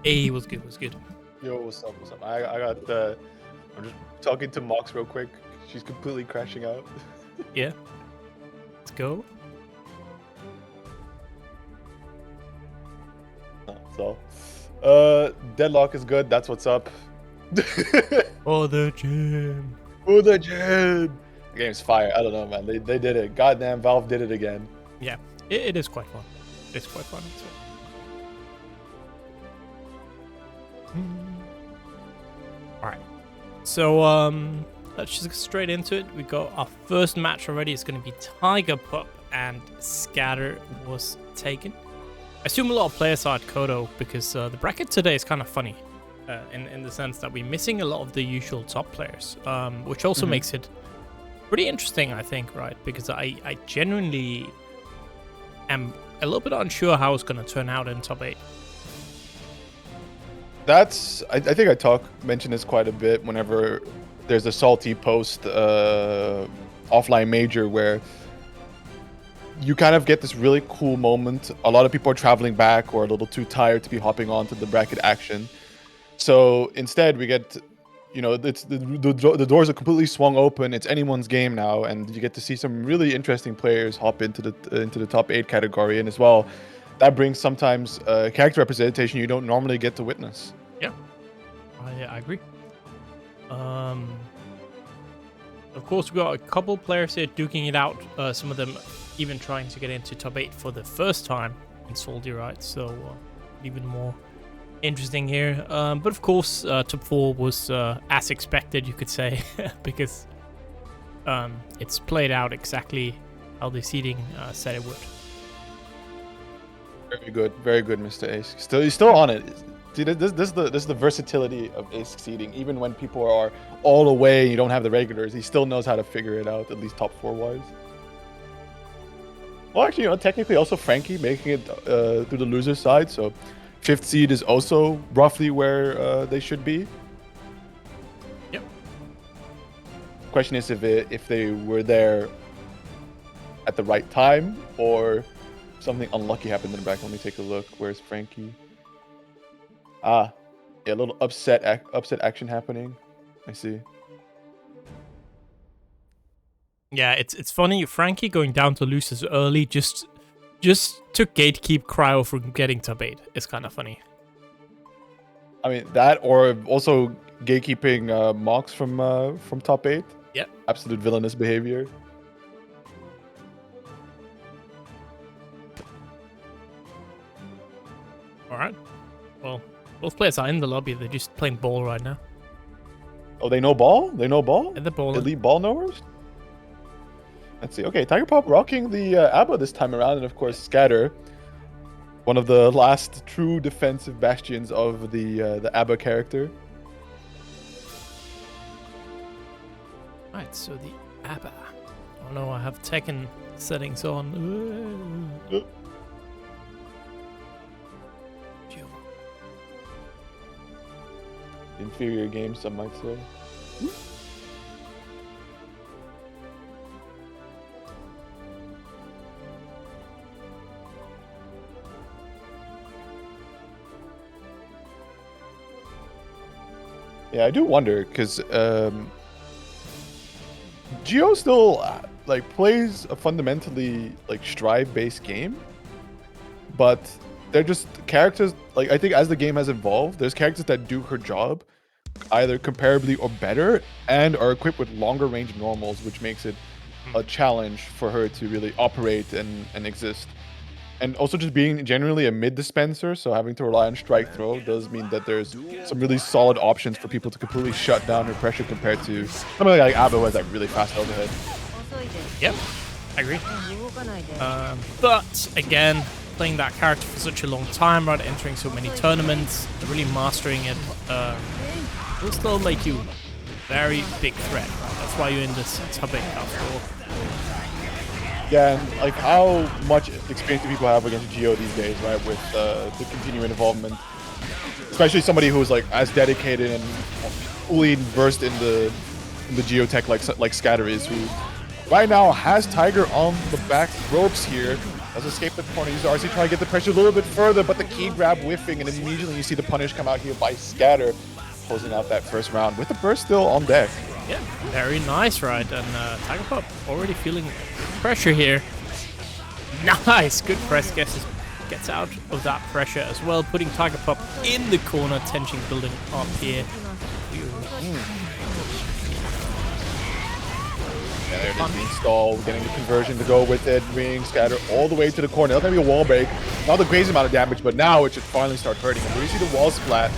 Hey, was good, was good. Yo, what's up? What's up? I got I'm just talking to Mox real quick. She's completely crashing out. Yeah. Let's go. Deadlock is good. That's what's up. Oh, the gym. Oh, the gym. The game's fire. I don't know, man. They did it. Goddamn, Valve did it again. Yeah, it is quite fun. It's quite fun. All right. So let's just get straight into it. We got our first match already. It's going to be Tiger Pup and ScatterWasTaken. I assume a lot of players are at Kodo because the bracket today is kind of funny in the sense that we're missing a lot of the usual top players, which also makes it pretty interesting, I think, right? Because I genuinely am a little bit unsure how it's going to turn out in top 8. That's I think mention this quite a bit whenever there's a salty post offline major where you kind of get this really cool moment. A lot of people are traveling back or a little too tired to be hopping onto the bracket action. So instead we get, you know, it's the doors are completely swung open. It's anyone's game now, and you get to see some really interesting players hop into the top 8 category, and as well, that brings sometimes character representation you don't normally get to witness. Yeah, I agree. Of course, we got a couple players here duking it out. Some of them even trying to get into top 8 for the first time in Salty, right? So even more interesting here. But of course, top 4 was as expected, you could say, because it's played out exactly how the seeding said it would. Very good, Mr. Ace. He's still on it. See, this is the versatility of Ace succeeding. Even when people are all away and you don't have the regulars, he still knows how to figure it out, at least top 4 wise. Well, actually, you know, technically also Franky making it through the loser side, so 5th seed is also roughly where they should be. Yep. Question is if they were there at the right time or something unlucky happened in the back. Let me take a look. Where's Franky? Ah, yeah, a little upset action happening. I see. Yeah, it's funny. Franky going down to losers early just to gatekeep Cryo from getting top 8. It's kind of funny. I mean that, or also gatekeeping Mox from top 8. Yep. Absolute villainous behavior. All right. Well, both players are in the lobby. They're just playing ball right now. Oh, they know ball? They know ball? And the ball. Elite ball knowers? Let's see. Okay, Tiger Pop rocking the A.B.A this time around, and of course Scatter, one of the last true defensive bastions of the A.B.A character. Right, so the A.B.A. Oh no, I have Tekken settings on. Inferior game, some might say. Yeah, I do wonder because Geo still like plays a fundamentally like strive-based game, but they're just characters. Like I think as the game has evolved, there's characters that do her job either comparably or better, and are equipped with longer range normals, which makes it a challenge for her to really operate and exist. And also just being generally a mid dispenser, so having to rely on strike throw does mean that there's some really solid options for people to completely shut down her pressure compared to something like A.B.A who has that really fast overhead. Yep, I agree. But again, playing that character for such a long time, right, entering so many tournaments, really mastering it, will still make you very big threat, right? That's why you're in this top 8 after all. Yeah, and like how much experience do people have against Geo these days, right? With the continuing involvement, especially somebody who's like as dedicated and fully versed in the geotech like Scatter is, who right now has Tiger on the back ropes here. Does escape the corner. Use RC trying to get the pressure a little bit further, but the key grab whiffing, and immediately you see the punish come out here by Scatter, closing out that first round with the burst still on deck. Yeah, very nice, right? And Tigerpop already feeling pressure here. Nice, good press gets out of that pressure as well, putting Tigerpop in the corner, tension building up here. Yeah, there it is, being stalled, getting the conversion to go with it, bringing Scatter all the way to the corner. That's going to be a wall break. Not the crazy amount of damage, but now it should finally start hurting. And we see the wall splat.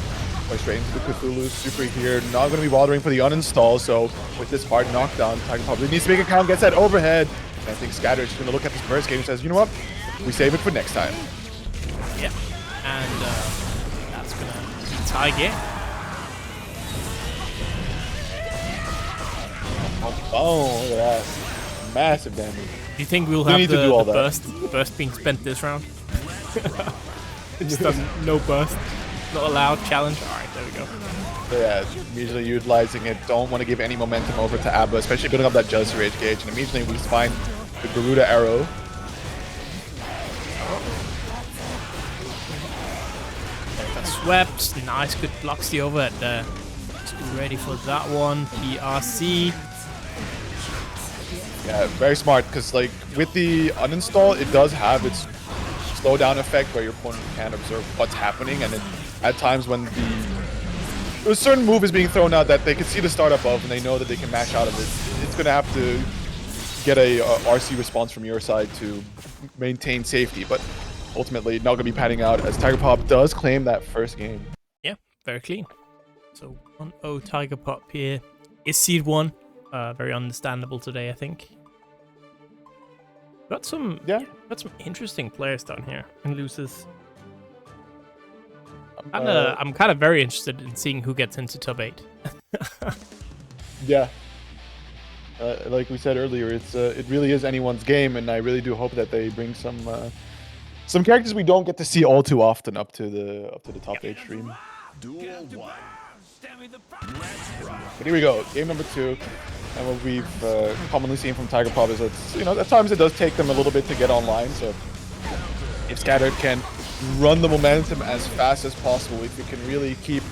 Going straight into the Cthulhu Super here. Not going to be bothering for the uninstall, so with this hard knockdown, Tigerpop really needs to make a count, gets that overhead. And I think Scatter is just going to look at this burst game and says, you know what? We save it for next time. Yeah, and that's going to be a tie game. Oh, look at that. Massive damage. Do you think we'll have the burst being spent this round? It just doesn't, no burst. Not allowed, challenge. Alright, there we go. So yeah, immediately utilizing it. Don't want to give any momentum over to A.B.A, especially building up that Jealousy Rage gauge. And immediately we find the Garuda arrow. That's swept. Nice, good blocks the overhead there. Ready for that one. PRC. Yeah, very smart, because like with the uninstall, it does have its slowdown effect where your opponent can't observe what's happening, and at times when a certain move is being thrown out that they can see the start above and they know that they can mash out of it, it's going to have to get a RC response from your side to maintain safety, but ultimately not going to be panning out as Tigerpop does claim that first game. Yeah, very clean. So 1-0 Tigerpop here. Is seed 1. Very understandable today, I think. Got some interesting players down here in losers. I'm kind of very interested in seeing who gets into top 8. Yeah. Like we said earlier, it really is anyone's game, and I really do hope that they bring some characters we don't get to see all too often up to the top 8 stream. But here we go, game number 2. And what we've commonly seen from Tigerpop is that, at times it does take them a little bit to get online. So if Scatter can run the momentum as fast as possible, if you can really keep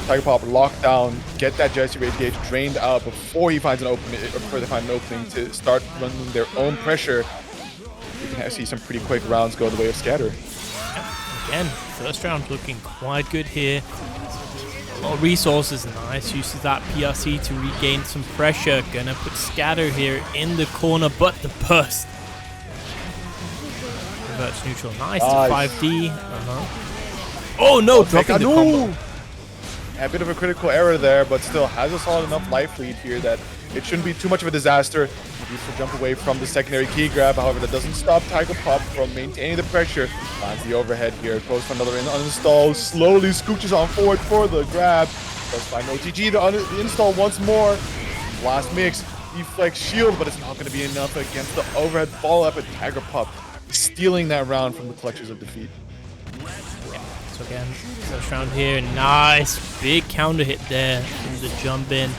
Tigerpop locked down, get that Jealousy Rage gauge drained out before he finds an opening, or before they find an opening to start running their own pressure, we can see some pretty quick rounds go the way of Scatter. Again, first round looking quite good here. A lot of resources, nice. Uses that PRC to regain some pressure. Gonna put Scatter here in the corner, but the burst. Reverts neutral, nice. 5D. Oh no, dropping the combo. A bit of a critical error there, but still has a solid enough life lead here that it shouldn't be too much of a disaster. He needs to jump away from the secondary key grab, however, that doesn't stop Tigerpop from maintaining the pressure. Finds the overhead here, goes for another uninstall, slowly scooches on forward for the grab. Does find OTG, the install once more. Last mix, deflects shield, but it's not going to be enough against the overhead follow-up at Tigerpop, stealing that round from the Collectors of Defeat. So again, first round here, nice, big counter hit there from the jump in.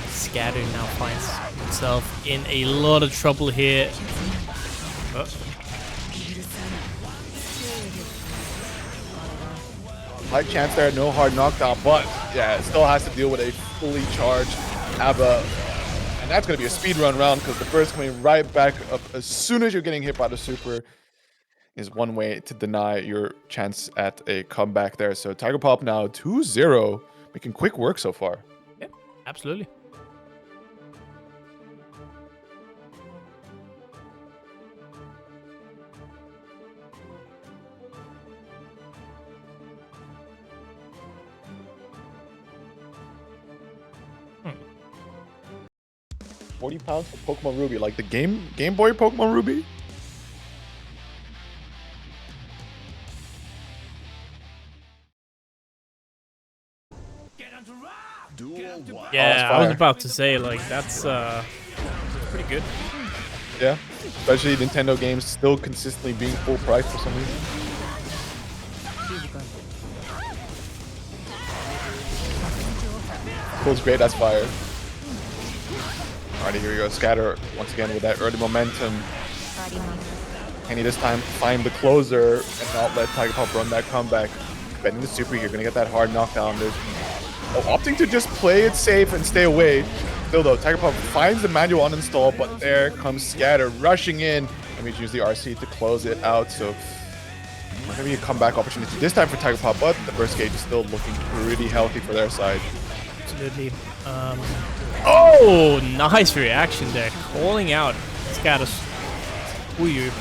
Scatter now finds himself in a lot of trouble here. High chance there, no hard knockdown, but yeah, it still has to deal with a fully charged A.B.A. And that's going to be a speedrun round because the burst coming right back up as soon as you're getting hit by the super is one way to deny your chance at a comeback there. So Tigerpop now 2-0, making quick work so far. Yeah, absolutely. £40 for Pokemon Ruby, like the Game Boy Pokemon Ruby? Yeah, I was about to say, like, that's pretty good. Yeah, especially Nintendo games still consistently being full price for some reason. Feels great, that's fire. Alrighty, here we go. Scatter once again with that early momentum. Can he this time find the closer and not let Tiger Pop run that comeback? Bending the super, you're gonna get that hard knockdown. There's opting to just play it safe and stay away. Still though, Tiger Pop finds the manual uninstall, but there comes Scatter rushing in. And we use the RC to close it out. So maybe a comeback opportunity this time for Tiger Pop, but the burst gauge is still looking pretty healthy for their side. Absolutely. Oh, nice reaction there. Calling out Scatter's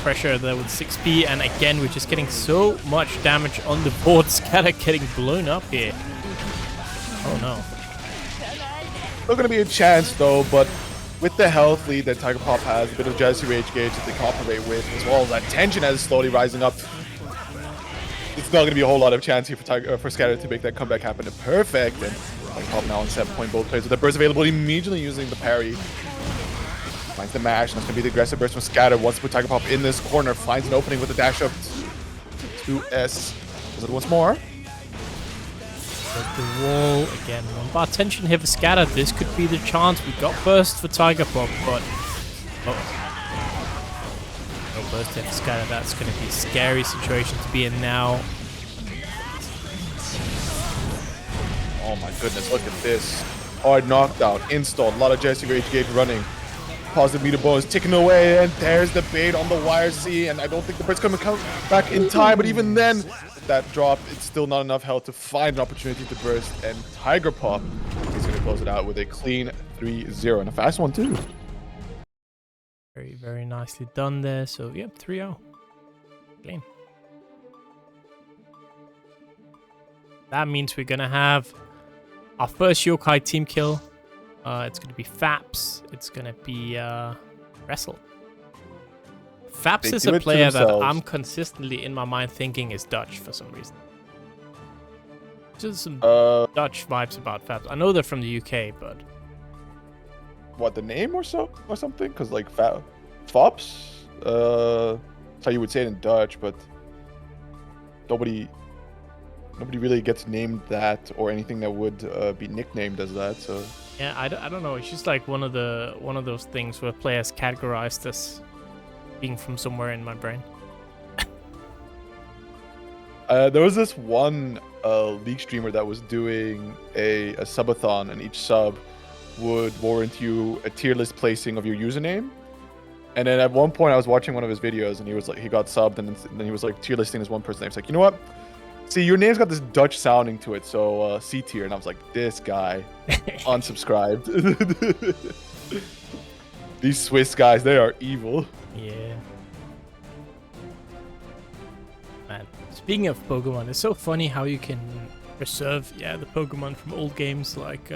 pressure there with 6P. And again, we're just getting so much damage on the board. Scatter getting blown up here. Oh no. Still gonna be a chance though, but with the health lead that Tiger Pop has, a bit of Jealousy Rage Gauge that they can operate with, as well as that tension as slowly rising up, it's not gonna be a whole lot of chance here for Scatter to make that comeback happen. Perfect, and Tiger Pop now on 7 point both players with the burst available, immediately using the parry. Finds the mash, and that's gonna be the aggressive burst from Scatter. Once put Tiger Pop in this corner, finds an opening with the dash up to S. Does it once more? The wall again. 1 bar tension here for Scatter. This could be the chance. We got burst for Tiger Pop, but no burst here for Scatter. That's going to be a scary situation to be in now. Oh my goodness, look at this. Hard knockdown, installed, a lot of Jealousy Rage Gauge running. Positive meter bonus ticking away, and there's the bait on the YRC, and I don't think the bird's going to come back in time, but even then, with that drop, it's still not enough health to find an opportunity to burst, and Tiger Pop is going to close it out with a clean 3-0, and a fast one too. Very, very nicely done there, so yep, 3-0. Clean. That means we're going to have our first YoKai team kill. It's going to be Faps. It's going to be Resil. Faps is a player that I'm consistently in my mind thinking is Dutch for some reason. Just some Dutch vibes about Faps. I know they're from the UK, but what, the name or something? Because like Fops, that's how you would say it in Dutch, but nobody really gets named that or anything that would be nicknamed as that. So. Yeah, I don't know. It's just like one of those things where players categorized as being from somewhere in my brain. There was this one League streamer that was doing a subathon, and each sub would warrant you a tier list placing of your username. And then at one point, I was watching one of his videos, and he was like, he got subbed, and then he was like tier listing as one person. He was like, you know what? See, your name's got this Dutch sounding to it, so C tier. And I was like, this guy, unsubscribed. These Swiss guys, they are evil. Yeah. Man, speaking of Pokemon, it's so funny how you can preserve, the Pokemon from old games. Like,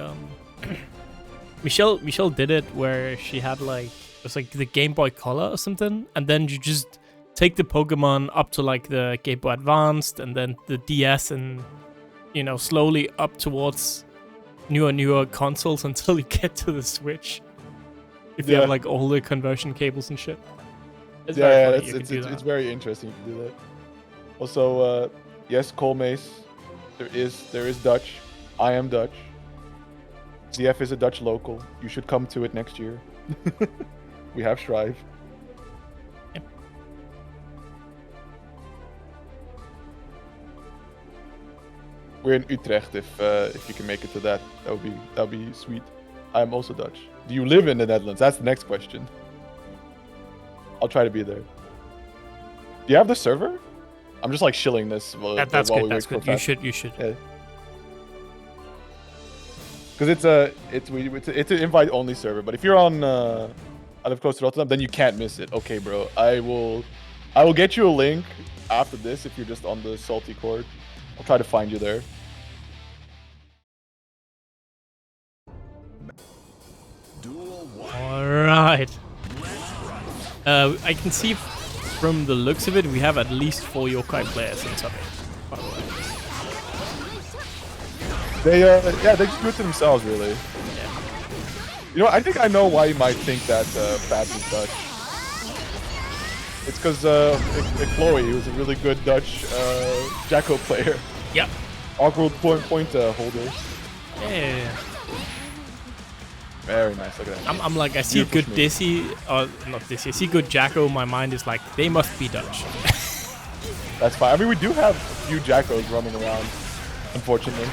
Michelle did it where she had like, it was like the Game Boy Color or something, and then you just take the Pokemon up to like the Game Boy Advanced and then the DS, and slowly up towards newer consoles until you get to the Switch. If you have like all the conversion cables and shit. It's it's very interesting to do that. Also, yes, Cole Mace, there is Dutch. I am Dutch. ZF is a Dutch local. You should come to it next year. We have R.E.V.O. We're in Utrecht. If you can make it to that, that would be sweet. I am also Dutch. Do you live in the Netherlands? That's the next question. I'll try to be there. Do you have the server? I'm just like shilling this while that's we good. wait for That's good. You should. Yeah. Because it's an invite only server. But if you're on I live close to Rotterdam, then you can't miss it. Okay, bro. I will get you a link after this if you're just on the Salty Court. I'll try to find you there. Alright. I can see from the looks of it, we have at least 4 YoKai players in top 8, by the way. They just do it to themselves, really. Yeah. You know, I think I know why you might think that Fabs is Dutch. It's because Chloe was a really good Dutch Jacko player. Yep. Awkward point holder. Yeah. Very nice. Look at that. I'm like, I see Beautiful good Dizzy, or not Dizzy, I see good Jacko. My mind is like, they must be Dutch. That's fine. I mean, we do have a few Jackos roaming around, unfortunately.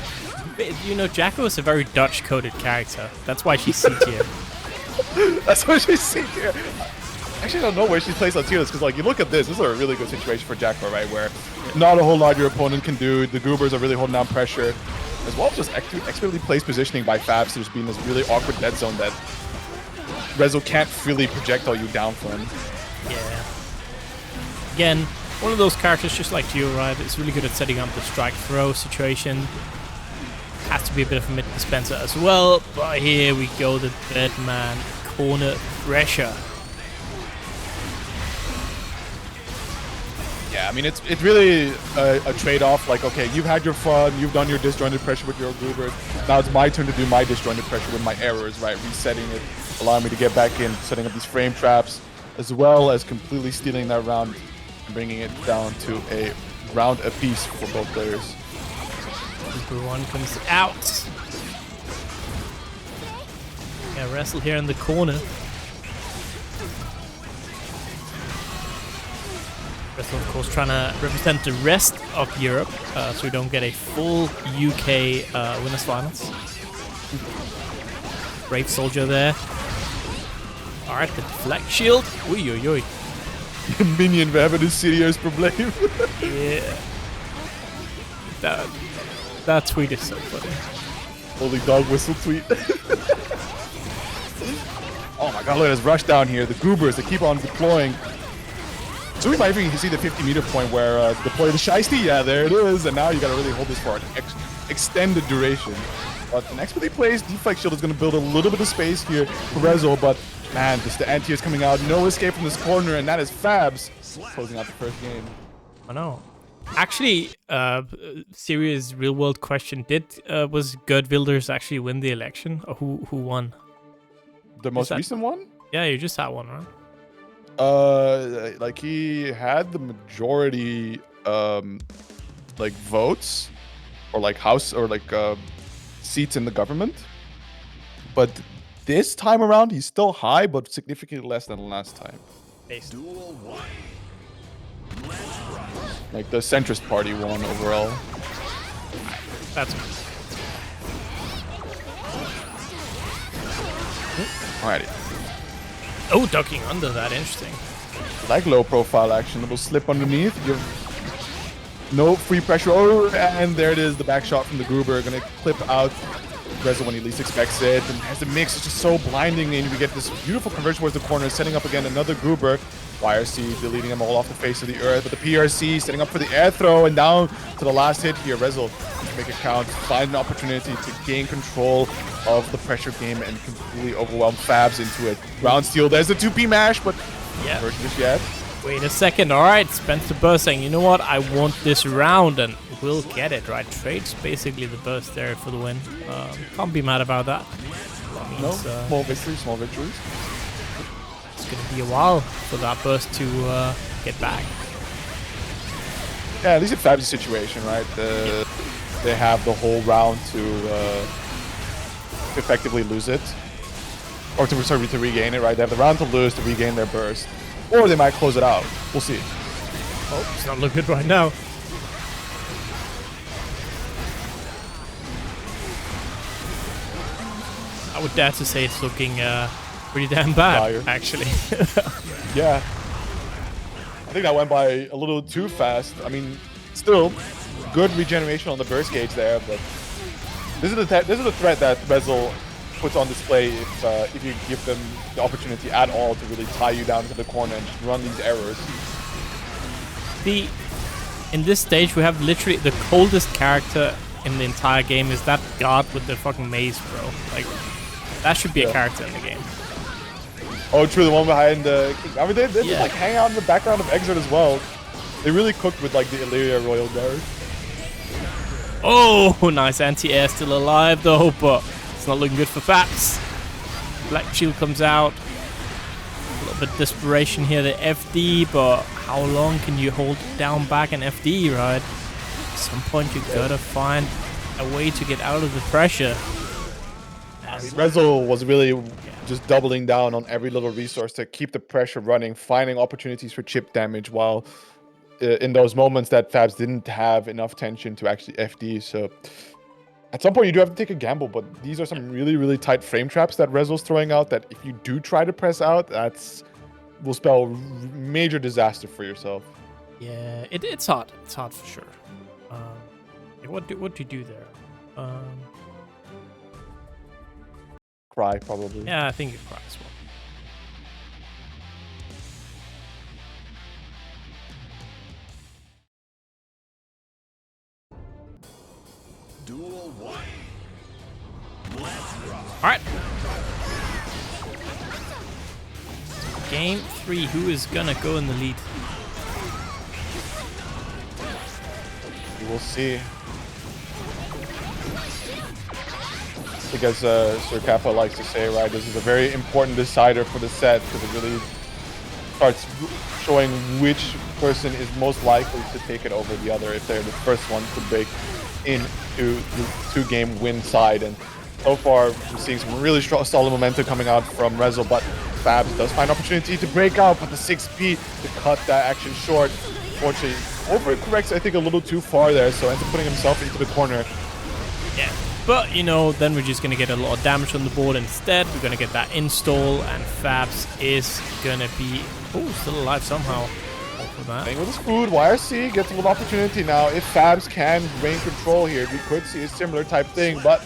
You know, Jacko is a very Dutch-coded character. That's why she's C tier. That's why she's C tier. Actually, I don't know where she plays on tier list, because like, you look at this is a really good situation for Jacko, right? Where not a whole lot your opponent can do. The Goobers are really holding down pressure. As well as just expertly placed positioning by Fabs, there's been this really awkward dead zone that Resil can't really projectile you down from. Yeah. Again, one of those characters just like Gio, right? It's really good at setting up the strike throw situation. Has to be a bit of a mid dispenser as well. But here we go, the Bedman corner pressure. Yeah, I mean, it's really a trade-off. Like, okay, you've had your fun, you've done your disjointed pressure with your Goobers. Now it's my turn to do my disjointed pressure with my errors, right? Resetting it, allowing me to get back in, setting up these frame traps, as well as completely stealing that round and bringing it down to a round apiece for both players. Super one comes out. Yeah, Resil here in the corner. Resil, of course, trying to represent the rest of Europe, so we don't get a full UK winners finals. Brave soldier there. All right, the deflect shield. Ui, ui, ui. Minion having a serious problem. Yeah. That tweet is so funny. Holy dog whistle tweet. Oh my god, look at this rush down here. The Goobers, they keep on deploying. So we might even see the 50-meter point where deploy the Shiesty. Yeah, there it is. And now you gotta really hold this for an extended duration. But the next play plays, Deflect Shield is gonna build a little bit of space here for Resil, but man, just the anti-air is coming out. No escape from this corner, and that is Fabs closing out the first game. I know. Actually, serious real-world question: was Geert Wilders actually win the election, or who won? The most recent one? Yeah, you just had one, right? Like he had the majority, like votes, or like house, or like seats in the government. But this time around, he's still high, but significantly less than last time. Like the centrist party won overall. That's Alrighty. oh, ducking under that. Interesting. Like low profile action, a little slip underneath. Give no free pressure. Oh, and there it is. The back shot from the Goober gonna clip out Resil when he least expects it. And as the mix is just so blinding, and we get this beautiful conversion towards the corner, setting up again another Goober. YRC deleting them all off the face of the earth, but the PRC setting up for the air throw and down to the last hit here. Resil to make it count, find an opportunity to gain control of the pressure game and completely overwhelm Fabs into it. Ground steal, there's the 2P mash, but yeah, not just yet. Wait a second, alright, Spencer Burst saying, you know what, I want this round, and we'll get it, right? Trades basically the burst there for the win. Can't be mad about that. That means, no, small victories, small victories. It's going to be a while for that burst to get back. Yeah, at least in Fabs' situation, right? They have the whole round to effectively lose it. Or to regain it, right? They have the round to lose to regain their burst. Or they might close it out. We'll see. Oh, it's not looking good right now. I would dare to say it's looking pretty damn bad, Dire. actually. Yeah. I think that went by a little too fast. I mean, still, good regeneration on the burst gauge there, but this is the threat that Resil puts on display if you give them the opportunity at all to really tie you down to the corner and just run these errors. In this stage, we have literally the coldest character in the entire game is that guard with the fucking maze, bro. Like, that should be a character in the game. Oh, true, the one behind the King. I mean, they just like hang out in the background of Xrd as well. They really cooked with like the Illyria Royal Guard. Oh, nice anti-air, still alive though, but it's not looking good for Faps. Black Shield comes out. A little bit of desperation here, the FD, but how long can you hold down back an FD, right? At some point you gotta find a way to get out of the pressure. Resil was really just doubling down on every little resource to keep the pressure running, finding opportunities for chip damage while in those moments that Fabs didn't have enough tension to actually FD. So at some point you do have to take a gamble, but these are some really, really tight frame traps that Resil's throwing out that if you do try to press out, will spell major disaster for yourself. Yeah, it's hard. It's hard for sure. What do you do there? Cry, probably. Yeah, I think you cry as well. Duel 1. Let's rock. All right. Game 3. Who is gonna go in the lead? We will see. Because Sir Kappa likes to say, right, this is a very important decider for the set because it really starts showing which person is most likely to take it over the other if they're the first one to break into the two-game win side. And so far, we're seeing some really strong, solid momentum coming out from Resil, but Fabs does find opportunity to break out, but the 6P to cut that action short. Fortunately, overcorrects, I think, a little too far there, so ends up putting himself into the corner. Yeah. But, you know, then we're just going to get a lot of damage on the board instead. We're going to get that install, and Fabs is going to be... Oh, still alive somehow. Playing with his food, YRC gets a little opportunity now. If Fabs can reign control here, we could see a similar type thing, but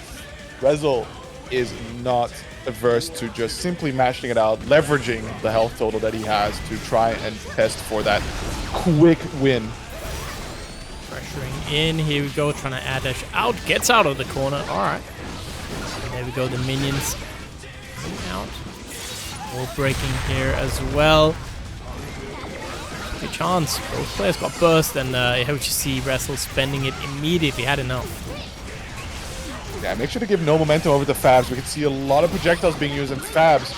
Resil is not averse to just simply mashing it out, leveraging the health total that he has to try and test for that quick win. Pressuring in, here we go, trying to add dash out, gets out of the corner, alright. There we go, the minions out. Wall breaking here as well. Good chance, both players got burst, and here we just see Resil spending it immediately, had enough. Yeah, make sure to give no momentum over to Fabs. We can see a lot of projectiles being used, and Fabs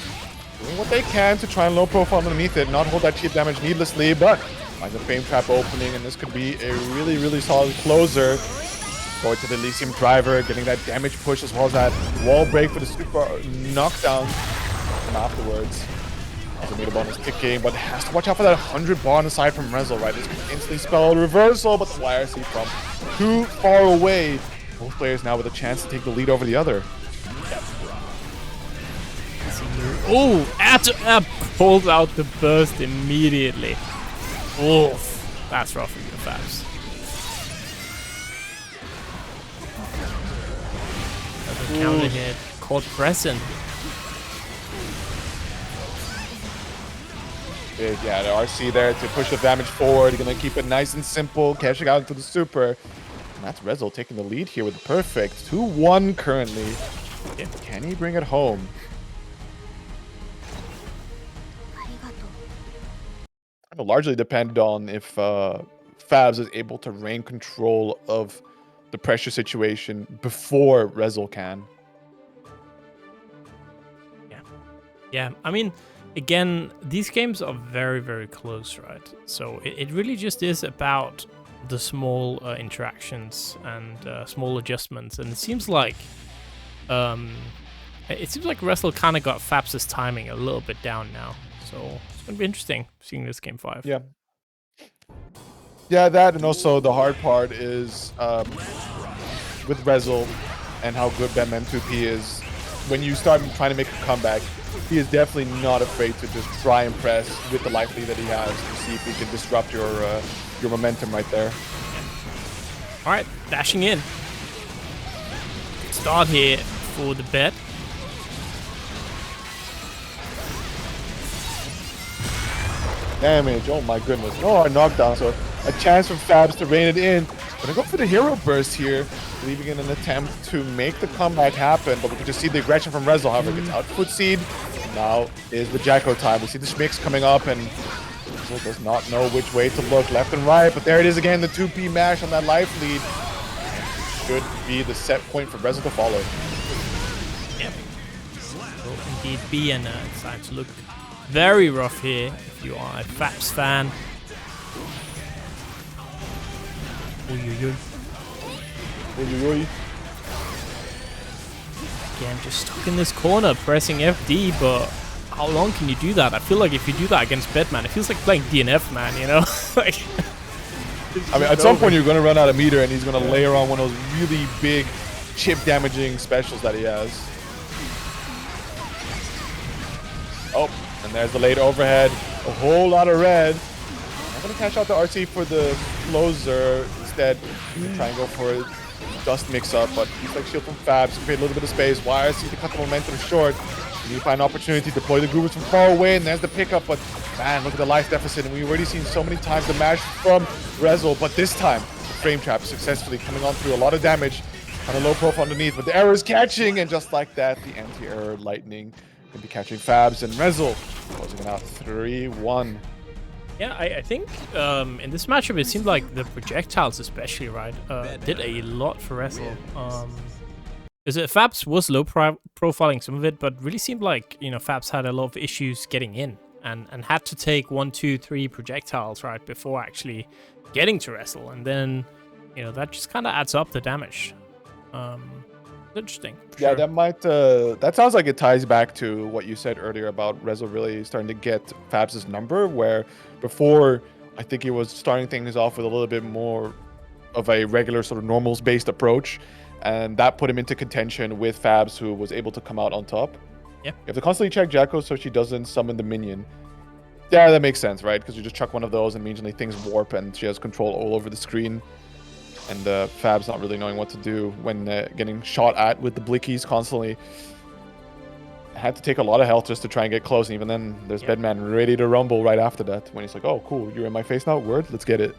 doing what they can to try and low profile underneath it, not hold that cheap damage needlessly, but like the frame trap opening, and this could be a really, really solid closer. Going to the Elysium driver, getting that damage push as well as that wall break for the super knockdown from afterwards. Also made a bonus ticking, but has to watch out for that 100 bar on the side from Resil, right? This could instantly spell a reversal, but the YRC from too far away. Both players now with a chance to take the lead over the other. Oh, pulls out the burst immediately. Oof, that's rough for you, Fabs. Another counter hit, caught present. Yeah, the RC there to push the damage forward. Gonna keep it nice and simple, cashing out into the super. And that's Resil taking the lead here with the perfect 2-1 currently. Yeah, can he bring it home? It'll largely depend on if Fabs is able to reign control of the pressure situation before Resil can. Yeah, I mean, again, these games are very, very close, right? So it really just is about the small interactions and small adjustments, and it seems like Resil kind of got Fabs' timing a little bit down now. So it's gonna be interesting seeing this game 5. Yeah. Yeah, that, and also the hard part is with Resil and how good Bedman 2P is. When you start trying to make a comeback, he is definitely not afraid to just try and press with the life lead that he has to see if he can disrupt your momentum right there. All right, dashing in. Good start here for the bet. Damage, oh my goodness. Oh, a knockdown, so a chance for Fabs to rein it in. Gonna go for the hero burst here, leaving in an attempt to make the comeback happen, but we can just see the aggression from Resil. However, gets out footseed. Now is the Jacko time. We see the Schmicks coming up, and Resil does not know which way to look, left and right, but there it is again, the 2P mash on that life lead. Should be the set point for Resil to follow. Yep. Will indeed be, and it's time to look very rough here if you are a Fabs fan. again, just stuck in this corner, pressing FD, but how long can you do that? I feel like if you do that against Bedman, it feels like playing DNF, man, you know? Like, I mean, at some point you're going to run out of meter, and he's going to layer on one of those really big chip damaging specials that he has. Oh, and there's the late overhead. A whole lot of red. I'm going to cash out the RC for the closer. Instead, try and go for a dust mix-up, but he's like shield from Fabs, create a little bit of space. YRC to cut the momentum short. You find an opportunity to deploy the Goobers from far away, and there's the pickup, but man, look at the life deficit, and we've already seen so many times the mash from Resil, but this time, the frame trap successfully coming on through a lot of damage on a low profile underneath, but the error is catching, and just like that, the anti-error lightning can be catching Fabs, and Resil closing it out 3-1. Yeah, I think in this matchup, it seemed like the projectiles especially, right, did a lot for Resil. Fabs was low profiling some of it, but really seemed like, you know, Fabs had a lot of issues getting in and had to take 1, 2, 3 projectiles, right, before actually getting to Resil. And then, you know, that just kind of adds up the damage. Interesting. Yeah, sure. that might, that sounds like it ties back to what you said earlier about Resil really starting to get Fabs' number, where before, I think he was starting things off with a little bit more of a regular sort of normals-based approach. And that put him into contention with Fabs, who was able to come out on top. Yeah. You have to constantly check Jacko so she doesn't summon the minion. Yeah, that makes sense, right? Because you just chuck one of those and immediately things warp and she has control all over the screen. And Fabs not really knowing what to do when getting shot at with the blickies constantly. Had to take a lot of health just to try and get close. And even then, there's Bedman ready to rumble right after that. When he's like, oh, cool, you're in my face now? Word, let's get it.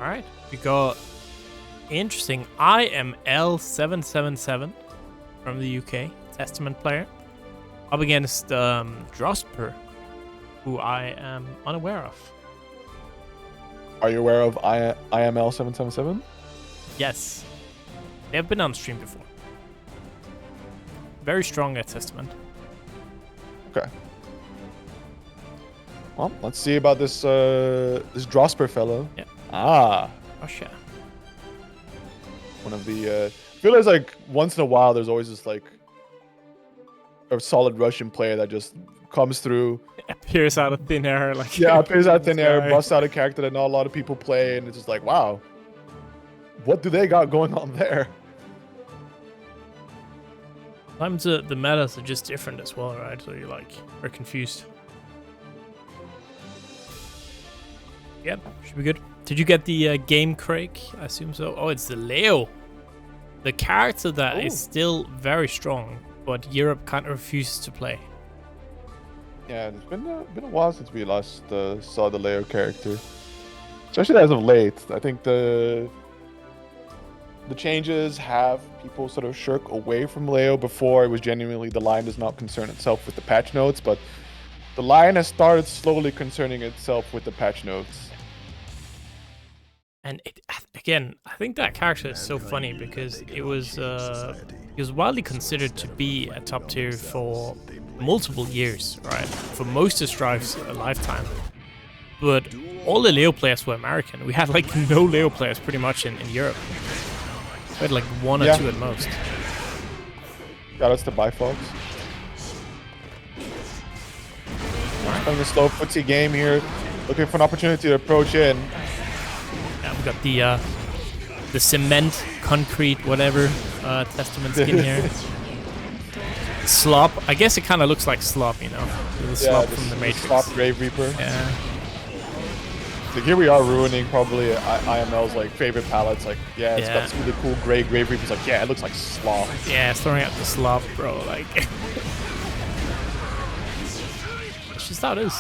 All right, we got... interesting. IML777 from the UK, Testament player, up against Drosper, who I am unaware of. Are you aware of IML777? Yes. They have been on stream before. Very strong at Testament. Okay. Well, let's see about this this Drosper fellow. Yeah. Ah. Russia. One of the I feel like once in a while there's always this like a solid Russian player that just comes through, appears out of thin air, like appears out of thin air, busts out a character that not a lot of people play, and it's just like, wow, what do they got going on there? Sometimes the metas are just different as well, right? So you are confused. Yep, should be good. Did you get the game, Craig? I assume so. Oh, it's the Leo. The character that is still very strong, but Europe kind of refuses to play. Yeah, it's been a while since we last saw the Leo character. Especially as of late. I think the changes have people sort of shirk away from Leo. Before, it was genuinely the line does not concern itself with the patch notes, but the line has started slowly concerning itself with the patch notes. And again, I think that character is so funny because he was widely considered to be a top tier for multiple years, right? For most of Strive's lifetime. But all the Leo players were American. We had like no Leo players pretty much in Europe. We had like 1 or 2 at most. Shoutouts to Bifox. Playing a slow footsie game here, looking for an opportunity to approach in. Yeah, we got the cement, concrete, whatever Testament skin here. Slop. I guess it kind of looks like Slop, you know. The Slop from the Matrix. Slop Grave Reaper. Yeah. So here we are ruining probably IML's like favorite palettes. Like, yeah, it's got this really cool gray Grave Reaper. It's like, yeah, it looks like Slop. Yeah, it's throwing out the Slop, bro. Like, it's just how it is.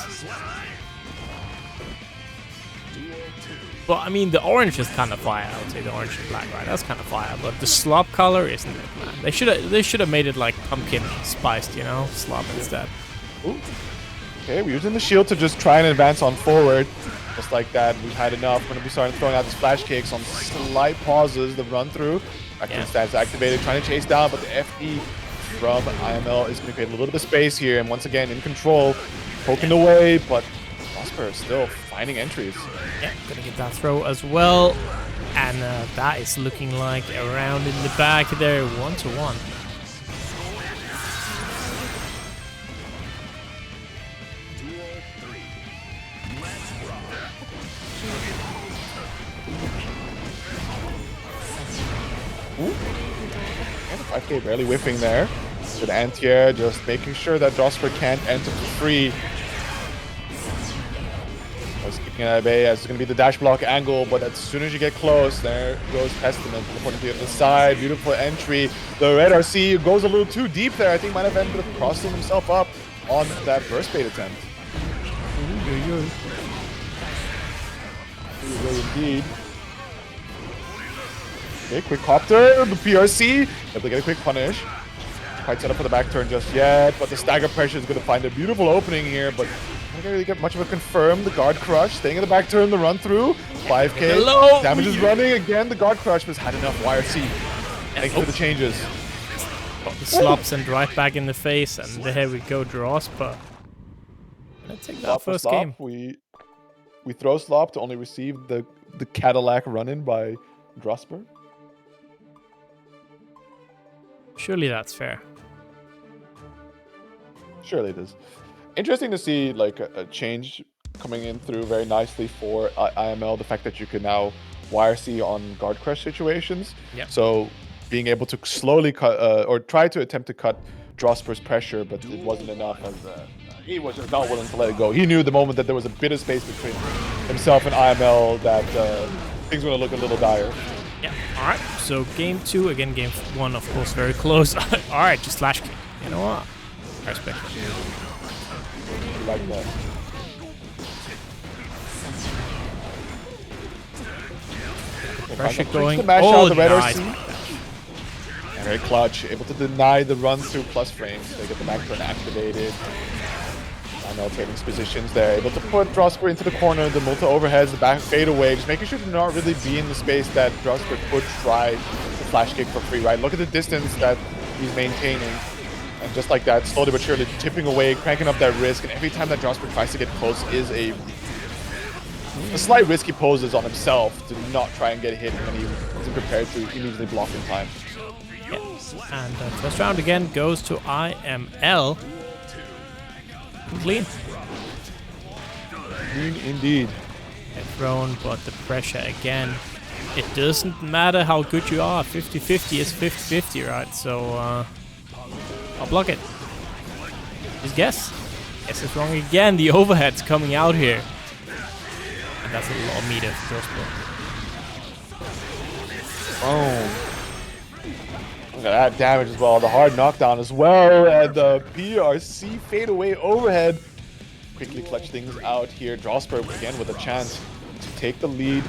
Well, I mean, the orange is kind of fire. I would say the orange and black, right? That's kind of fire. But the Slop color isn't it, man? They should have made it like pumpkin spiced, you know, Slop instead. Ooh. Okay, we're using the shield to just try and advance on forward. Just like that, we've had enough. We're gonna be starting throwing out these flash kicks on slight pauses. The run through. Action stance activated, trying to chase down, but the FD from IML is gonna create a little bit of space here, and once again in control, poking away, but Drosper is still finding entries. Yeah, gonna get that throw as well. And that is looking like a round in the back there, 1-1. And 5K barely whiffing there. Good anti-air, just making sure that Drosper can't enter for free. Was kicking at A.B.A as it's going to be the dash block angle, but as soon as you get close, there goes Testament. Teleporting to the other side, beautiful entry. The red RC goes a little too deep there. I think might have ended up crossing himself up on that burst bait attempt. Indeed. Okay, quick copter, the PRC, able to get a quick punish. Quite set up for the back turn just yet, but the stagger pressure is going to find a beautiful opening here, but not really get much of a confirm. The guard crush, staying in the back turn, the run through, 5K, damage is running, again the guard crush, but has had enough YRC. Thanks for the changes. Got the slops and right back in the face, and there we go, Drosper. Let's take that first game. We throw slop to only receive the Cadillac run-in by Drosper. Surely that's fair. Surely it is. Interesting to see like a change coming in through very nicely for IML. The fact that you can now YRC on guard crush situations. Yep. So being able to slowly cut or try to attempt to cut Drosper's pressure, but it wasn't enough as he was just not willing to let it go. He knew the moment that there was a bit of space between himself and IML that things were going to look a little dire. Yeah. All right. So game 2 again. Game 1, of course, very close. All right, just slash kick. You know what? I respect it. You like that? Pressure going. The mash Oh, out the red nice. RC. Very clutch. Able to deny the run through plus frames. They get the back turn activated. IML trading positions there. Able to put Drosper into the corner. The multi overheads, the back fade away. Just making sure to not really be in the space that Drosper could try to flash kick for free, right? Look at the distance that he's maintaining. And just like that, slowly but surely tipping away, cranking up that risk. And every time that Drosper tries to get close is a slight risk he poses on himself to not try and get hit when he isn't prepared to immediately block in time. Yeah. And first round again goes to IML. Clean. Clean indeed. Get thrown, but the pressure again. It doesn't matter how good you are. 50-50 is 50-50, right? So I'll block it. Just guess. Guess it's wrong again. The overhead's coming out here. And that's a lot of meter for Drosper. Oh. Look at that damage as well. The hard knockdown as well. And the PRC fadeaway overhead. Quickly clutch things out here. Drosper again with a chance to take the lead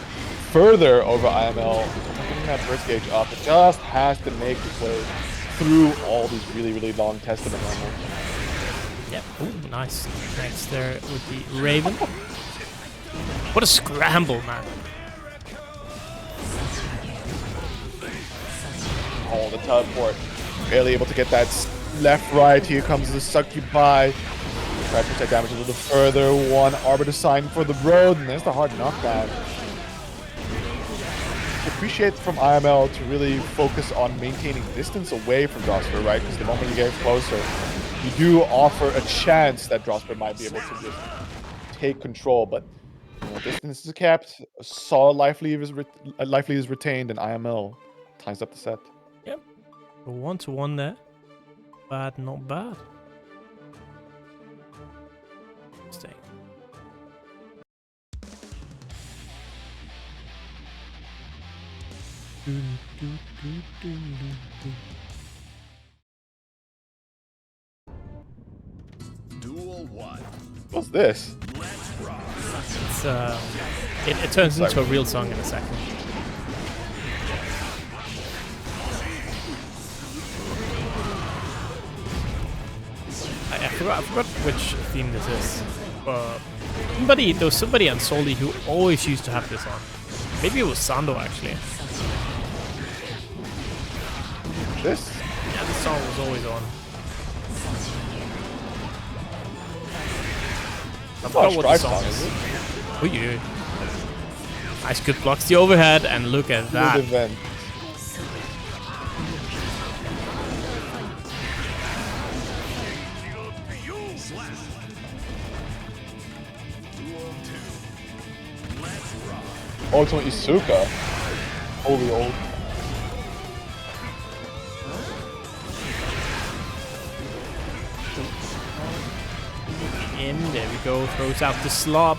further over IML. Getting that first gauge up. It just has to make the play through all these really, really long Testament levels. Yep. Ooh, nice. Thanks there with the Raven. What a scramble, man. Oh, the teleport. Barely able to get that left, right. Here comes the Succubi. Try to push that damage a little further. One Arbiter sign for the road, and there's the hard knockdown. Appreciate from IML to really focus on maintaining distance away from Drosper, right? Because the moment you get closer, you do offer a chance that Drosper might be able to just take control. But you know, distance is capped, a solid life lead is retained, and IML ties up the set. Yep. A 1-1 there. Bad, not bad. Stay. Duel 1. What's this? It's it turns into a real song in a second. I forgot which theme this is. There was somebody on Soldy who always used to have this on. Maybe it was Sando actually. This? Yeah, this song was always on. I forgot what the song is. Oh yeah. Nice, good blocks the overhead, and look at Field that. event. Ultimate Isuka. Holy old. In, there we go, throws out the slop.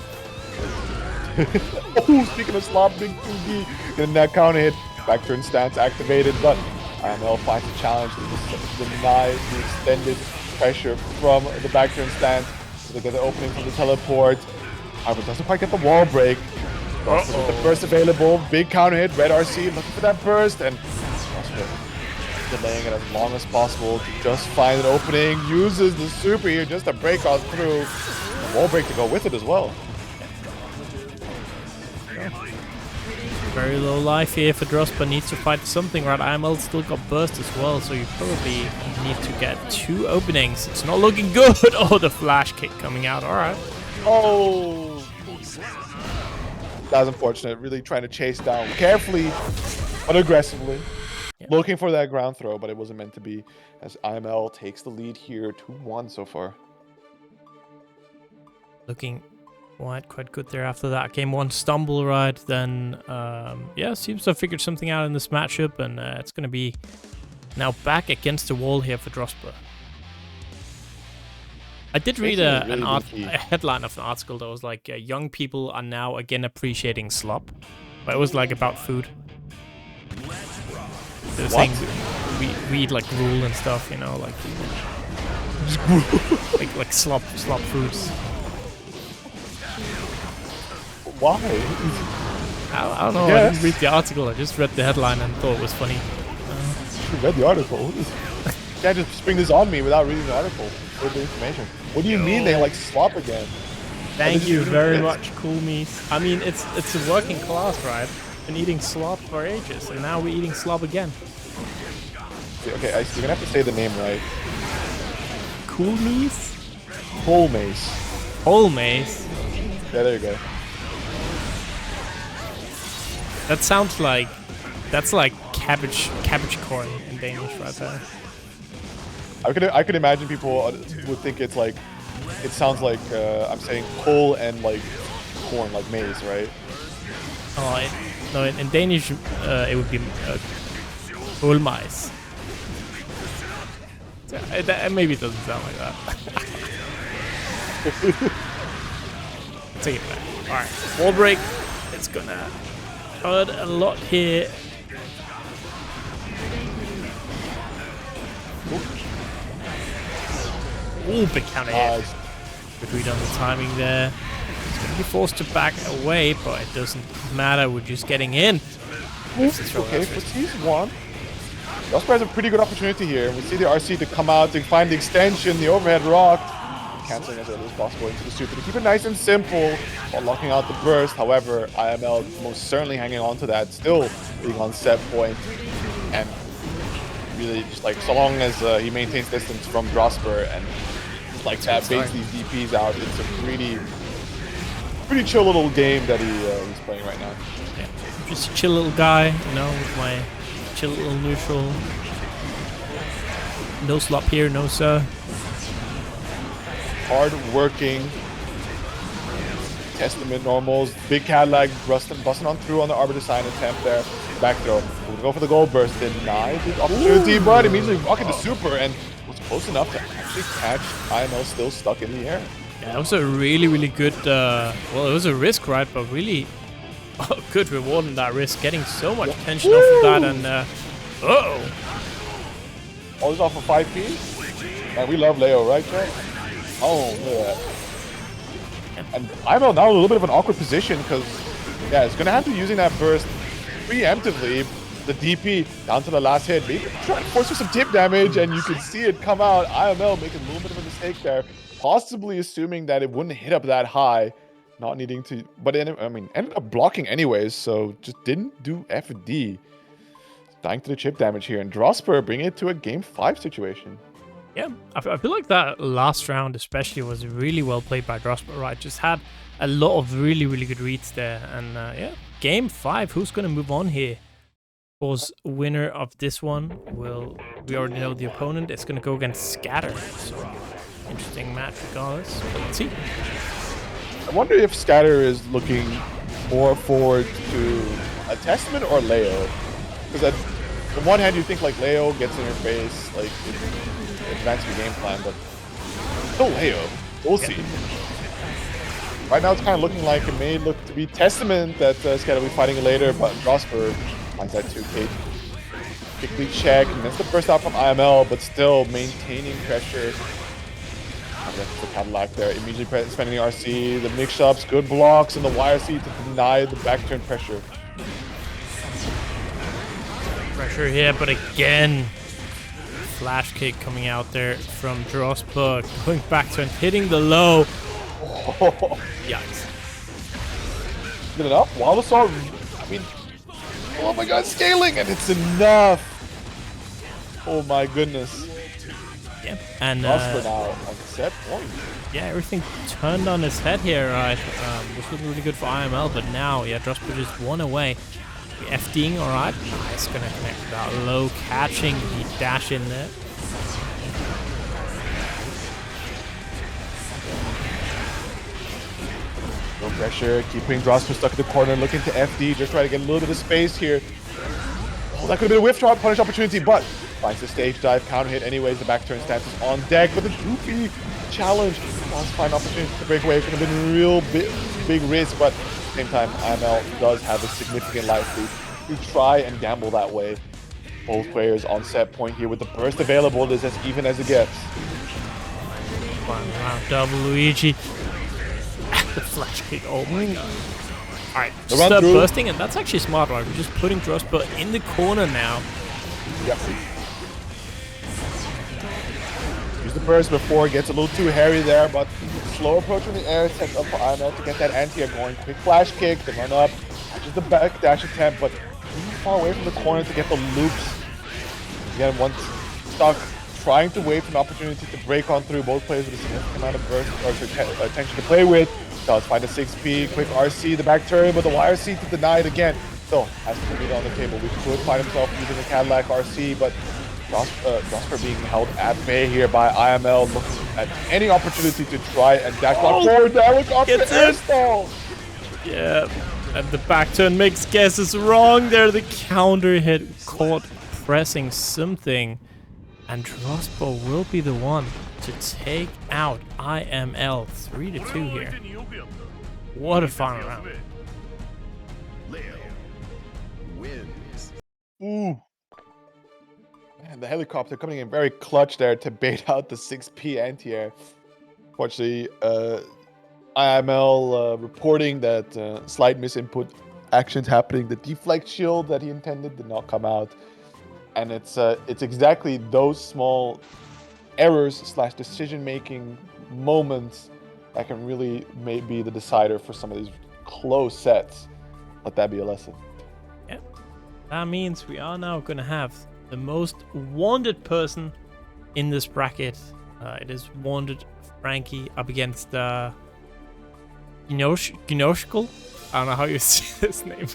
Oh, speaking of slop, big 2D. Getting that counter hit. Back turn stance activated, but IML finds a challenge to deny the extended pressure from the back turn stance. So they get the opening from the teleport. However, doesn't quite get the wall break. With the burst available, big counter hit, red RC looking for that burst, and delaying it as long as possible to just find an opening. Uses the super here just to break on through. The wall break to go with it as well. Very low life here for Drosper, needs to fight something, right? IML still got burst as well, so you probably need to get 2 openings. It's not looking good. Oh, the flash kick coming out. All right. Oh! That was unfortunate. Really trying to chase down carefully, but aggressively. Yeah. Looking for that ground throw, but it wasn't meant to be, as IML takes the lead here, 2-1 so far. Looking quite good there after that. Game 1 stumble, right? Then, yeah, seems to have figured something out in this matchup, and it's going to be now back against the wall here for Drosper. I did read a headline of an article that was like, young people are now again appreciating slop. But it was like about food. They were saying we eat like gruel and stuff, you know, like like slop foods. Why? I don't know. Yes. I didn't read the article. I just read the headline and thought it was funny. You read the article. You can't just spring this on me without reading the article. With the information. What do you mean they like slop again? Thank you very much, cool me. I mean, it's a working class, right? Been eating slop for ages, and now we're eating slop again. Okay, you're gonna have to say the name right. Cool me's? Whole mace. Whole mace. Yeah, there you go. That sounds like that's like cabbage corn in Danish, right there. I could imagine people would think it's like, it sounds like I'm saying coal and like corn, like maize, right? Oh, no, in Danish it would be kohlmais. Maybe it doesn't sound like that. Take it back. All right, wall break. It's gonna hurt a lot here. Ooh, big counter hit. Good read on the timing there. He's going to be forced to back away, but it doesn't matter. We're just getting in. Okay, for T1, Drosper has a pretty good opportunity here. We see the RC to come out to find the extension, the overhead rock, canceling as early as possible into the super to keep it nice and simple while locking out the burst. However, IML most certainly hanging on to that, still being on set point, and really just like so long as he maintains distance from Drosper and like that baits these DPs out, it's a pretty chill little game that he's playing right now. Yeah, just a chill little guy, you know, with my chill little neutral. No slop here, no sir. Hard working. Testament normals. Big Cadillac busting on through on the Arbor Design attempt there. Back throw. We'll go for the goal burst. Denied the opportunity, but immediately rocking the super and was close enough to actually catch IML still stuck in the air. Yeah, that was a really good, well, it was a risk, right? But really good reward in that risk. Getting so much tension off of that and, uh-oh. All this off of 5P? Man, we love Leo, right, Chet? Oh, look at that. And IML now in a little bit of an awkward position because, yeah, it's going to have to be using that burst preemptively. The DP down to the last hit. Maybe trying to force for some tip damage, and you can see it come out. IML making a little bit of a mistake there, possibly assuming that it wouldn't hit up that high, not needing to. But I mean, ended up blocking anyways, so just didn't do F and D. Dying to the chip damage here, and Drosper bringing it to a game 5 situation. Yeah, I feel like that last round especially was really well played by Drosper, right? Just had a lot of really, really good reads there. And yeah, game 5, who's going to move on here? Of course, winner of this one we already know the opponent. It's going to go against Scatter. So, interesting match regardless. But let's see. I wonder if Scatter is looking more forward to a Testament or Leo. Because on one hand, you think like Leo gets in your face, like advancing the game plan, but no Leo. We'll see. Right now, it's kind of looking like it may look to be Testament that Scatter will be fighting later, but Drosper finds that 2K. Quickly check, and that's the first out from IML, but still maintaining pressure. That's the Cadillac there, immediately spending the RC, the mix-ups, good blocks, and the YRC to deny the back turn pressure. Pressure here, but again, flash kick coming out there from Drosper, going back to and hitting the low. Oh. Yikes. Good enough? Wild Assault, I mean, oh my god, scaling, and it's enough. Oh my goodness. Yeah, and Drosper now on set point. Yeah, everything turned on its head here, right? Was looking really good for IML, but now, yeah, Drosper just one away. FDing, alright. Nice, gonna connect that low, catching the dash in there. No pressure, keeping Drosper stuck in the corner, looking to FD, just trying to get a little bit of space here. Oh, that could have been a whiff drop punish opportunity, but finds the stage dive, counter hit anyways, the back turn stance is on deck, but the goofy challenge. Wants to find opportunity to break away, could have been a real big risk, but at the same time, IML does have a significant life lead to try and gamble that way. Both players on set point here with the burst available, it is as even as it gets. One round double Luigi. The flash kick, oh my god. Alright, start bursting, and that's actually smart, right? We're just putting Drosper in the corner now. Yep. Use the burst before it gets a little too hairy there, but slow approach from the air sets up for IML to get that anti-air going. Quick flash kick, the run up, catches the back dash attempt, but too far away from the corner to get the loops. Again, once stuck, trying to wait for an opportunity to break on through. Both players with a significant amount of burst or attention to play with. Does find a 6P, quick RC, the back turn, but the YRC to deny it again. So, has to put it on the table. We could find himself using a Cadillac RC, but Drosper being held at bay here by IML, looking at any opportunity to try and dash block forward there with the air stall. Yeah, and the back turn makes guesses wrong there. The counter hit caught pressing something, and Drosper will be the one to take out IML 3-2 here. What a final round. Ooh. Man, the helicopter coming in very clutch there to bait out the 6P anti-air. Fortunately, IML reporting that slight misinput actions happening. The deflect shield that he intended did not come out. And it's exactly those small errors / decision-making moments that can really be the decider for some of these close sets. Let that be a lesson. Yeah, that means we are now going to have the most wanted person in this bracket. It is WantedFranky up against GniuoshkI. I don't know how you say this name.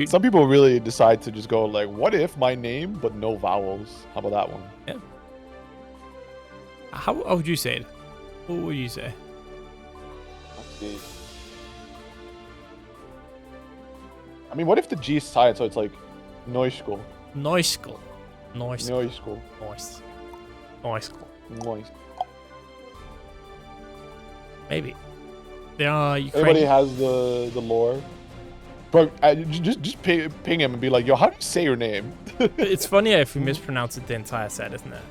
Some people really decide to just go like, what if my name, but no vowels? How about that one? Yeah. How would you say it? What would you say? Let's see. I mean, what if the G is silent, so it's like GniuoshkI? GniuoshkI. GniuoshkI. GniuoshkI. Maybe. There are Ukrainian... Everybody has the lore. Bro, just ping him and be like, yo, how do you say your name? It's funnier if we mispronounce it the entire set, isn't it?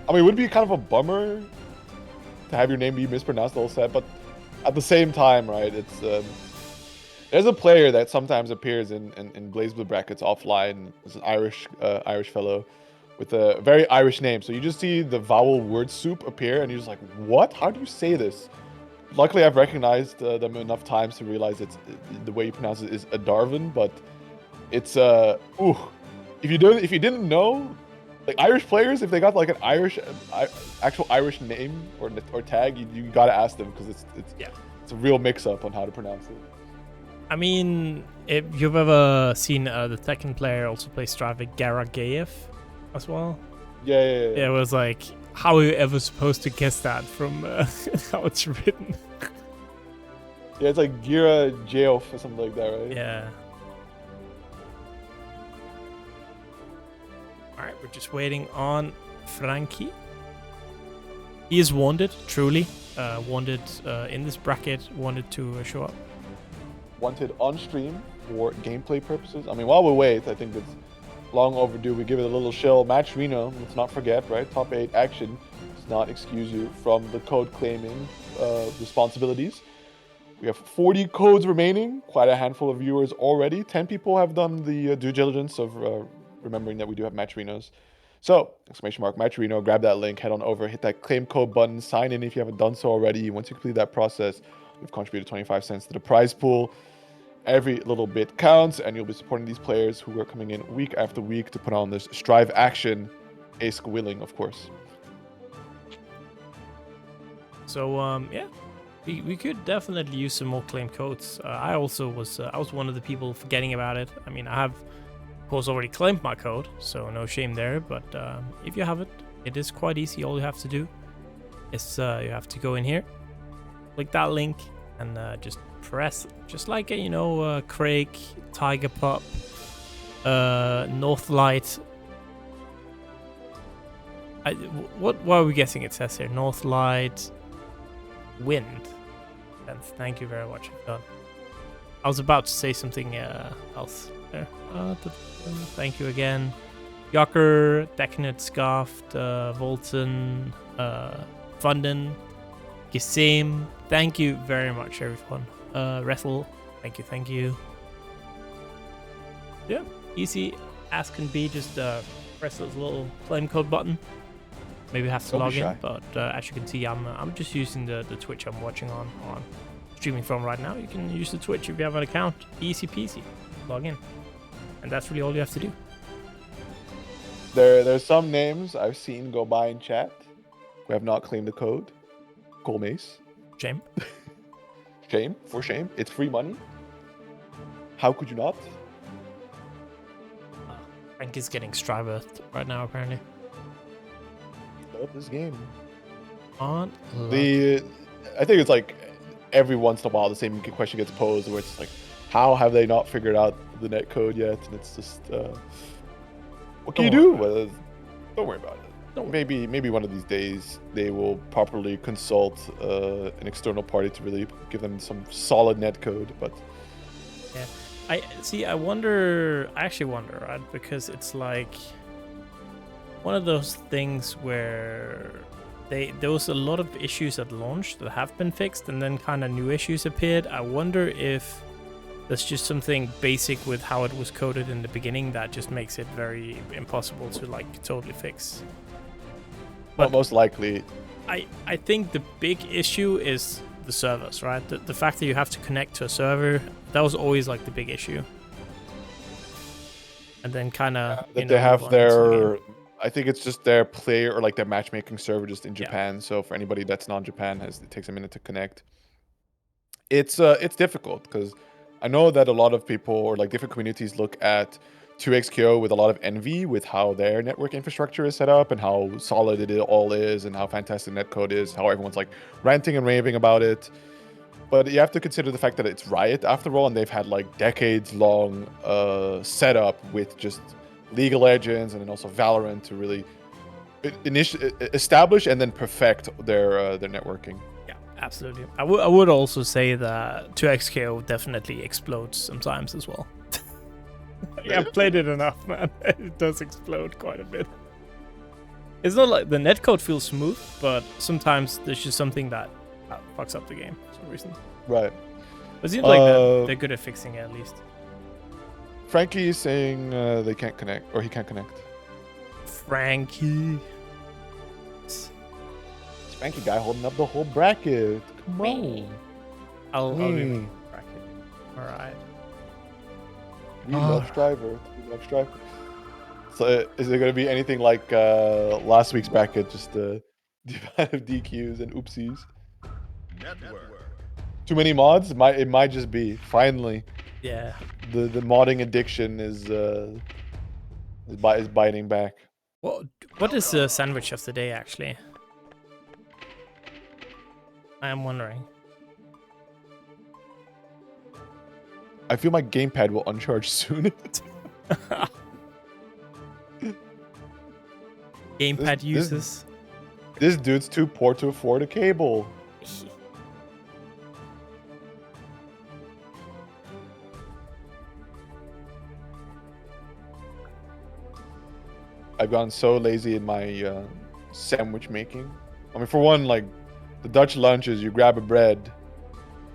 I mean, it would be kind of a bummer to have your name be mispronounced the whole set, but at the same time, right, it's there's a player that sometimes appears in BlazBlue brackets offline. It's an Irish fellow with a very Irish name. So you just see the vowel word soup appear, and you're just like, what? How do you say this? Luckily, I've recognized them enough times to realize the way you pronounce it is a Darwin, but it's if you didn't know, like Irish players, if they got like an actual Irish name or tag, you gotta ask them because it's a real mix-up on how to pronounce it. I mean, if you've ever seen the Tekken player also play Striver Garagayev as well. Yeah. It was like, how are you ever supposed to guess that from how it's written? Yeah, it's like Gear Xrd or something like that, right? Yeah. Alright, we're just waiting on Franky. He is wanted, truly. Wanted in this bracket, wanted to show up. Wanted on stream for gameplay purposes. I mean, while we wait, I think it's long overdue. We give it a little shill. Match Reno, let's not forget, right? Top 8 action does not excuse you from the code claiming responsibilities. We have 40 codes remaining, quite a handful of viewers already. 10 people have done the due diligence of remembering that we do have Match Renos. So, exclamation mark, Match Reno, grab that link, head on over, hit that claim code button, sign in if you haven't done so already. Once you complete that process, you've contributed 25 cents to the prize pool. Every little bit counts, and you'll be supporting these players who are coming in week after week to put on this Strive action, ASK willing, of course. So, yeah, we could definitely use some more claim codes. I also was one of the people forgetting about it. I mean, I have, of course, already claimed my code, so no shame there. But if you haven't, it is quite easy. All you have to do is you have to go in here, click that link, and just press, just like Craig, Tiger Pup, Northlight. What are we guessing it says here? Northlight, Wind. And thank you very much. Done. I was about to say something else there. Thank you again. Pokkr, Decknet, Scarfed, Volton, Funden, Gisem. Thank you very much, everyone. Resil, thank you. Yeah, easy as can be. Just press this little claim code button. Maybe have to log in, but as you can see, I'm just using the Twitch I'm watching on streaming from right now. You can use the Twitch if you have an account. Easy peasy. Log in, and that's really all you have to do. There's some names I've seen go by in chat who have not claimed the code. Cool Mace. Shame. Shame, for shame. It's free money. How could you not? Frank is getting Striver right now, apparently. Love this game. I think it's like every once in a while the same question gets posed where it's like, how have they not figured out the net code yet? And it's just, what can you do? Well, don't worry about it. Maybe one of these days they will properly consult an external party to really give them some solid net code. But yeah, I actually wonder, right? Because it's like one of those things where there was a lot of issues at launch that have been fixed, and then kind of new issues appeared. I wonder if there's just something basic with how it was coded in the beginning that just makes it very impossible to like totally fix. But most likely, I think the big issue is the servers, right? The fact that you have to connect to a server, that was always like the big issue. And then kind of that they have their, I think it's just their player or like their matchmaking server just in Japan. Yeah. So for anybody that's not in Japan, it takes a minute to connect. It's difficult because I know that a lot of people or like different communities look at 2xKO with a lot of envy with how their network infrastructure is set up and how solid it all is and how fantastic netcode is, how everyone's like ranting and raving about it. But you have to consider the fact that it's Riot after all, and they've had like decades-long setup with just League of Legends and then also Valorant to really establish and then perfect their networking. Yeah, absolutely. I would also say that 2xKO definitely explodes sometimes as well. Yeah, I've played it enough, man. It does explode quite a bit. It's not like the netcode feels smooth, but sometimes there's just something that fucks up the game for some reason. Right. But it seems like they're good at fixing it at least. Frankie is saying they can't connect, or he can't connect. Frankie. It's Frankie guy holding up the whole bracket. Come on. I'll do the bracket. Alright. We love Striver. We love Striver. So is it going to be anything like last week's bracket, just the amount of DQs and oopsies? Network. Too many mods? It might just be. Finally, Yeah. the modding addiction is biting back. What is the sandwich of the day, actually? I am wondering. I feel my gamepad will uncharge soon. Gamepad uses. This dude's too poor to afford a cable. I've gotten so lazy in my sandwich making. I mean, for one, like the Dutch lunch is you grab a bread,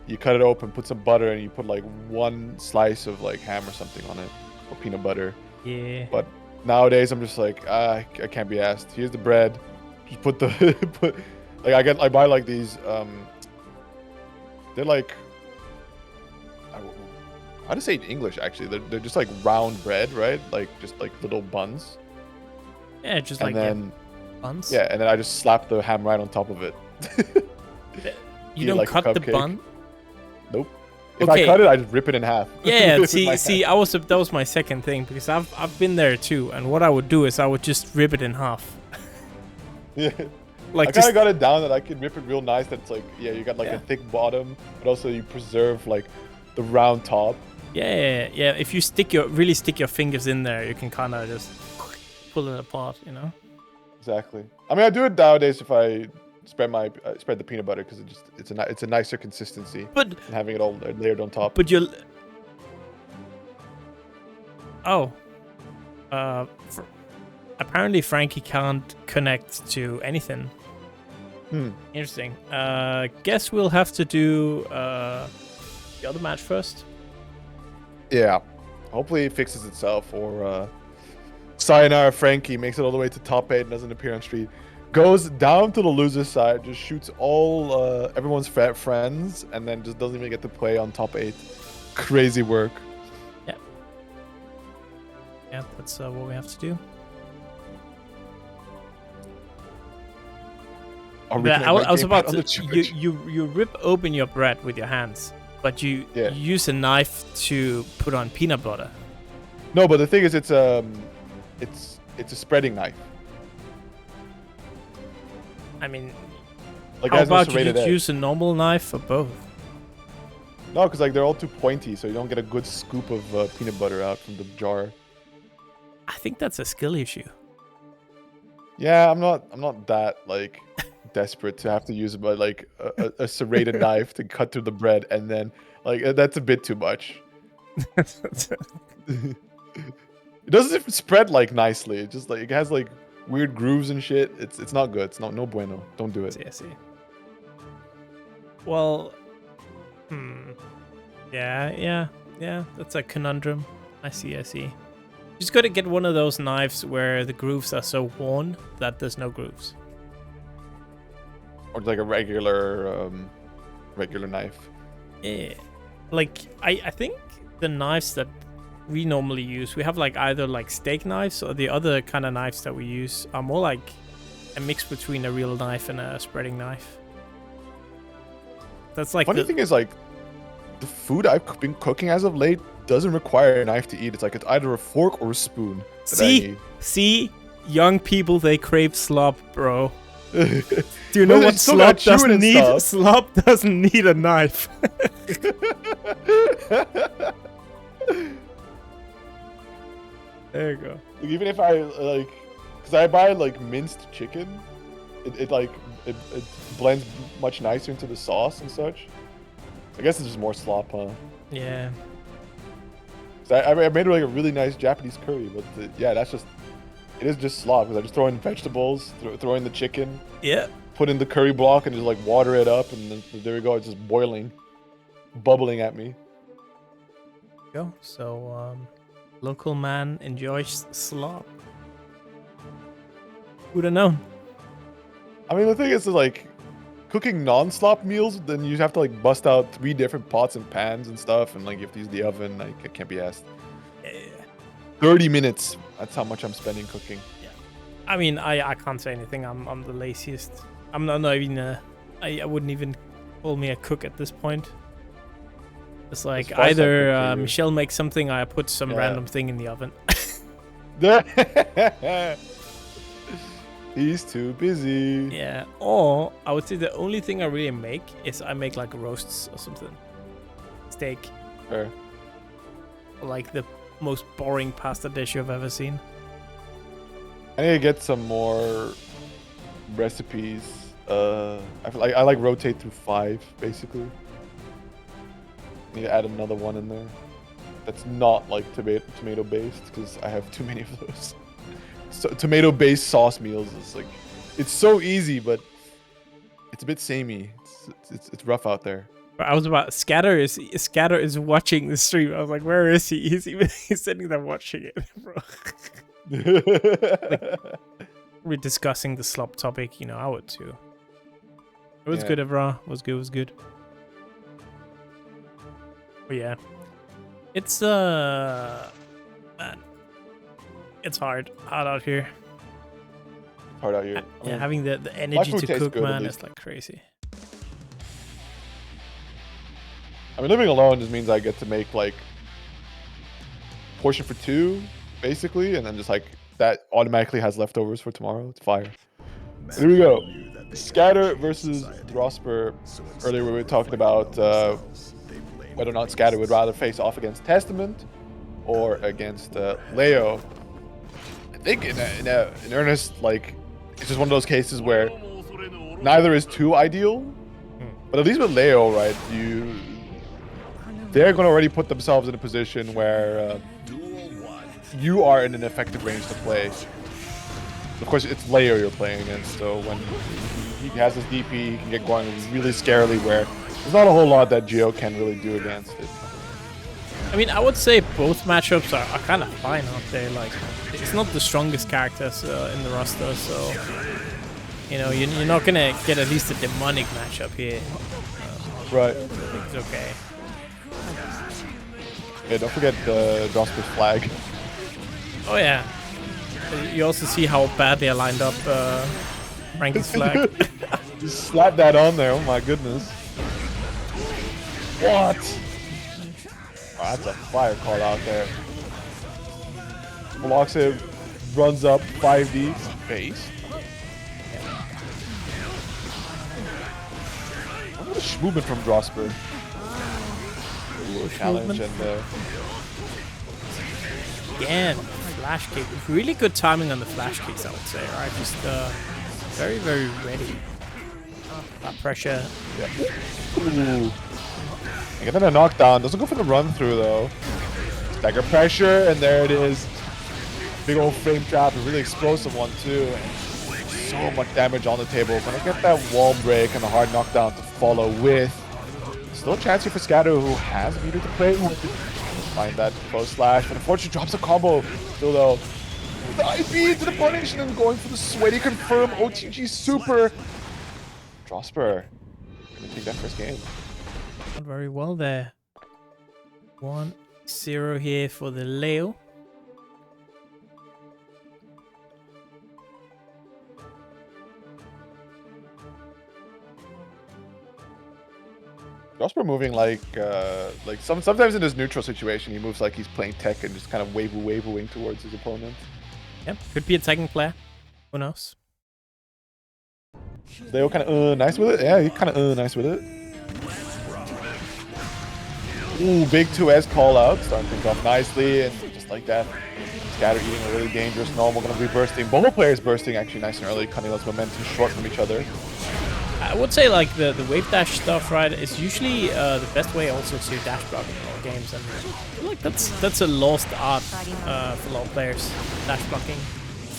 you cut it open, put some butter, and you put like one slice of like ham or something on it, or peanut butter. Yeah. But nowadays I'm just like, I can't be asked. Here's the bread. Just put the I buy like these they're like, how to say it in English actually? They're just like round bread, right? Like just like little buns. Yeah, just And like then buns. yeah, and then I just slap the ham right on top of it. You Eat don't like a cut the cupcake. bun? Nope. If Okay. I cut it, I just rip it in half. Yeah, With my see, hand. that was my second thing, because I've been there too, and what I would do is I would just rip it in half. Yeah. Like I kind just of got it down that I can rip it real nice. That's like, yeah, you got like Yeah. a thick bottom, but also you preserve like the round top. yeah. If you really stick your fingers in there, you can kind of just pull it apart, you know. Exactly. I mean, I do it nowadays if I spread the peanut butter because it's a nicer consistency But than having it all layered on top. but you'll. Oh. Apparently Frankie can't connect to anything. Interesting. Guess we'll have to do the other match first. Yeah. Hopefully it fixes itself, or Sayonara Frankie makes it all the way to top 8 and doesn't appear on street. Goes down to the loser's side, just shoots all everyone's friends, and then just doesn't even get to play on top 8. Crazy work. Yeah, that's what we have to do. Are we But connecting I was my about gamepad on the to. charge? You rip open your bread with your hands, but you Yeah. use a knife to put on peanut butter. No, but the thing is, it's a spreading knife. I mean, Like, it how has no about you serrated just edge. use a normal knife for both? No, because like they're all too pointy, so you don't get a good scoop of peanut butter out from the jar. I think that's a skill issue. Yeah, I'm not that like desperate to have to use like a serrated knife to cut through the bread, and then like that's a bit too much. It doesn't spread like nicely. It just like it has like weird grooves and shit. It's not good. It's no bueno. Don't do it. I see. Well, yeah. That's a conundrum. I see. Just gotta get one of those knives where the grooves are so worn that there's no grooves. Or like a regular knife. Yeah. Like I think the knives that we normally use, we have like either like steak knives, or the other kind of knives that we use are more like a mix between a real knife and a spreading knife. That's like Funny thing is, like, the food I've been cooking as of late doesn't require a knife to eat. It's like it's either a fork or a spoon that I See, young people, they crave slop, bro. need. Do you know But what it's still got slop doesn't chewing and need? stuff. Slop doesn't need a knife. There you go. Like, even if I like, because I buy like minced chicken, it blends much nicer into the sauce and such. I guess it's just more slop, huh? Yeah. So I made like a really nice Japanese curry, but yeah, it is just slop because I just throw in vegetables, throw in the chicken, Yeah. put in the curry block, and just like water it up, and then there we go. It's just boiling, bubbling at me. Go. So, local man enjoys slop. Who'd have known? I mean, the thing is like cooking non-slop meals, then you have to like bust out 3 different pots and pans and stuff, and like you have to use the oven. Like, it can't be asked. Yeah. 30 minutes. That's how much I'm spending cooking. I mean, I can't say anything. I'm the laziest. I'm not even. I wouldn't even call me a cook at this point. It's like either Michelle makes something, or I put some random thing in the oven. He's too busy. Yeah. Or I would say the only thing I really make is I make like roasts or something. Steak. Fair. Like the most boring pasta dish you've ever seen. I need to get some more recipes. I like rotate through 5 basically. Need to add another one in there. That's not like tomato based because I have too many of those. So tomato based sauce meals is like, it's so easy, but it's a bit samey. It's rough out there. I was about Scatter is watching the stream. I was like, where is he? He's sitting there watching it, bro. Like, we're discussing the slop topic, you know. I would too. It was good, A.B.A. It was good. But yeah, it's man, it's hard out here. Hard out here. Yeah, having the energy to cook, man, is like crazy. I mean, living alone just means I get to make like portion for 2, basically, and then just like that automatically has leftovers for tomorrow. It's fire. Here we go. Scatter versus Drosper. Earlier we were talking about whether or not Scatter would rather face off against Testament or against Leo. I think in earnest, like, it's just one of those cases where neither is too ideal. But at least with Leo, right, they're going to already put themselves in a position where you are in an effective range to play. Of course, it's Leo you're playing against, so when he has his DP, he can get going really scarily, where there's not a whole lot that Gio can really do against it. I mean, I would say both matchups are kind of fine, aren't they? Like, it's not the strongest characters in the roster, so you know, you're not gonna get at least a demonic matchup here. Right. I think it's okay. Yeah, don't forget the Drosper's flag. Oh yeah. You also see how bad they are lined up. Frankie's flag. Just slap that on there. Oh my goodness. What? Oh, that's a fire call out there. Blocks it, runs up 5D base. What a movement from Drosper. Challenge and again, flash kick. Really good timing on the flash kicks, I would say. Right, just very, very ready. That pressure. Yeah. Ooh. And getting a knockdown. Doesn't go for the run through though. Stagger pressure, and there it is. Big old frame trap, a really explosive one too. And so much damage on the table. Gonna get that wall break and a hard knockdown to follow with. Still a chance here for Scatter, who has a meter to play with. Find that close slash, but unfortunately drops a combo. Still though, the I.B. to the punish and then going for the sweaty confirm OTG super. Drosper gonna take that first game. Not very well there. 1-0 here for the Leo. Drosper moving like sometimes in his neutral situation, he moves like he's playing Tekken, just kind of waving towards his opponent. Yep, could be a Tekken player. Who knows? Leo kind of nice with it. Yeah, he kind of nice with it. Ooh, big 2S call out, starting things off nicely, and just like that, Scatter eating a really dangerous normal, gonna be bursting. Both players bursting actually nice and early, cutting those momentum short from each other. I would say like the wave dash stuff, right, is usually the best way also to dash block in all games, and I feel like that's a lost art for a lot of players. Dash blocking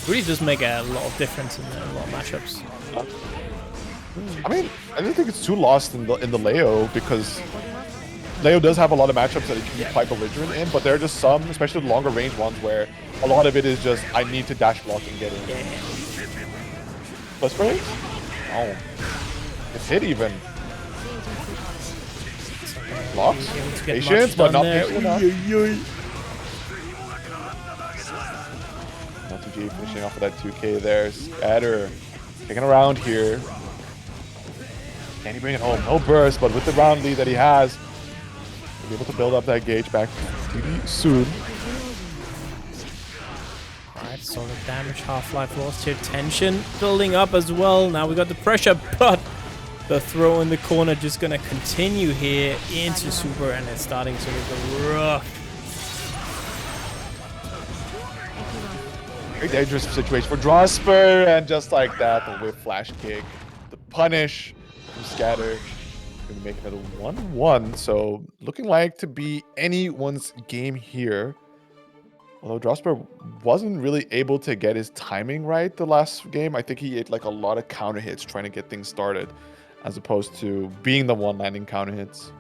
really does make a lot of difference in a lot of matchups. I mean, I don't think it's too lost in the Leo, because Leo does have a lot of matchups that he can be quite belligerent in, but there are just some, especially the longer range ones, where a lot of it is just I need to dash block and get in. Plus break? Oh. It's hit even. Blocks? Patience, but not patient enough. YoKai finishing off with that 2K there. Scatter kicking around here. Can he bring it home? No burst, but with the round lead that he has, he'll be able to build up that gauge back pretty soon. Alright, solid damage. Half-Life Lost here. Tension building up as well. Now we got the pressure, but the throw in the corner just gonna continue here into Super, and it's starting to look rough. Very dangerous situation for Drosper, and just like that, the whip flash kick, the punish from Scatter. Gonna make another 1-1, so looking like to be anyone's game here. Although Drosper wasn't really able to get his timing right the last game. I think he ate like a lot of counter hits trying to get things started, as opposed to being the one landing counter hits.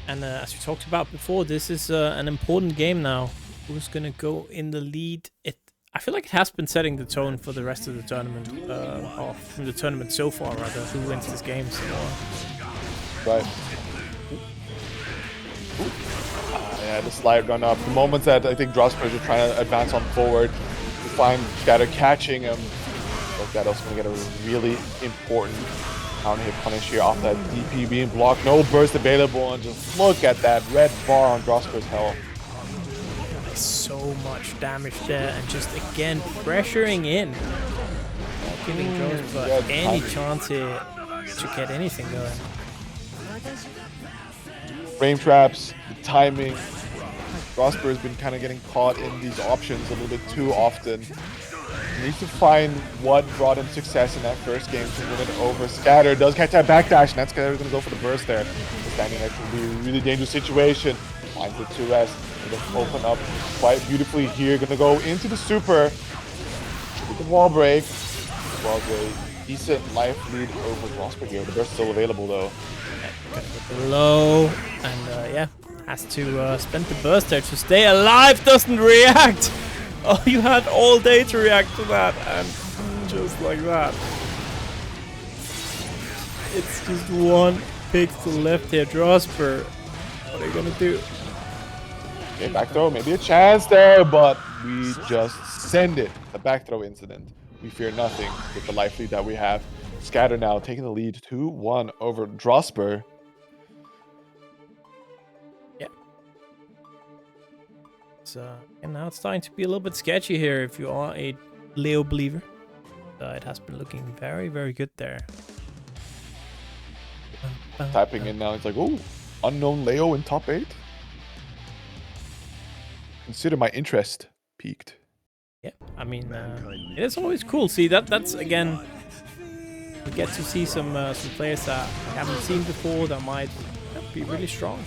And as we talked about before, this is an important game now. Who's gonna go in the lead? I feel like it has been setting the tone for the rest of the tournament, or from the tournament so far, rather. Who wins this game? So, Right. Yeah, the slide run up. The moments that I think Drosper is trying to advance on forward, to find Scatter catching him. So Scatter's going to get a really important counter hit punish here off that DP being blocked. No burst available, and just look at that red bar on Drosper's health. so much damage there, and just again pressuring in. Not giving Drosper any chance here to get anything going. Frame traps, the timing. Drosper has been kind of getting caught in these options a little bit too often. He needs to find what brought him success in that first game to win it over. Scatter does catch that backdash, and that's Scatter's going to go for the burst there. Standing next to be a really dangerous situation. Finds the 2S. Going to open up quite beautifully here. Going to go into the super. With the wall break. Well, a decent life lead over Drosper here. The burst still available though. Low, and yeah, has to spend the burst there to stay alive. Doesn't react. Oh, you had all day to react to that, and just like that, it's just one pixel left here. Drosper, what are you gonna do? Okay, back throw, maybe a chance there, but we just send it. The back throw incident. We fear nothing with the life lead that we have. Scatter now taking the lead 2-1 over Drosper. Yeah. And now it's starting to be a little bit sketchy here if you are a Leo believer. It has been looking very, very good there. Typing in now, it's like, oh, unknown Leo in top 8. Consider my interest peaked. Yeah, I mean, it is always cool. See, that's again, we get to see some players that we haven't seen before that might be really strong.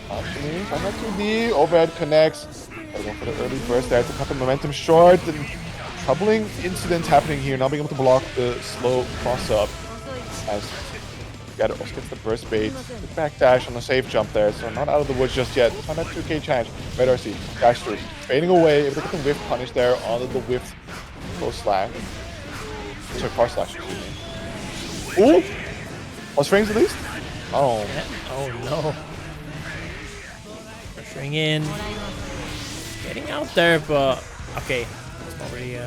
Actually, find that 2D, overhead connects. Gotta go for the early burst there to cut the momentum short. And troubling incidents happening here, not being able to block the slow cross up. As Scatter also gets the burst bait, the backdash on the safe jump there, so not out of the woods just yet. Let's find that 2K challenge. Red RC, dash through, fading away, able to get the whiff punish there on the whiff close slash. Sorry, far slash, excuse me. Ooh! Was frames at least? Oh. Yeah. Oh no. Pressuring in. Getting out there, but okay. It's not really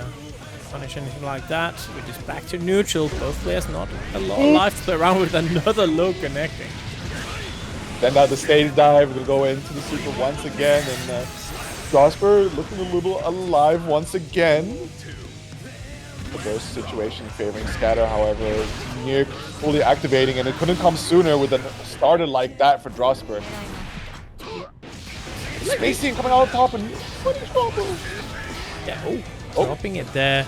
punish anything like that. We're just back to neutral. Both players not a lot of life to play around with. Another low connecting. Then now the stage dive will go into the super once again, and Drosper looking a little alive once again. The burst situation favoring Scatter, however, near fully activating, and it couldn't come sooner with a starter like that for Drosper. Spacing coming out on top, and yeah, dropping it there.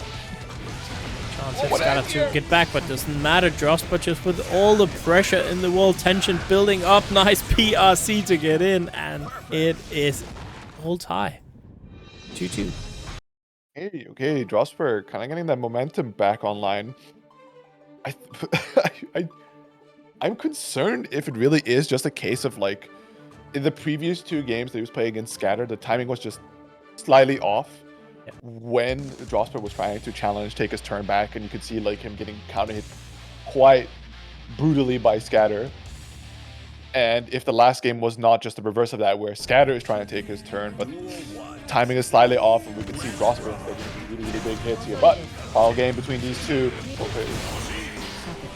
Chance for Scatter to get back, but doesn't matter. Drosper just with all the pressure in the wall, tension building up. Nice PRC to get in, and it is all tie. 2-2. Okay, Drosper kind of getting that momentum back online. I'm concerned if it really is just a case of like, in the previous 2 games that he was playing against Scatter, the timing was just slightly off. Yeah. When Drosper was trying to challenge, take his turn back, and you could see like him getting counter hit quite brutally by Scatter. And if the last game was not just the reverse of that, where Scatter is trying to take his turn, but timing is slightly off, and we can see Drosper instead getting really, really big hits here. But final game between these two.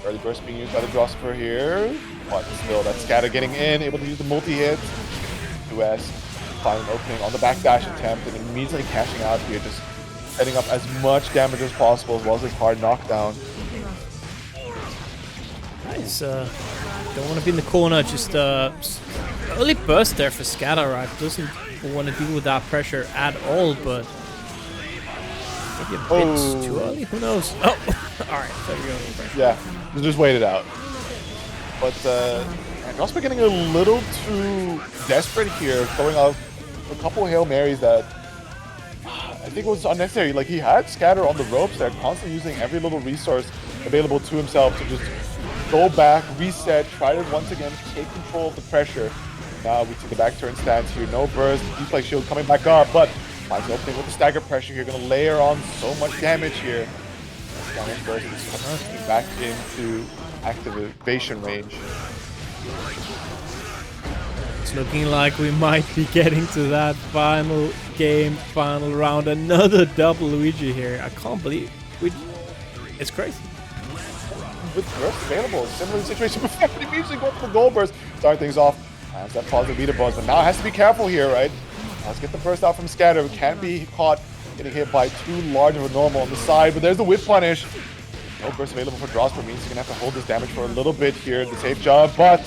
Early burst being used by the Drosper here, but still that Scatter getting in, able to use the multi-hit. 2S finding an opening on the backdash attempt and immediately cashing out here, just setting up as much damage as possible as well as a hard knockdown. Nice. Don't want to be in the corner. Just early burst there for Scatter. Right, doesn't want to deal with that pressure at all, but maybe a bit too early. Who knows? Oh, all right. There we go. Yeah, just wait it out. But Drosper getting a little too desperate here, throwing out a couple Hail Marys that I think was unnecessary. Like, he had Scatter on the ropes there, constantly using every little resource available to himself to just go back, reset, try to once again take control of the pressure. Now we see the back turn stance here, no burst, deflect shield coming back up, but finds an opening with the stagger pressure here, gonna layer on so much damage here. Damage burst is coming back into activation range. It's looking like we might be getting to that final game, final round. Another double Luigi here. I can't believe it's crazy. With burst available, similar situation before, but immediately going for the gold burst. Start things off as that positive meter buzz, but now has to be careful here, right? Let's get the burst out from Scatter. We can't be caught getting hit by too large of a normal on the side, but there's the whip punish. No burst available for Drosper, means he's gonna have to hold this damage for a little bit here. The safe job, but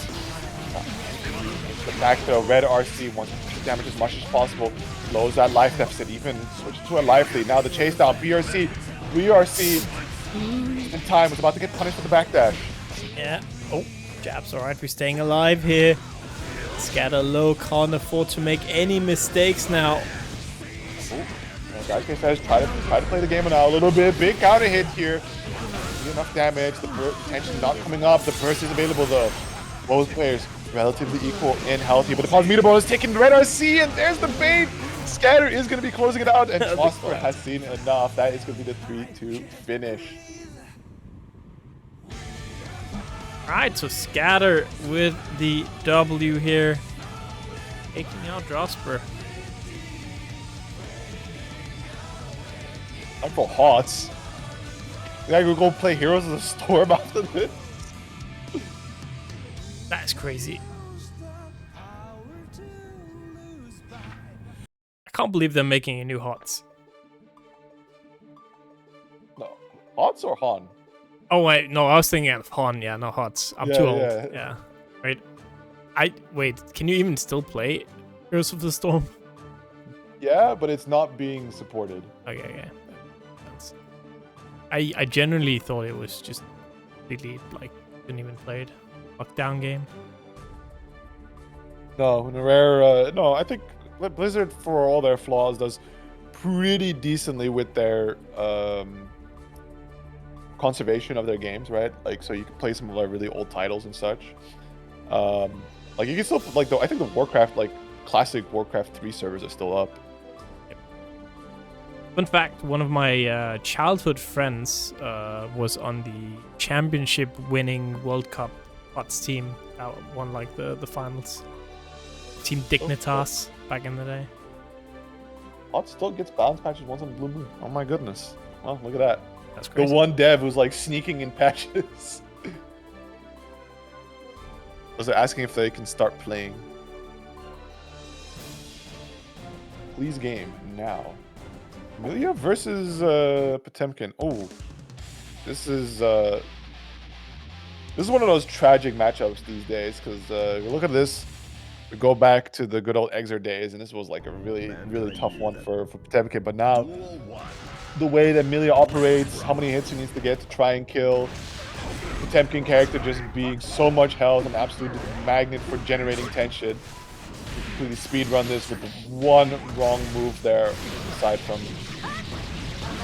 the back to a red RC wants to push damage as much as possible. Lows that life deficit, even switch to a life lead. Now the chase down, BRC in time was about to get punished for the backdash. Yeah. Oh, jabs. All right, we're staying alive here. Scatter low, can't afford to make any mistakes now. GniuoshkI says try to play the game now a little bit. Big counter hit here. Enough damage. The tension not coming up. The burst is available though. Both players relatively equal in healthy, but the pause meter bonus taking the red RC, and there's the bait. Scatter is going to be closing it out, and Drosper has seen enough. That is going to be the 3-2 finish. Alright, so Scatter with the W here. Taking out Drosper. I'm for HOTS. I could go play Heroes of the Storm after this. That's crazy. I can't believe they're making a new HOTS. No. HOTS or Han? Oh wait, no, I was thinking of Han, yeah, not HOTS. I'm too old. Yeah. Right. Wait, can you even still play Heroes of the Storm? Yeah, but it's not being supported. Okay. I generally thought it was just completely like didn't even play it. Lockdown game. No, in a rare no, I think Blizzard, for all their flaws, does pretty decently with their conservation of their games, right? Like, so you can play some of their really old titles and such. Like, you can still, like, though I think the Warcraft, like, classic Warcraft 3 servers are still up. Fun fact, one of my childhood friends was on the championship-winning World Cup HOTS team that won, like, the finals. Team Dignitas back in the day. HOTS still gets balance patches once on the Blue Moon. Oh my goodness. Oh, look at that. That's crazy. The one dev who's, like, sneaking in patches. Was they asking if they can start playing? Please game now. Millia versus Potemkin. Oh, this is one of those tragic matchups these days, because look at this. We go back to the good old Xrd days, and this was like a really tough one for Potemkin. But now, the way that Millia operates, how many hits he needs to get to try and kill, Potemkin character just being so much health, an absolute magnet for generating tension. You completely speedrun this with one wrong move there, aside from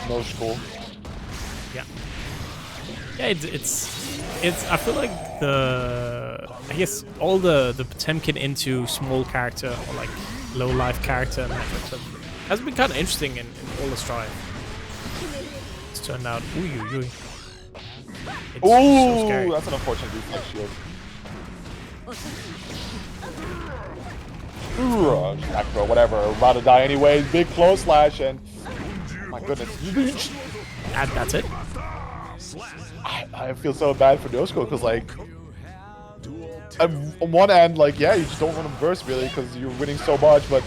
GniuoshkI. Yeah, it's. I feel like I guess all the Potemkin into small character or like low life character matchups has been kind of interesting in all the strive. It's turned out, ooh, so that's an unfortunate deflect shield. Back throw, whatever. About to die anyways. Big close slash and my goodness. And that's it. I feel so bad for GniuoshkI because like on one end, like yeah, you just don't want to burst really because you're winning so much, but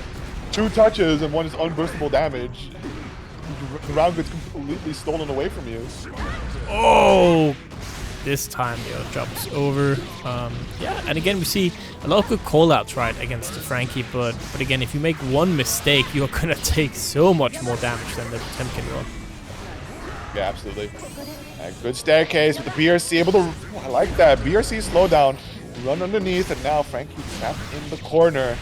2 touches and one is unburstable damage. The round gets completely stolen away from you. Oh, this time jumps over. Yeah, and again we see a lot of good callouts right against the Franky, but again if you make one mistake, you're gonna take so much more damage than the Potemkin will. Yeah, absolutely. Good staircase with the BRC able to. I like that BRC slowdown, run underneath, and now Franky trapped in the corner.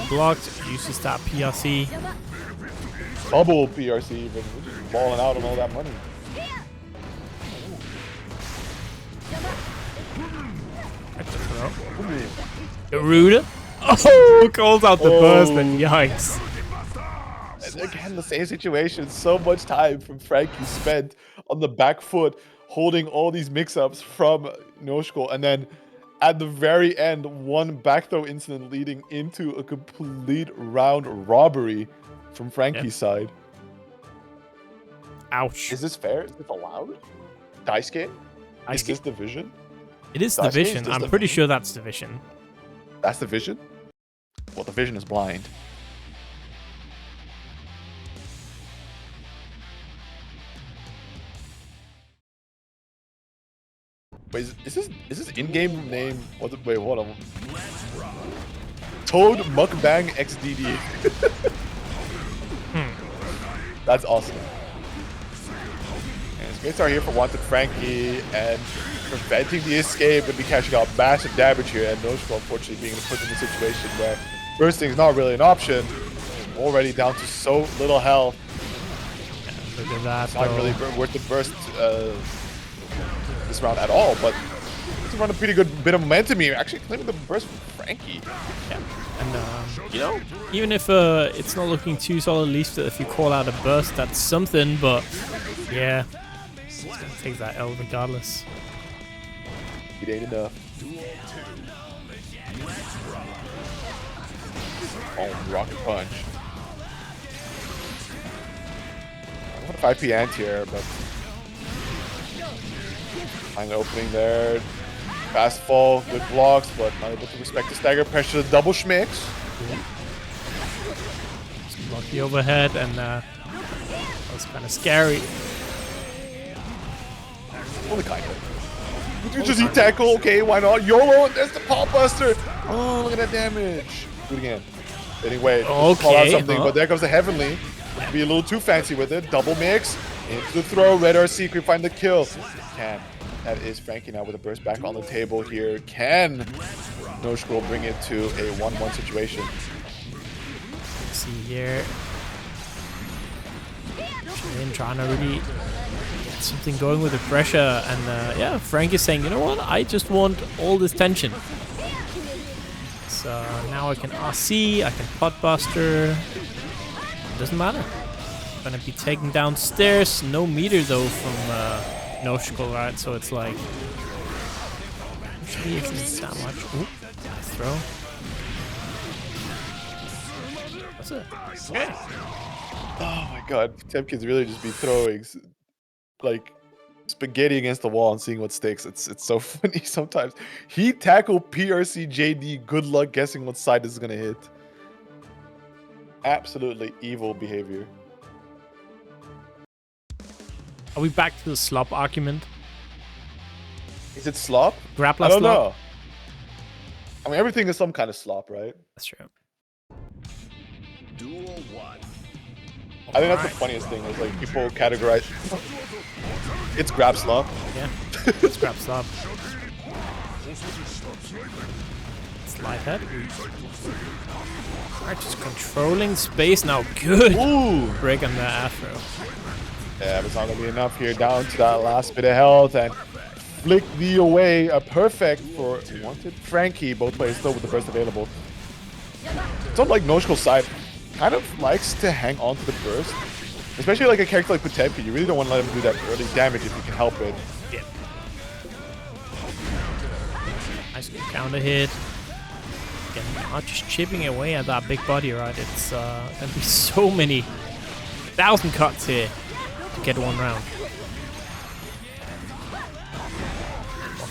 Blocked, uses that PRC. Bubble PRC even, just balling out on all that money. Rude. Oh, calls out the burst and yikes. And again, the same situation. So much time from Franky spent on the back foot, holding all these mix-ups from GniuoshkI, and then at the very end, one back throw incident leading into a complete round robbery from Franky's side. Ouch. Is this fair? Is this allowed? Dice game? Is this division? It is Dice division. games, I'm pretty sure that's division. That's division? Well, division is blind. Wait, is this in-game name? What's it? Wait, hold on. Toad Mukbang XDD. That's awesome. And it's great start here for WantedFranky and preventing the escape and be catching out massive damage here. And GniuoshkI unfortunately being put in a situation where bursting is not really an option. Already down to so little health. Look at that. It's not really worth the burst this round at all, but it's run a pretty good bit of momentum here. Actually claiming the burst from Franky. Yeah. And, you know, even if it's not looking too solid, at least if you call out a burst, that's something, but yeah, it's gonna take that L regardless. It ain't enough. Oh, rocket punch. I want a 5p anti-air, but find an opening there. Fast fall, good blocks, but not able to respect the stagger pressure. Double schmicks. Just block the overhead, and that was kind of scary. Only kind of. You just eat tackle, okay, why not? YOLO, there's the pop buster. Oh, look at that damage. Do it again. Anyway, call out something, but there comes the Heavenly. Be a little too fancy with it. Double mix into the throw. Red RC can find the kill. Can. That is Franky now with a burst back on the table here. Can GniuoshkI bring it to a 1-1 situation? Let's see here. Trying to really get something going with the pressure, and yeah, Frank is saying, you know what? I just want all this tension. So now I can RC, I can potbuster. Doesn't matter. Gonna be taken downstairs. No meter though from GniuoshkI, right? So it's like actually if it's that much. Ooh, nice throw. That's it. Okay. Oh my god, Potemkin's really just be throwing like spaghetti against the wall and seeing what sticks. It's so funny sometimes. He tackled PRC JD. Good luck guessing what side this is gonna hit. Absolutely evil behavior. Are we back to the slop argument? Is it slop? Grappler I don't slop? know. I mean, everything is some kind of slop, right? That's true. Duel 1. I think that's the funniest thing is like people categorize. It's grab slop. Yeah, it's grab slop. Slide head. Alright, just controlling space now. Good. Ooh. Break on the afro. Yeah, but it's not gonna be enough here. Down to that last bit of health and flick the away. A perfect for WantedFranky. Both players still with the burst available. It's not like GniuoshkI's side kind of likes to hang on to the burst Especially like a character like Potemkin, you really don't want to let him do that early damage if you can help it. Yeah. Nice counter hit. Again, not just chipping away at that big body, right? It's gonna be so many 1,000 cuts here to get one round.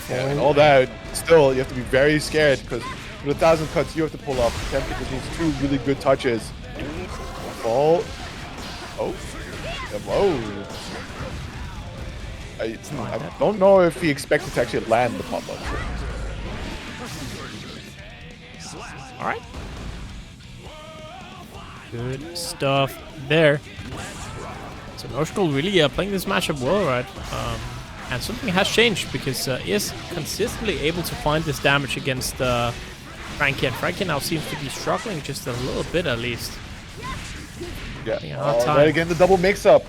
Yeah, and all that, still, you have to be very scared because with 1,000 cuts, you have to pull off. Potemkin just needs 2 really good touches. Fall. Oh. Whoa. I don't know if he expected to actually land the pop-up. All right. Good stuff there. So GniuoshkI really playing this matchup well, right? And something has changed because he is consistently able to find this damage against Franky, and Franky now seems to be struggling just a little bit at least. Yeah, right again, the double mix-up.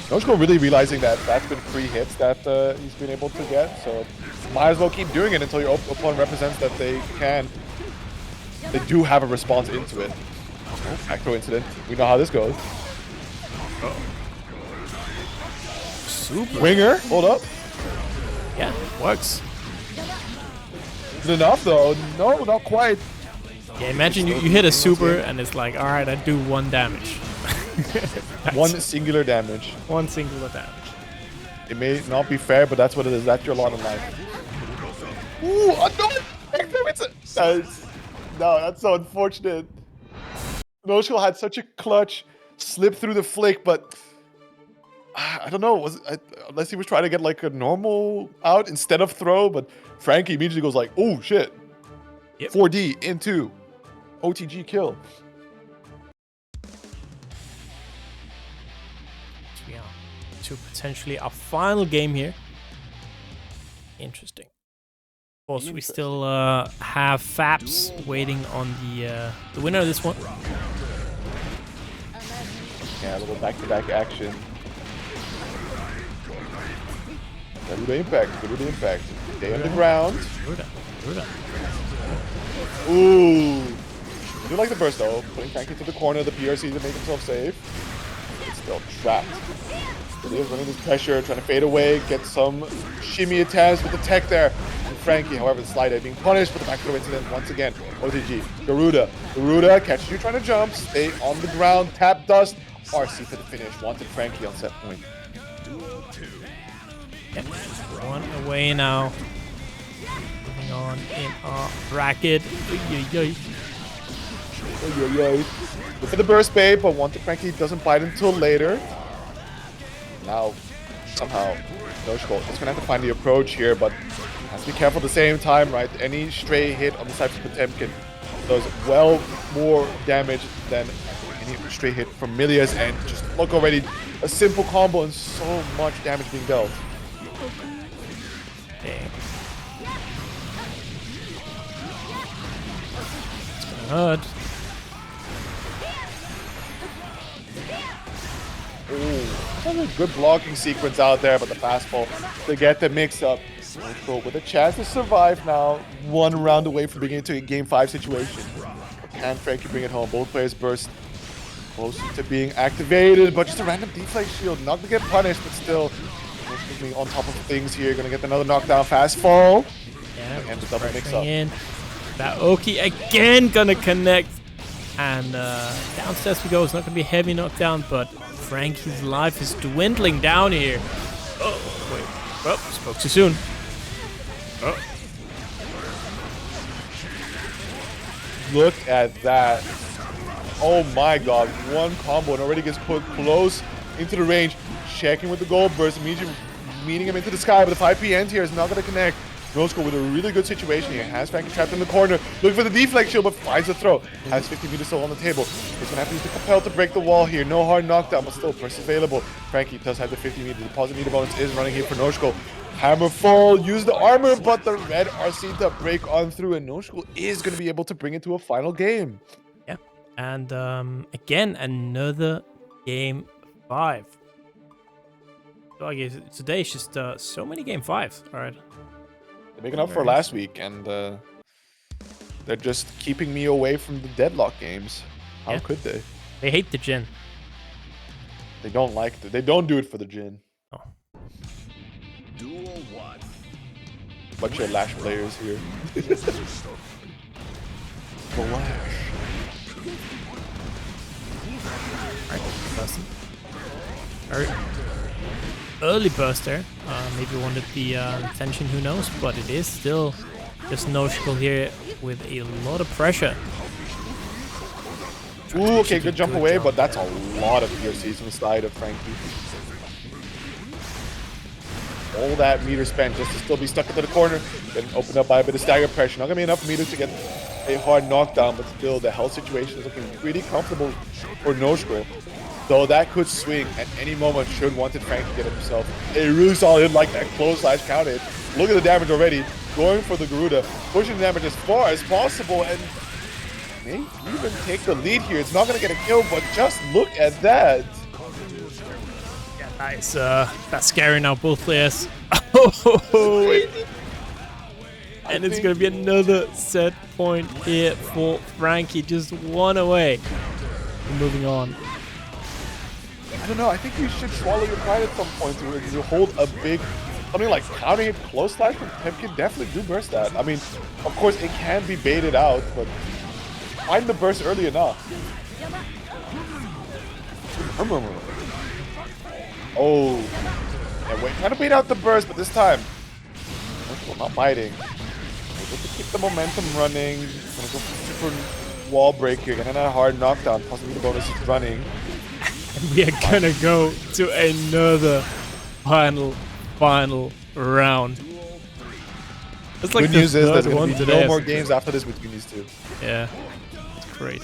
GniuoshkI really realizing that that's been free hits that he's been able to get, so might as well keep doing it until your opponent represents that they do have a response into it. Oh, back throw incident. We know how this goes. Super. Winger, hold up. Yeah, works. Is it enough though? No, not quite. Yeah, imagine you hit a super and it's like, alright, I do 1 damage. One singular damage. 1 singular damage. It may not be fair, but that's what it is. That's your lot in life. Ooh, no, that's so unfortunate. GniuoshkI had such a clutch slip through the flick, but I don't know. Unless he was trying to get like a normal out instead of throw, but Franky immediately goes like, "Oh shit!" Yep. 4D into OTG kill. We are to potentially a final game here. Interesting. Of course, we still have Fabs waiting on the winner of this one. Yeah, a little back-to-back action. Good with the impact. Good with the impact. Stay on the ground. Ooh. I do like the burst though. Putting Franky to the corner of the PRC to make himself safe. It's still trapped. He is running this pressure, trying to fade away, get some shimmy attempts with the tech there. And Franky, however, the slider being punished for the back throw incident once again. OTG. Garuda catches you trying to jump. Stay on the ground. Tap dust. RC for the finish. WantedFranky on set point. Yep. 1 away now. Moving on in our bracket. Look for the burst bait, but WantedFranky doesn't bite until later. Now, somehow, GniuoshkI is going to have to find the approach here, but has to be careful at the same time, right? Any stray hit on the side of Potemkin does well more damage than any stray hit from Millia's end. Just look already, a simple combo and so much damage being dealt. Dang. It's gonna hurt. Ooh, a good blocking sequence out there, but the fastball to get the mix-up. GniuoshkI with a chance to survive now, 1 round away from being into a Game 5 situation. Can Franky bring it home? Both players burst close to being activated, but just a random deflect shield. Not to get punished, but still being on top of things here. Gonna get another knockdown fastball. Yeah, and the double mix-up. That Oki again gonna connect. And downstairs we go. It's not gonna be a heavy knockdown, but Franky's life is dwindling down here. Oh, wait. Oh, spoke too soon. Oh. Look at that. Oh my god. 1 combo and already gets put close into the range. Checking with the gold burst. Immediately meeting him into the sky, but the 5P end here is not going to connect. GniuoshkI with a really good situation here. Has Franky trapped in the corner. Looking for the deflect shield, but finds the throw. Has 50 meters still on the table. He's going to have to use the compel to break the wall here. No hard knockdown, but still burst available. Franky does have the 50 meters. The positive meter bonus is running here for GniuoshkI. Hammer fall, use the armor, but the red RC to break on through, and GniuoshkI is going to be able to bring it to a final game. Yeah, and again, another Game 5. So I guess today is just so many Game 5s. All right. They're making up for last week, and they're just keeping me away from the deadlock games. How could they? They hate the Jin. They don't like it. They don't do it for the Jin. Oh. Duel 1. Bunch of Lash players here. The Lash. Alright, bursting. Very early burst there. Maybe wanted the tension, who knows? But it is still just GniuoshkI here with a lot of pressure. Ooh, okay, good jump away, but that's a lot of PRCs on the side of Franky. All that meter spent just to still be stuck into the corner. Getting opened up by a bit of stagger pressure. Not gonna be enough meter to get a hard knockdown, but still the health situation is looking pretty comfortable for GniuoshkI. Though that could swing at any moment should WantedFranky get himself a really solid hit like that close slash count hit. Look at the damage already. Going for the Garuda, pushing the damage as far as possible, and maybe even take the lead here. It's not gonna get a kill, but just look at that. Yeah, nice. That's scary now, both players. And it's gonna be another set point here for Franky, just one away. Moving on. I don't know. I think you should swallow your pride at some point to hold a big, something like counting it close slash from Potemkin. Definitely do burst that. I mean, of course it can be baited out, but find the burst early enough. Oh, yeah, wait, trying to bait out the burst, but this time, not biting. Able to keep the momentum running. Gonna go for super wall break here, getting a hard knockdown. Possibly the bonus is running. And we are gonna go to another final round. It's like Good news is there's third gonna one be today. no more games after this between these two. Yeah, it's great.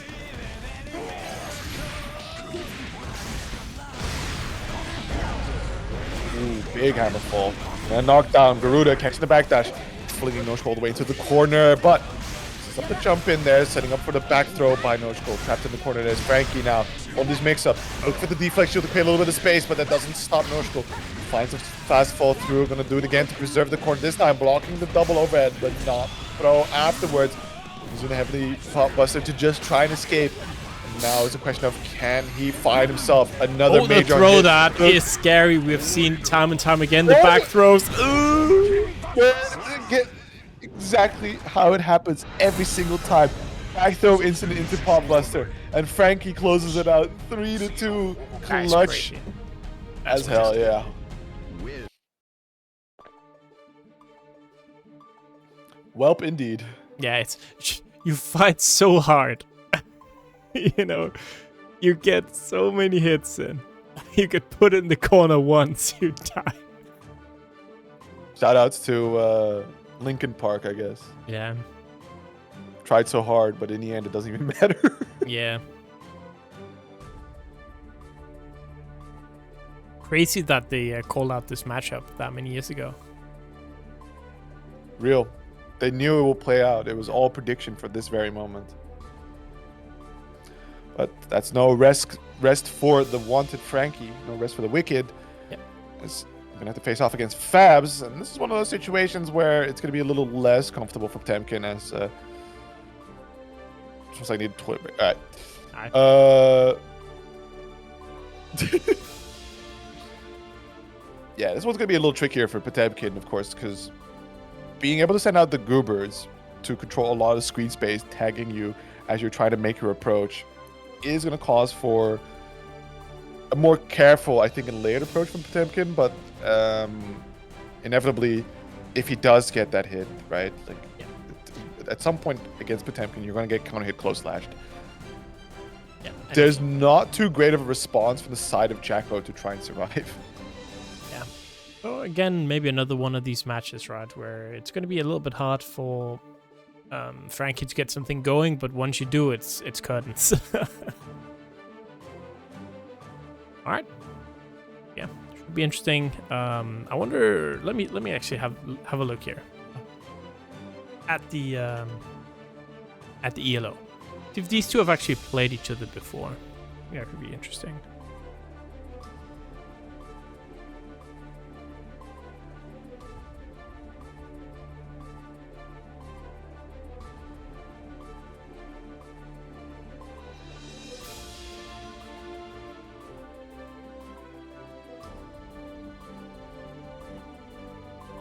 Ooh, big hammer fall. And knockdown. Garuda catching the backdash. Flinging GniuoshkI all the way into the corner, but sets up the jump in there, setting up for the back throw by GniuoshkI. Trapped in the corner, there's Franky now. All these mix-up. Look for the deflex shield to create a little bit of space, but that doesn't stop GniuoshkI. Finds a fast fall through. Gonna do it again to preserve the corner. This time blocking the double overhead, but not throw afterwards. Using a heavily pop buster to just try and escape. And now it's a question of can he find himself another Oh, the major throw hit? that is scary. We've seen time and time again the back throws. Ooh. Get exactly how it happens every single time. Back throw incident into pop buster, and Franky closes it out 3-2. That's Clutch crazy. as hell, yeah. Welp indeed. Yeah, it's you fight so hard. You know, you get so many hits in. You get put in the corner once, you die. Shoutouts to Lincoln Park, I guess. Yeah, Tried so hard, but in the end, it doesn't even matter. yeah. Crazy that they called out this matchup that many years ago. Real. They knew it will play out. It was all prediction for this very moment. But that's no rest for the WantedFranky. No rest for the Wicked. Yep. As we're going to have to face off against Fabs. And this is one of those situations where it's going to be a little less comfortable for Potemkin as... Just I need toilet break. Alright. Yeah, this one's going to be a little trickier for Potemkin, of course, because being able to send out the goobers to control a lot of screen space, tagging you as you're trying to make your approach, is going to cause for a more careful, I think, and layered approach from Potemkin, but inevitably, if he does get that hit, right, like at some point against Potemkin, you're going to get counter hit close slashed. Yeah, There's not too great of a response from the side of Jacko to try and survive. Yeah. So again, maybe another one of these matches, right, where it's going to be a little bit hard for Franky to get something going, but once you do, it's curtains. All right. Yeah, should be interesting. I wonder. Let me actually have a look here at the ELO. If these two have actually played each other before, yeah, it could be interesting.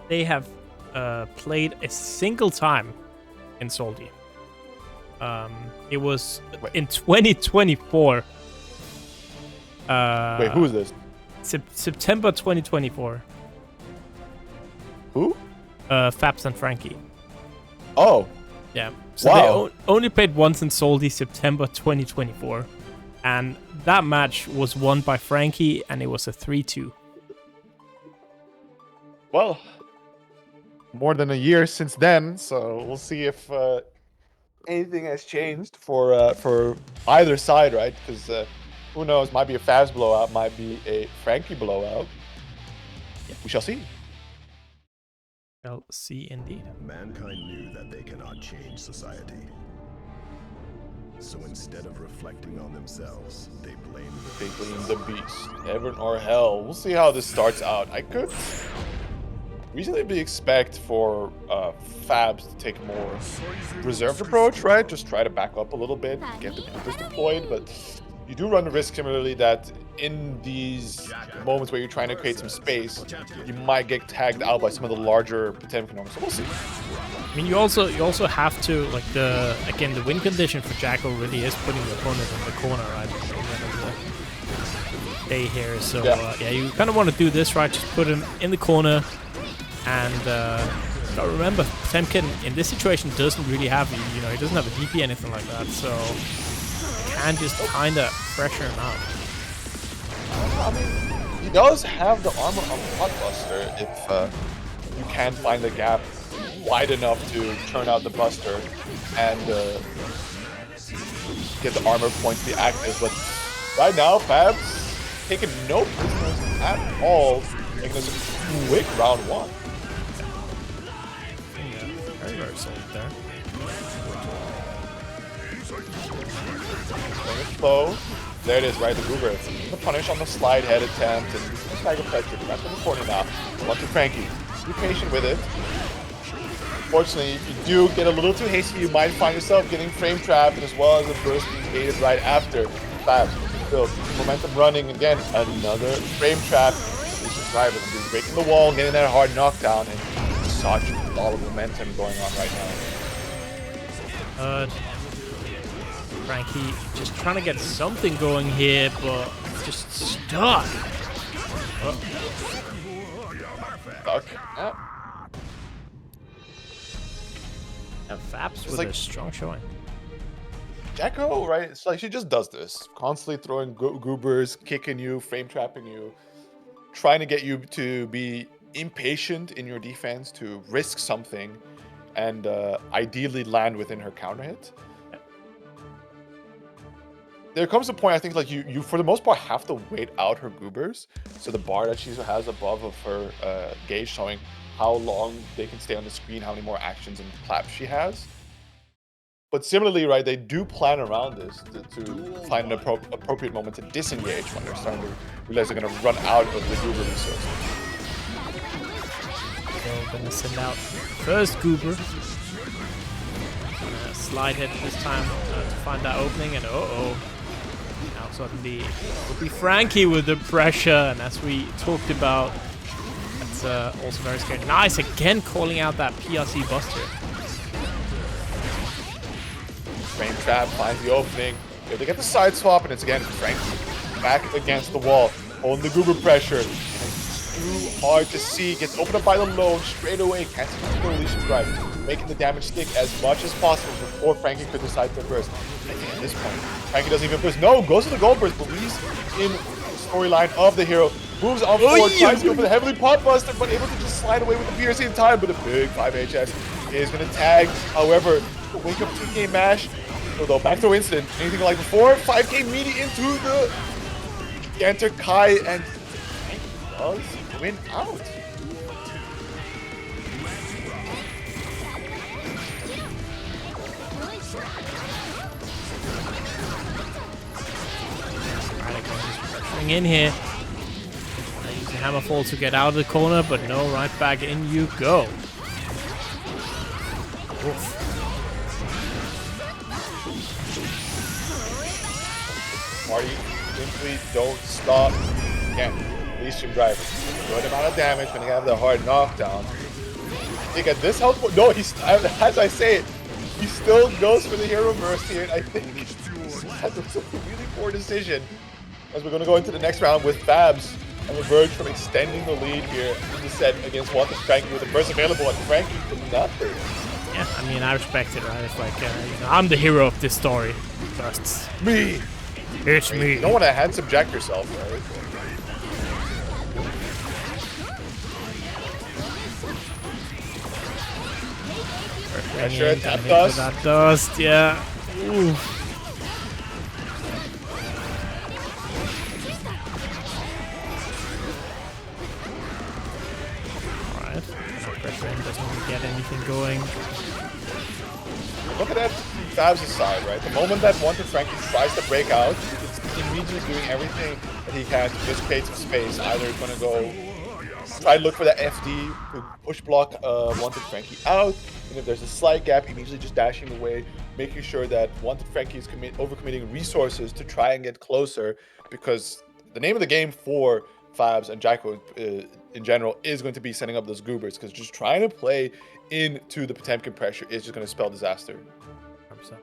they have played a single time in Salty. It was in 2024. Wait, who is this? September 2024. Who? Fabs and Frankie. Oh, Yeah. So Wow. they only played once in Salty, September 2024. And that match was won by Frankie, and it was a 3-2. well, more than a year since then, so we'll see if anything has changed for either side, right? Because who knows? Might be a Fabs blowout, might be a Frankie blowout. We shall see. Shall see indeed. Mankind knew that they cannot change society. So instead of reflecting on themselves, they blame They blame the beast, heaven or hell. We'll see how this starts out. I could reasonably expect for Fabs to take a more reserved approach, right? Just try to back up a little bit, get the Coopers deployed, but you do run the risk similarly that in these moments where you're trying to create some space, you might get tagged out by some of the larger Potemkin arms. So we'll see. I mean, you also have to, like, the win condition for Jacko really is putting the opponent in the corner, right? At the end of the day here. So yeah, you kind of want to do this, right? Just put him in the corner. And gotta remember, Potemkin in this situation doesn't really have, he doesn't have a DP or anything like that, so you can just kind of pressure him out. I mean, he does have the armor on Blockbuster if you can find the gap wide enough to turn out the Buster and get the armor point to be active. But right now, Fabs taking no prisoners at all, making this a quick round one. Very, very solid there. Flow. There it is, right? The Goober. The punish on the slide head attempt and stagger pressure. Back to the corner now. WantedFranky. Be patient with it. Unfortunately, if you do get a little too hasty, you might find yourself getting frame trapped as well as the burst being gated right after. Fab. Still, momentum running again. Another frame trap. Driver breaking the wall, getting that hard knockdown, and such a lot of momentum going on right now. Frankie just trying to get something going here, but just stuck. Stuck. Yeah. And Fabs with like a strong showing. Jacko, right? It's like she just does this, constantly throwing goobers, kicking you, frame trapping you, trying to get you to be impatient in your defense, to risk something, and ideally land within her counter hit. There comes a point, I think, like you for the most part have to wait out her goobers. So the bar that she has above of her gauge showing how long they can stay on the screen, how many more actions and claps she has. But similarly, right, they do plan around this to find an appropriate moment to disengage when they're starting to realize they're going to run out of the goober resources. So gonna send out first goober. Slide hit this time to find that opening, and now suddenly it will be Frankie with the pressure, and as we talked about, that's also very scary. Nice, again calling out that PRC Buster. Frame trap finds the opening. They get the side swap, and it's again Frankie back against the wall, holding the goober pressure. And too hard to see. Gets opened up by the load straight away. Can't see the Leash drive, making the damage stick as much as possible before Frankie could decide to burst. I think at this point, Frankie doesn't even burst. No, goes to the gold burst, believes in the storyline of the hero. Moves on forward, tries to go for the heavily pot buster, but able to just slide away with the PRC in time. But a big 5 HS is going to tag. However, wake up 2K mash. So though, back to instant. Anything like before, 5K meaty into the Ganter Kai, and does win out. Pressuring in here. Using Hammerfall to get out of the corner, but no, right back in you go. Oof. Party simply don't stop. Again, Leash driver. Good amount of damage when you have the hard knockdown. think at this health point, no, he's, as I say it, he still goes for the hero burst here, and I think that's a really poor decision. As we're going to go into the next round with Fabs on the verge from extending the lead here in the set against WantedFranky with the burst available, and Franky for nothing. Yeah, I mean, I respect it, right? It's like, you know, I'm the hero of this story. Bursts. Me! It's me. You don't want to handsome jack yourself, right? Pressure, tap dust. That dust, yeah. Ooh. Alright. Pressure in doesn't really get anything going. Look at that Fabs' side, right? The moment that WantedFranky tries to break out, it's immediately doing everything that he can to just create some space. Either he's going to go try to look for that FD to push block WantedFranky out, and if there's a slight gap, immediately just dashing away, making sure that WantedFranky is overcommitting resources to try and get closer, because the name of the game for Fabs and Jacko in general is going to be setting up those goobers, because just trying to play into the Potemkin pressure is just going to spell disaster. 100%.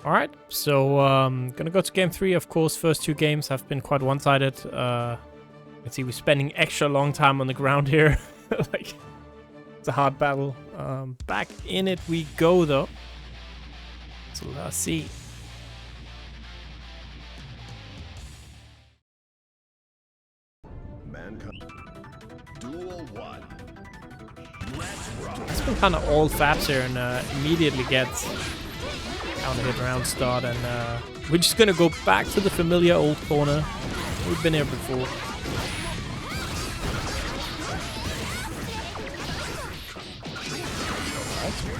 All right, so gonna go to game 3. Of course, first 2 games have been quite one-sided. Let's see, we're spending extra long time on the ground here. Like, it's a hard battle. Back in it we go, though. So let's see. Mankind. Duel 1. Let's rock. It's been kind of all Fabs here, and immediately gets counter hit round start, and we're just gonna go back to the familiar old corner. We've been here before.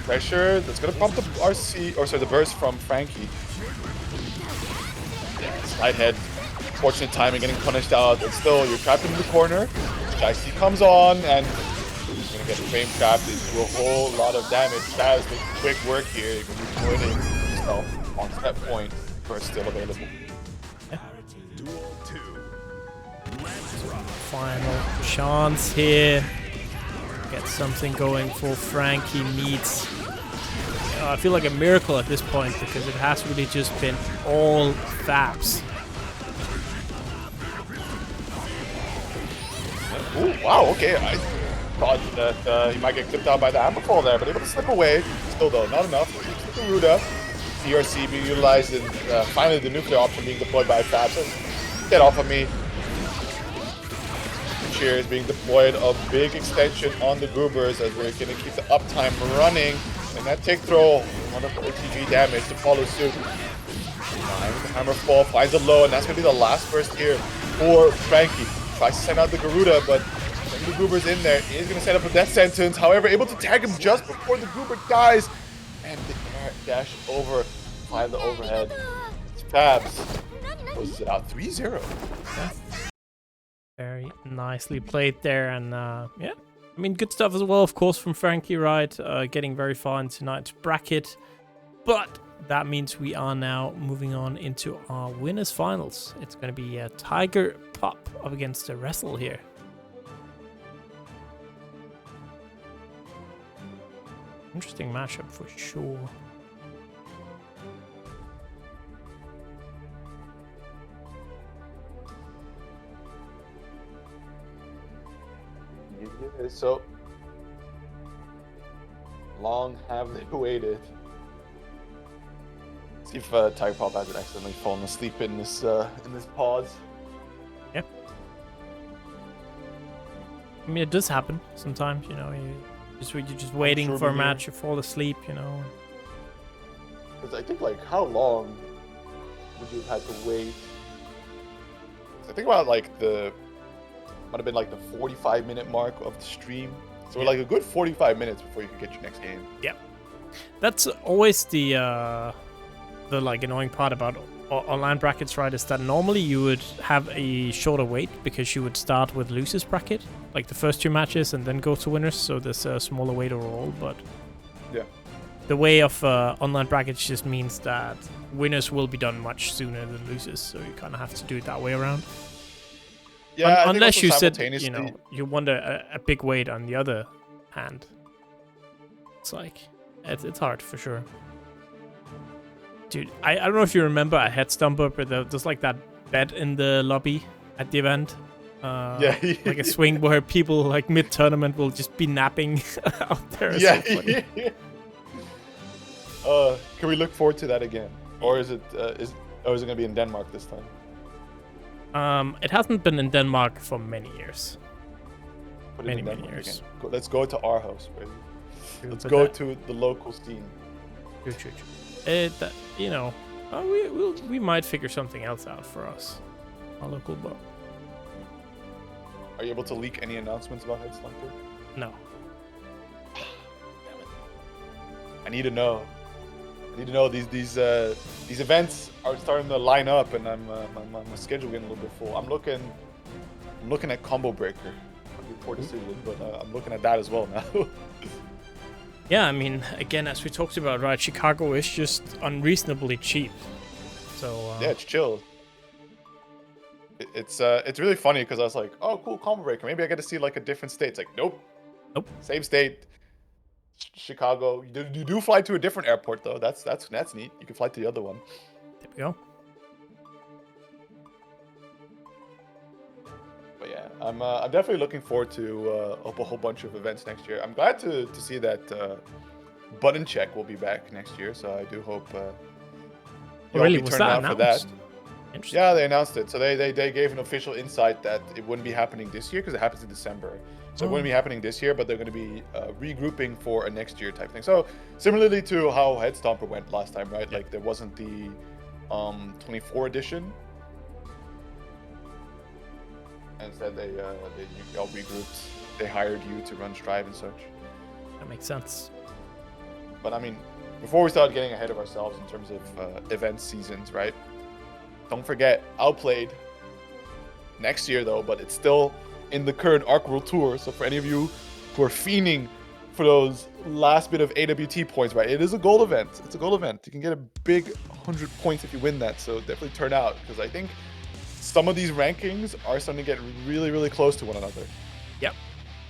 Pressure, that's gonna pump the RC, or sorry, the burst from Franky. Yeah, slide head. Fortunate timing, getting punished out, but still, you're trapped in the corner. GniuoshkI comes on, and he's gonna get frame trapped into a whole lot of damage. That is the quick work here. You can be putting yourself on that point. Burst still available. Yeah. Duel 2. Let's rock. Final chance here. Get something going for Franky. Needs, I feel like a miracle at this point, because it has really just been all Fabs. Ooh, wow, okay. I thought that he might get clipped out by the Amberfall there, but able to slip away. Still, though, not enough. The Garuda. CRC being utilized, and finally the nuclear option being deployed by Fabs. So, get off of me. Cheers being deployed, a big extension on the goobers as we're going to keep the uptime running, and that tick throw, wonderful OTG damage to follow suit. The hammer fall finds a low, and that's going to be the last burst here for Franky. Tries to send out the Garuda, but the goobers in there is going to set up a death sentence. However, able to tag him just before the goober dies, and the air dash over, find the overhead. It's Fabs. Closes it out 3-0. Yeah. Very nicely played there, and yeah, I mean, good stuff as well, of course, from Franky, right? Getting very far in tonight's bracket, but that means we are now moving on into our winners finals. It's going to be Tiger Pop up against the Resil here. Interesting matchup for sure. So long have they waited. See if Tiger Pop hasn't accidentally fallen asleep in this pause. Yeah. I mean, it does happen sometimes, you know. You're just waiting for a match, you fall asleep, you know. Because I think, like, how long would you have had to wait? I think about, like, might have been like the 45-minute mark of the stream. So like a good 45 minutes before you can get your next game. Yeah. That's always the like annoying part about online brackets, right? Is that normally you would have a shorter wait because you would start with losers bracket, like the first 2 matches, and then go to winners. So there's a smaller wait overall, but yeah, the way of online brackets just means that winners will be done much sooner than losers. So you kind of have to do it that way around. Yeah, unless you said, you know, you want a big weight on the other hand. It's like, it's hard for sure. Dude, I don't know if you remember a head stomper, but there's like that bed in the lobby at the event. Yeah. Like a swing where people like mid-tournament will just be napping out there. It's Yeah. so funny. Can we look forward to that again? Or is it is it gonna be in Denmark this time? It hasn't been in Denmark for many years. Put it Many, in many Denmark years. again. Let's go to our house, baby. Let's But go that- to the local scene. True. You know, we might figure something else out for us. Our local bar. Are you able to leak any announcements about Head Slumper? No. I need to know. These events are starting to line up, and my schedule getting a little bit full. I'm looking at Combo Breaker. I'll be poor decision, but I'm looking at that as well now. Yeah, I mean, again, as we talked about, right? Chicago is just unreasonably cheap. So Yeah, it's chill. It's really funny because I was like, oh, cool, Combo Breaker. Maybe I get to see like a different state. It's like, nope. Same state. Chicago. You do fly to a different airport though. That's neat. You can fly to the other one. there we go. But yeah, I'm definitely looking forward to a whole bunch of events next year. I'm glad to see that Button Check will be back next year. So I do hope you'll Really, be was turned that out for that. announced? Interesting. Yeah, they announced it. So they gave an official insight that it wouldn't be happening this year because it happens in December. So it wouldn't be happening this year, but they're going to be regrouping for a next year type thing. So similarly to how Head Stomper went last time, right? Like there wasn't the 24 edition. And instead they all regrouped. They hired you to run Strive and such. That makes sense. But I mean, before we start getting ahead of ourselves in terms of event seasons, right? Don't forget, Outplayed next year though, but it's still in the current Arc World Tour. So for any of you who are fiending for those last bit of AWT points, right? It is a gold event. It's a gold event. You can get a big 100 points if you win that. So definitely turn out because I think some of these rankings are starting to get really, really close to one another. Yep.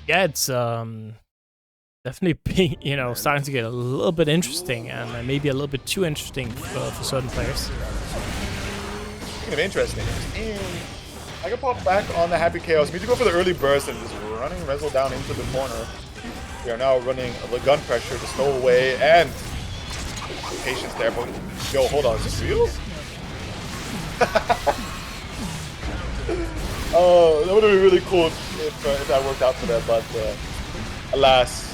Yeah, it's definitely being, starting to get a little bit interesting and maybe a little bit too interesting for certain players. Speaking of interesting, I can pop back on the Happy Chaos. We need to go for the early burst and just running Resil down into the corner. We are now running the gun pressure to slow away and patience there. But yo, hold on, is this real? Oh, that would have been really cool if that worked out for them, but alas.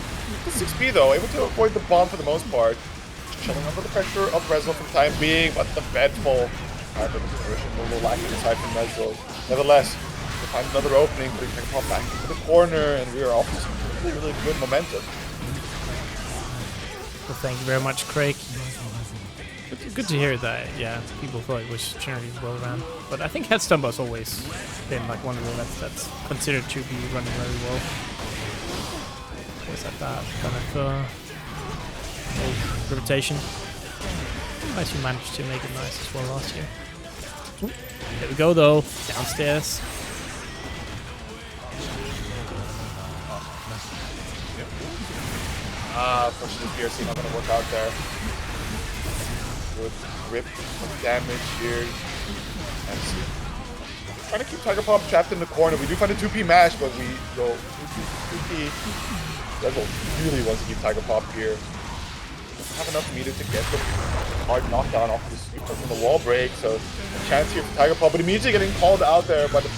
The 6B though, able to avoid the bomb for the most part. Just chilling under the pressure of Resil for the time being, but the bed full. Alright, but the position a little lacking aside from Resil. Nevertheless, we find another opening, but we can pop back into the corner, and we are off to some really, really good momentum. Well, thank you very much, Craig. Good to hear that, yeah, people thought it was generally well ran. But I think Head Stomper's always been like one of the events that's considered to be running very well. Always had that kind of old reputation. Nice you managed to make it nice as well last year. Ooh, there we go though, downstairs. Unfortunately, PRC not going to work out there. Good rip of damage here. And trying to keep Tiger Pop trapped in the corner. We do find a 2P mash, but we go 2P. Resil really wants to keep Tiger Pop here. Doesn't have enough meter to get the hard knockdown off the sweep from the wall break. So a chance here for Tiger Pop, but immediately getting called out there by the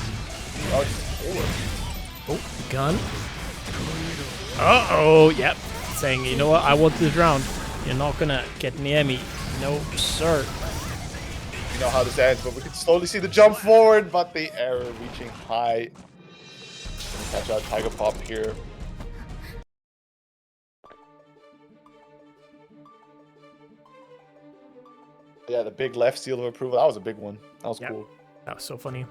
Oh, gun. Uh-oh, yep. Saying, you know what, I want this round. You're not gonna get near me. No, sir. You know how this ends, but we can slowly see the jump forward, but the error reaching high. Catch out Tiger Pop here. Yeah, the big left seal of approval. That was a big one. That was cool. That was so funny.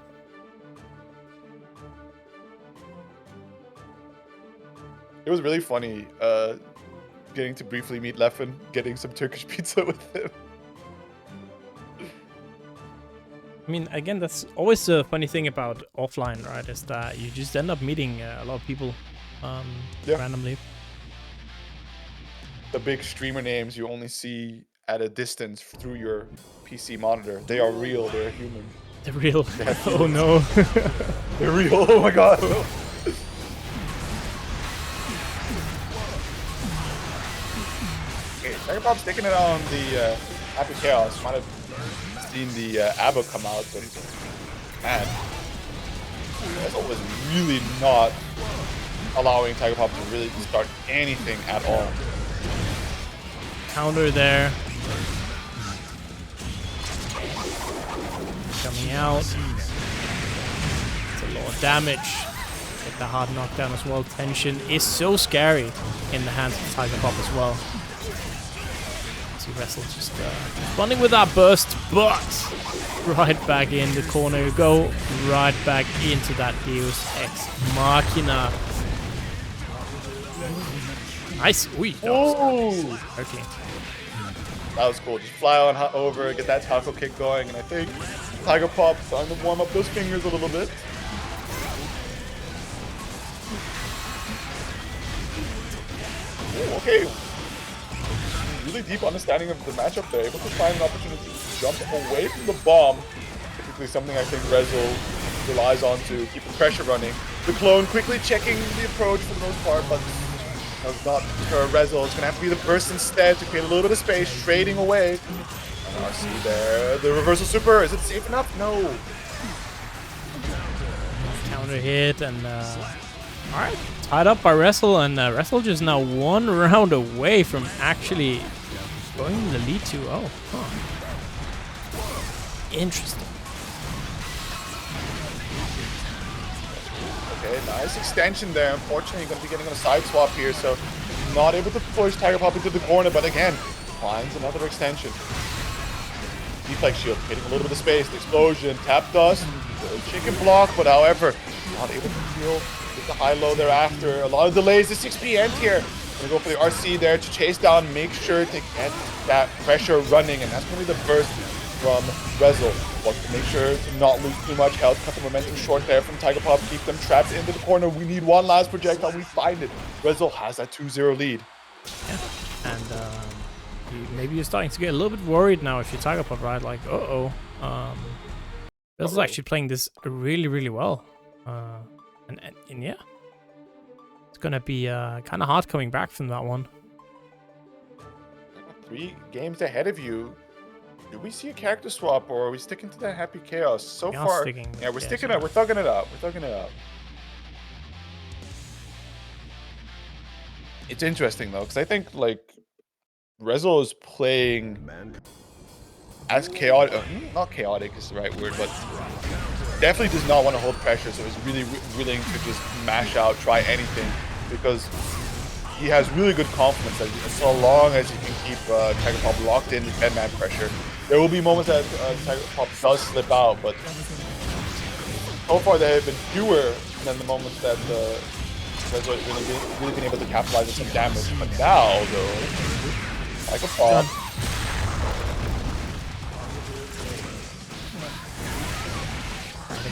It was really funny getting to briefly meet Leffen, getting some Turkish pizza with him. I mean, again, that's always the funny thing about offline, right? Is that you just end up meeting a lot of people randomly. the big streamer names you only see at a distance through your PC monitor. They are real. They're human. The real. They have Oh feelings. no. They're real. Oh my god. No. Okay, Tigerpop's taking it on the Happy Chaos. Might have seen the A.B.A come out, but man, Resil was really not allowing Tigerpop to really start anything at all. Counter there. Coming out. It's a lot of damage. Get the hard knockdown as well. Tension is so scary in the hands of Tigerpop as well. See Resil just responding with that burst, but right back in the corner you go. Right back into that Deus Ex Machina. Nice. Ui, Oh! okay. That was cool. Just fly on over, get that tackle kick going, and I think Tigerpop's starting to warm up those fingers a little bit. Ooh, okay. Really deep understanding of the matchup there. Able to find an opportunity to jump away from the bomb. Typically something I think Resil relies on to keep the pressure running. The clone quickly checking the approach for the most part, but does not deter Resil. It's going to have to be the burst instead to create a little bit of space, trading away. And RC there. The reversal super. Is it safe enough? No. Counter hit and alright, tied up by Resil, and Resil just now 1 round away from actually going in the lead 2-0. Interesting. Okay, nice extension there. Unfortunately, going to be getting on a side swap here, so not able to push Tigerpop into the corner, but again, finds another extension. Deflect shield, hitting a little bit of space, the explosion, tap dust, chicken block, but however, not able to deal with the high-low thereafter. A lot of delays, the 6P end here. Gonna go for the RC there to chase down, make sure to get that pressure running, and that's gonna be the burst from Resil. Wants to make sure to not lose too much health, cut the momentum short there from Tigerpop, keep them trapped into the corner. We need one last projectile, we find it. Resil has that 2-0 lead. Yeah. And maybe you're starting to get a little bit worried now if you're Tigerpop, right? Like, Resil's actually playing this really, really well. And yeah, it's gonna be kind of hard coming back from that one. 3 games ahead of you. Do we see a character swap, or are we sticking to that happy chaos? So far, yeah, we're sticking it. We're thugging it out. We're thugging it out. It's interesting though, because I think like Resil is playing as chaotic. Not chaotic is the right word, but definitely does not want to hold pressure. So is really willing to just mash out, try anything, because he has really good confidence that so long as he can keep Tigerpop locked in with Bedman pressure. There will be moments that Tigerpop does slip out, but so far there have been fewer than the moments that Resil has really been able to capitalize on some damage. But now, though, Tigerpop.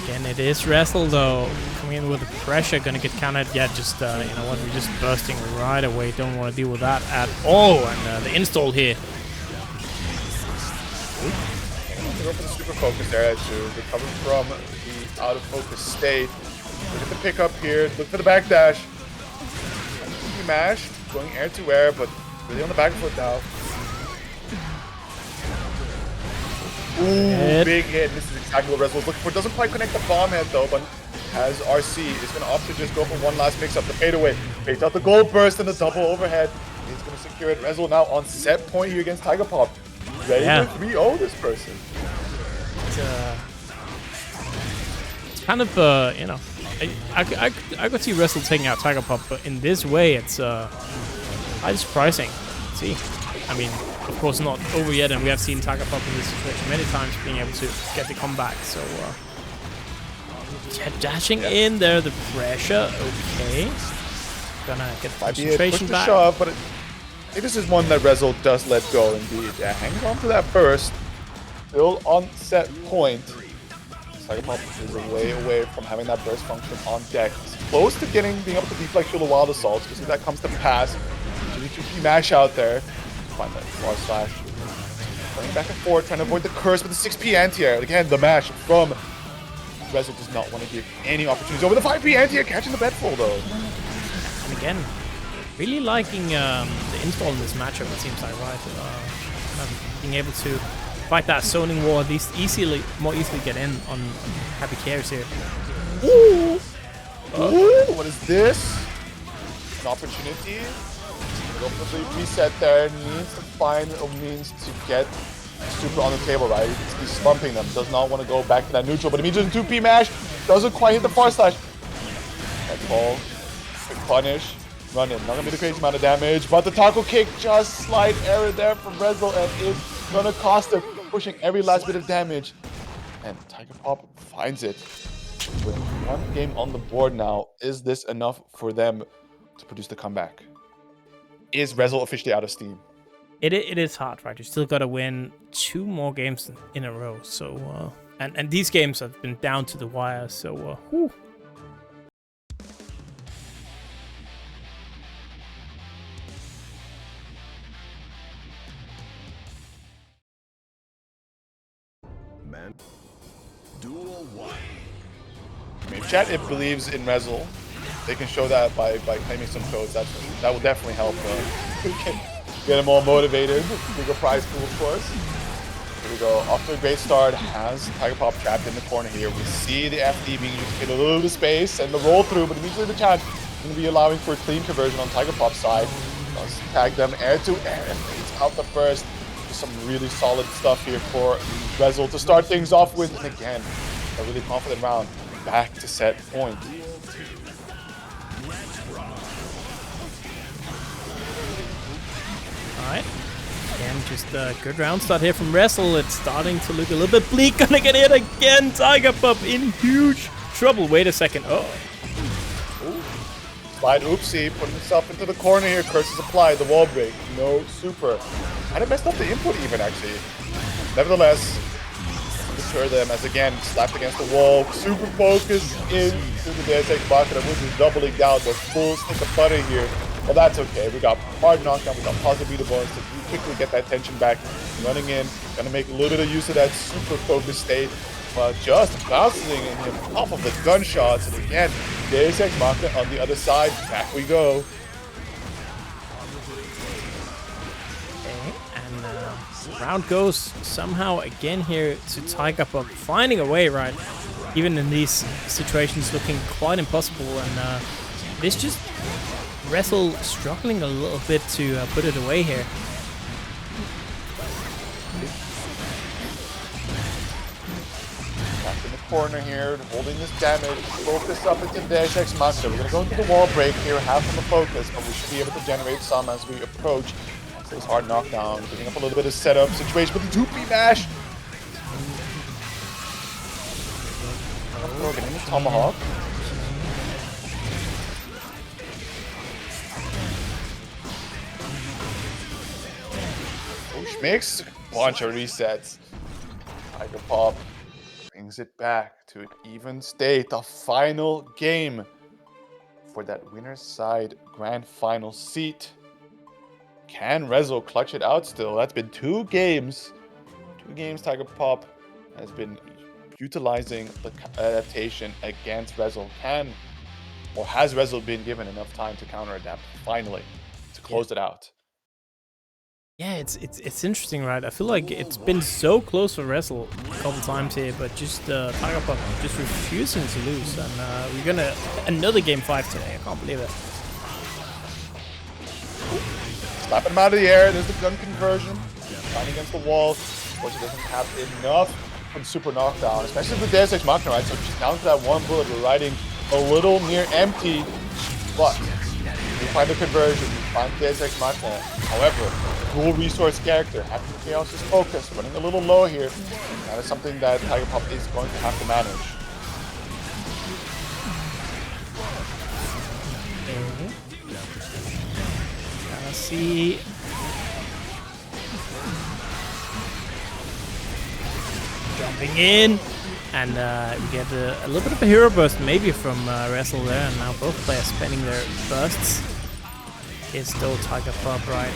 Again, it is Resil though, coming in with the pressure, gonna get countered. Yeah, just you know what, we're just bursting right away. Don't want to deal with that at all. And the install here. Go for the super focus there to recover from the out of focus state. Look at the pickup here. Look for the backdash. Mash going air to air, but really on the back foot now. Ooh, big hit. This is exactly what Resil was looking for. Doesn't quite connect the bomb head though, but as RC is going to opt to just go for one last mix up. The fadeaway. Fakes out the gold burst and the double overhead. He's going to secure it. Resil now on set point here against Tigerpop. Ready to 3-0 this person. It's kind of, you know, I could see Resil taking out Tigerpop, but in this way, it's highly surprising. See, I mean, of course, not over yet, and we have seen Tigerpop in this situation many times, being able to get the comeback. So, yeah, dashing in there, the pressure. Okay, gonna get the concentration back. Shove, but this is one that Resil does let go indeed. Yeah, hangs on to that burst. Still on set point. Tigerpop is away from having that burst function on deck. He's close to being able to deflect shield a wild assault. Because that comes to pass. Really tricky mash out there. Find that far slash. Running back and forth, trying to avoid the curse with the 6P anti-air. Again, the mash from Resil does not want to give any opportunities over the 5P anti-air, catching the bedfall though. And again, really liking the install in this matchup, it seems like, right? Being able to fight that zoning wall, at least more easily get in on heavy carries here. Ooh! Ooh, what is this? An opportunity. Go for the reset there. Needs to find a means to get super on the table, right? He's slumping them. Does not want to go back to that neutral, but immediately 2P mash. Doesn't quite hit the far slash. That ball. Quick punish. Run in. Not gonna be the crazy amount of damage, but the taco kick just slight error there from Resil, and it's gonna cost him, pushing every last bit of damage. And Tiger Pop finds it. With one game on the board now, is this enough for them to produce the comeback? Is Resil officially out of steam? It is hard, right? You still got to win 2 more games in a row. So, and these games have been down to the wire. So, whew. Man. Duel 1. I mean, chat, it believes in Resil. They can show that by claiming some codes. That will definitely help get them all motivated. Bigger prize pool, of course. Here we go. Off to a great start. Has Tiger Pop trapped in the corner here. We see the FD being used to get a little bit of space and the roll through, but immediately the chat is going to be allowing for a clean conversion on Tiger Pop's side. Let's tag them air to air and it's out the first. Some really solid stuff here for Resil to start things off with. And again, a really confident round. Back to set point. Alright. Again, just a good round start here from Resil. It's starting to look a little bit bleak. Gonna get hit again. Tiger Pop in huge trouble. Wait a second. Oh. Slide oopsie, putting himself into the corner here. Curses applied. The wall break. No super. And it messed up the input even, actually. Nevertheless, deter them as again slapped against the wall. Super focus into the DSX bucket, which is doubling down the full stick of butter here. Well, that's okay. We got hard knockdown. We got positive beat bonus to quickly get that tension back. Running in, gonna make a little bit of use of that super focus state. But just bouncing him off of the gunshots. And again, DSX Maka on the other side. Back we go. Round goes somehow again here to Tiger Pop, finding a way, right? Even in these situations looking quite impossible, and this just Resil struggling a little bit to put it away here. Back in the corner here, holding this damage, focus up into DSX Master. We're gonna go into the wall break here, have some focus, but we should be able to generate some as we approach. This hard knockdown, giving up a little bit of setup situation with the 2P mash. Getting the tomahawk. Push mix, bunch of resets. Tiger Pop brings it back to an even state. The final game for that winner's side grand final seat. Can Resil clutch it out still? That's been 2 games. 2 games Tiger Pop has been utilizing the adaptation against Resil. Has Resil been given enough time to counter-adapt finally to close it out? Yeah, it's interesting, right? I feel like it's been so close for Resil a couple times here, but just Tiger Pop just refusing to lose. And we're gonna another game 5 today. I can't believe it. Slapping him out of the air. There's the gun conversion. Fighting against the wall. But she doesn't have enough for the super knockdown, especially with the DSX Machina, right? So she's down to that one bullet. We're riding a little near empty. But we find the conversion. We find DSX Machina. However, dual resource character. Having the Chaos' focus. Running a little low here. That is something that Tiger Pop is going to have to manage. See, jumping in, and we get a little bit of a hero burst maybe from Resil there, and now both players spending their bursts. is still Tiger Pop, right?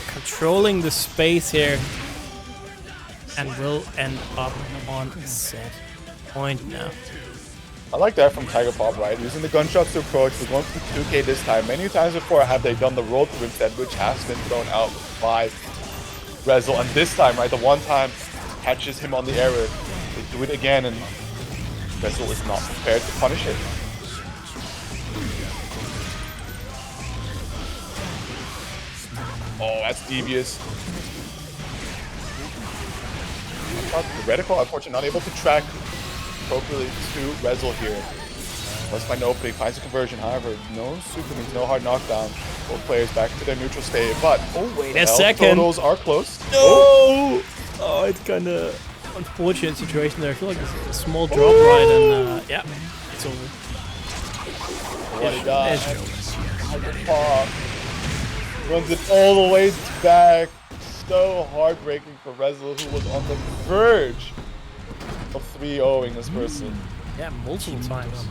Controlling the space here. And will end up on set point now. I like that from Tiger Pop, right? Using the gunshots to approach. We're going for 2K this time. Many times before have they done the roll through instead, which has been thrown out by Resil. And this time, right, the one time catches him on the error. They do it again, and Resil is not prepared to punish it. Oh, that's devious. The reticle, unfortunately, not able to track appropriately to Resil here. Must find an opening, finds a conversion. However, no super means no hard knockdown. Both players back to their neutral state, but oh wait a second. Totals are close. No! Oh, it's kind of unfortunate situation there. I feel like it's a small drop right, and yeah, it's over. What he got? Pop runs it all the way back. So heartbreaking for Resil, who was on the verge of 3-0ing this person. Yeah, multiple times.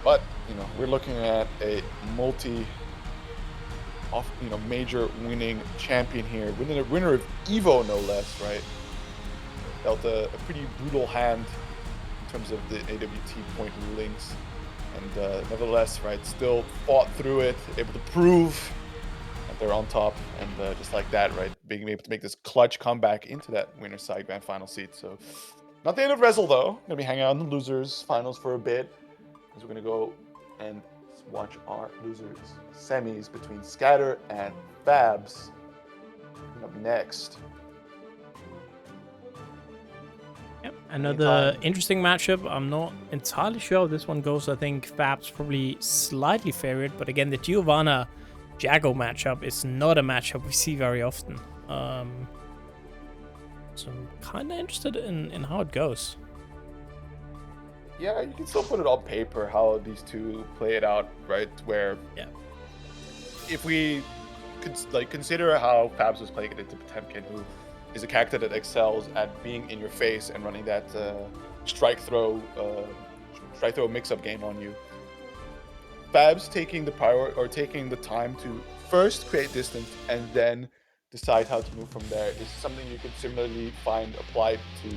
But, you know, we're looking at a major winning champion here. Winner of EVO, no less, right? Dealt a pretty brutal hand in terms of the AWT point rulings. And nevertheless, right, still fought through it, able to prove they're on top, and just like that, right, being able to make this clutch comeback into that winner's side grand final seat. So not the end of Resil though. Gonna be hanging out in the losers finals for a bit, because we're gonna go and watch our losers semis between Scatter and Fabs up next. Yep, another interesting matchup. I'm not entirely sure how this one goes. I think Fabs probably slightly favored, but again, the Giovanna Jago matchup is not a matchup we see very often. So I'm kind of interested in how it goes. Yeah, you can still put it on paper how these two play it out, right? Where if we could consider how Fabs was playing it into Potemkin, who is a character that excels at being in your face and running that strike throw mix-up game on you. Fabs taking the power or taking the time to first create distance and then decide how to move from there is something you could similarly find applied to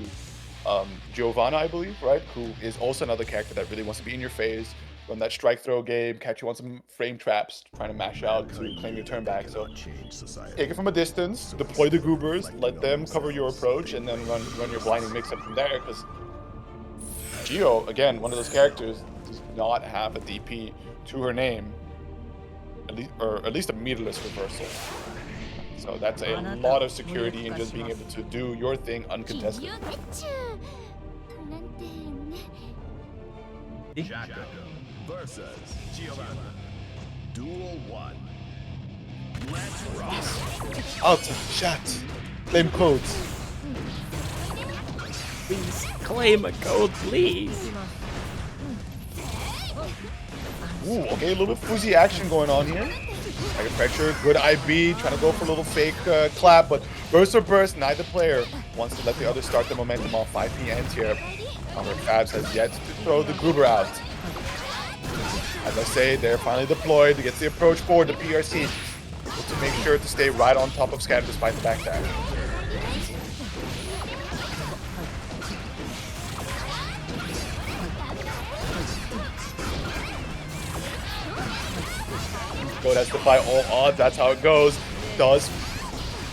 Giovanna, I believe, right? Who is also another character that really wants to be in your face, run that strike throw game, catch you on some frame traps, trying to mash out to claim your turn back. So take it from a distance, deploy the goobers, let them cover your approach, and then run your blinding mix-up from there, because Gio, again, one of those characters, does not have a DP to her name, at least a meterless reversal. So that's a lot of security in just being able to do your thing uncontested. Jaco versus Giovanna. Duel 1. Let's rock. Out, chat, claim codes. Please claim a code, please. Ooh, okay, a little bit fuzzy action going on here. Like a pressure, good IB, trying to go for a little fake clap, but burst or burst, neither player wants to let the other start the momentum off 5P anti-air. However, Fabs has yet to throw the goober out. As I say, they're finally deployed to get the approach forward, the PRC, to make sure to stay right on top of Scatter despite the backdash. Go, that's defy all odds, that's how it goes. Does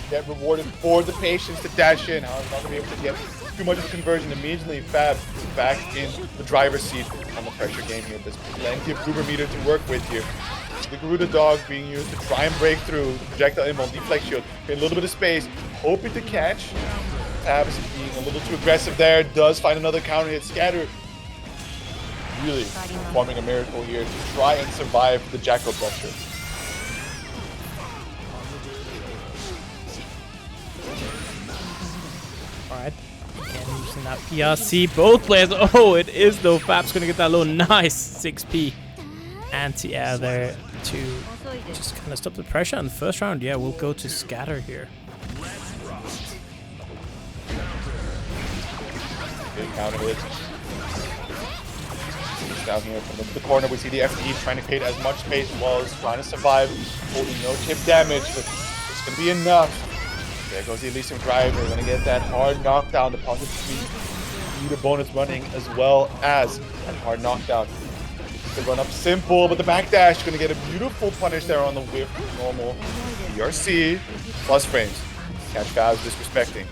get rewarded for the patience to dash in. However, not going to be able to get too much of a conversion immediately. Fab back in the driver's seat on the pressure game here. There's plenty of Goober meter to work with here. The Garuda dog being used to try and break through the projectile inbound deflect shield. Get a little bit of space, hoping to catch. Fab is being a little too aggressive there. Does find another counter hit. Scatter really performing a miracle here to try and survive the Jackal pressure. Alright, again using that PRC, both players, oh it is though, Fab's gonna get that little nice 6P anti-air there to just kind of stop the pressure in the first round. Yeah, we'll go to Scatter here. Big counter hit. down here from the corner. We see the FE trying to create as much space while he's trying to survive, holding no chip damage, but it's going to be enough. There goes the Elysium Driver. We're going to get that hard knockdown, the positive speed, meter bonus running, as well as that hard knockdown. The run up simple, but the backdash going to get a beautiful punish there on the whip. Normal BRC plus frames. Catch Fabs disrespecting.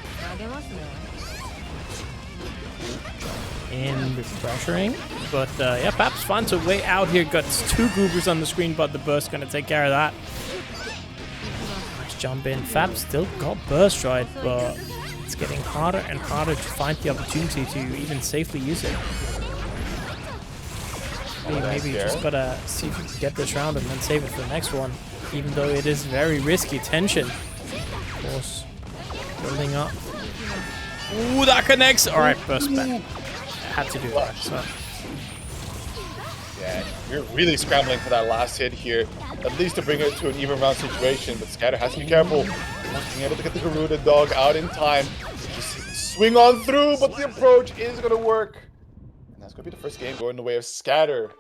In pressuring, but yeah, Paps finds a way out here. Got 2 goobers on the screen, but the burst gonna take care of that. Nice jump in. Fab still got burst right, but it's getting harder and harder to find the opportunity to even safely use it. Maybe you just gotta see if you can get this round and then save it for the next one, even though it is very risky. Tension, of course, building up. Ooh, that connects. All right, burst back. Had to do it. So. Yeah, you're really scrambling for that last hit here, at least to bring it to an even round situation. But Scatter has to be careful. Not being able to get the Garuda dog out in time. Just swing on through, but the approach is going to work. And that's going to be the first game going the way of Scatter.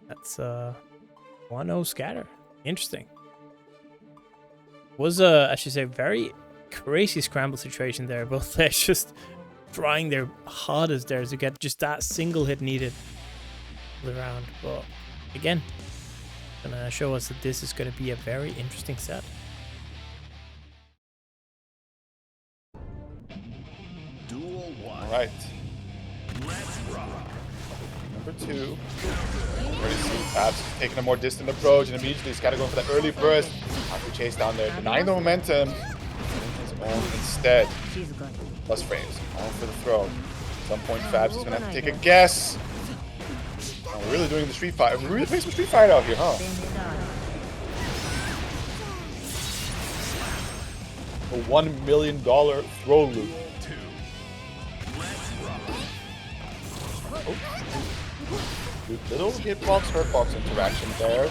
That's 1-0 Scatter. Interesting. Was I should say, very crazy scramble situation there. Both players just trying their hardest there to get just that single hit needed for the round. But again, gonna show us that this is gonna be a very interesting set. All right. Number 2. Already see Fabs taking a more distant approach, and immediately he's got to go for that early burst. Have to chase down there, denying the momentum. His own instead. Plus frames, on for the throw. At some point, Fabs is gonna have to take a guess. Oh, we're really doing the Street Fighter. We're really playing some Street Fighter out here, huh? A $1 million throw loop. Oh. Little hitbox, hurtbox interaction there.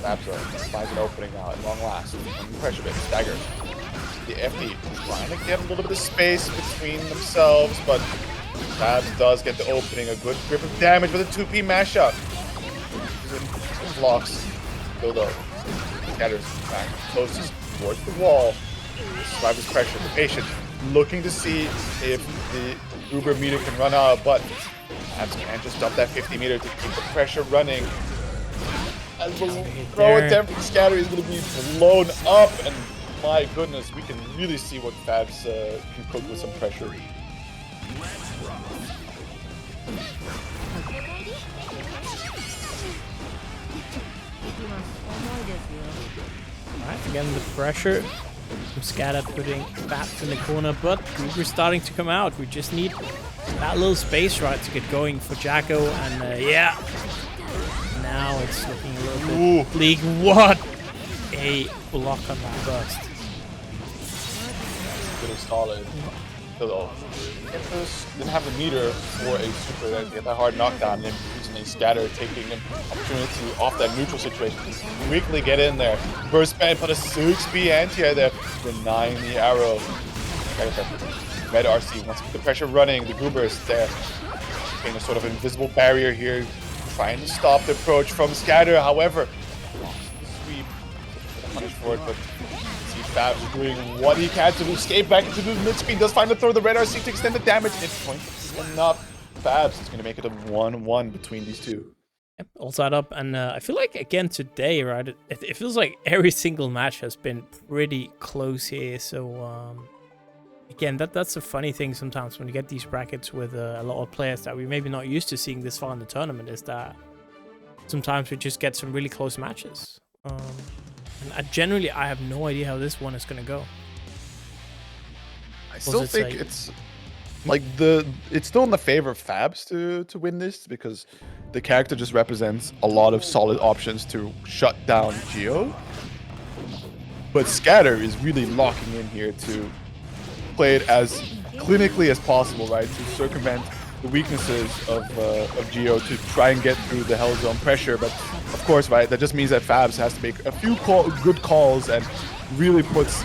Fabs finds an opening now at long last. Pressure bit, stagger. The FD trying to get a little bit of space between themselves, but Fabs does get the opening. A good grip of damage with a 2P mashup. Blocks. Build up. Scatters back closest towards the wall. Survivors pressure. The patient looking to see if the Uber meter can run out, but Fabs can't just dump that 50 meter to keep the pressure running. As the throw attempt from Scatter is going to be blown up, and my goodness, we can really see what Fabs can cook with some pressure. Alright, again the pressure from Scatter putting Fabs in the corner, but Goober's starting to come out. We just need that little space right to get going for Jacko, and yeah. Now it's looking a little bit bleak. What a block on that burst. Really solid. Didn't have the meter for a super to get that hard knockdown, and then recently Scatter taking an opportunity off that neutral situation. Quickly get in there. Burst band, put a 6B anti-air there, denying the arrow. Red RC wants to keep the pressure running. The Goobers there. Being a sort of invisible barrier here, trying to stop the approach from Scatter. However, sweep, punish for it, but see Fabs doing what he can to escape back into the mid-speed. Does find the throw, the red RC to extend the damage. It's point enough. Fabs is going to make it a 1-1 between these two. Yep, all tied up, and I feel like again today, right? It feels like every single match has been pretty close here. So again, that's a funny thing sometimes when you get these brackets with a lot of players that we maybe not used to seeing this far in the tournament, is that sometimes we just get some really close matches. And generally, I have no idea how this one is going to go. I still think it's like it's still in the favor of Fabs to win this, because the character just represents a lot of solid options to shut down Geo. But Scatter is really locking in here to play it as clinically as possible, right? To circumvent the weaknesses of Geo, to try and get through the Hell Zone pressure. But of course, right, that just means that Fabs has to make a few good calls and really puts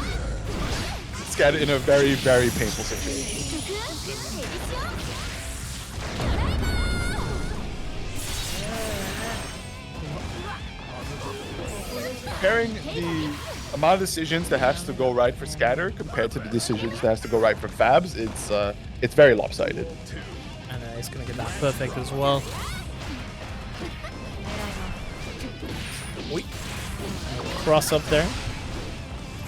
Scatter in a very, very painful situation. comparing the amount of decisions that has to go right for Scatter compared to the decisions that has to go right for Fabs, it's very lopsided. And he's gonna get that perfect as well. Cross up there.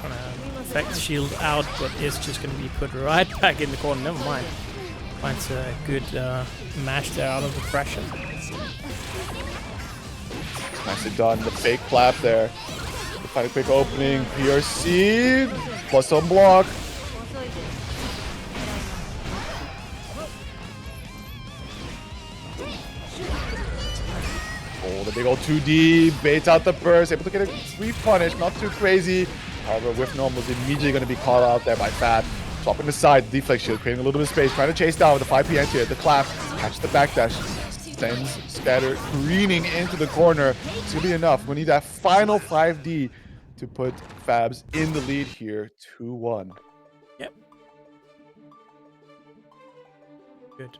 Trying to effect shield out, but it's just gonna be put right back in the corner. Never mind. Finds a good mash there out of the pressure. Nicely done. The fake clap there. Find a quick opening. PRC plus some block. Oh, the big old 2D baits out the burst. Able to get a sweet punish. Not too crazy. However, with norm was immediately going to be caught out there by Fab. Swapping the side. Deflect shield. Creating a little bit of space. Trying to chase down with the 5 PN here. The clap. Catch the backdash. Sends Scatter careening into the corner. It's going to be enough. We need that final 5D to put Fabs in the lead here. 2-1. Yep. Good.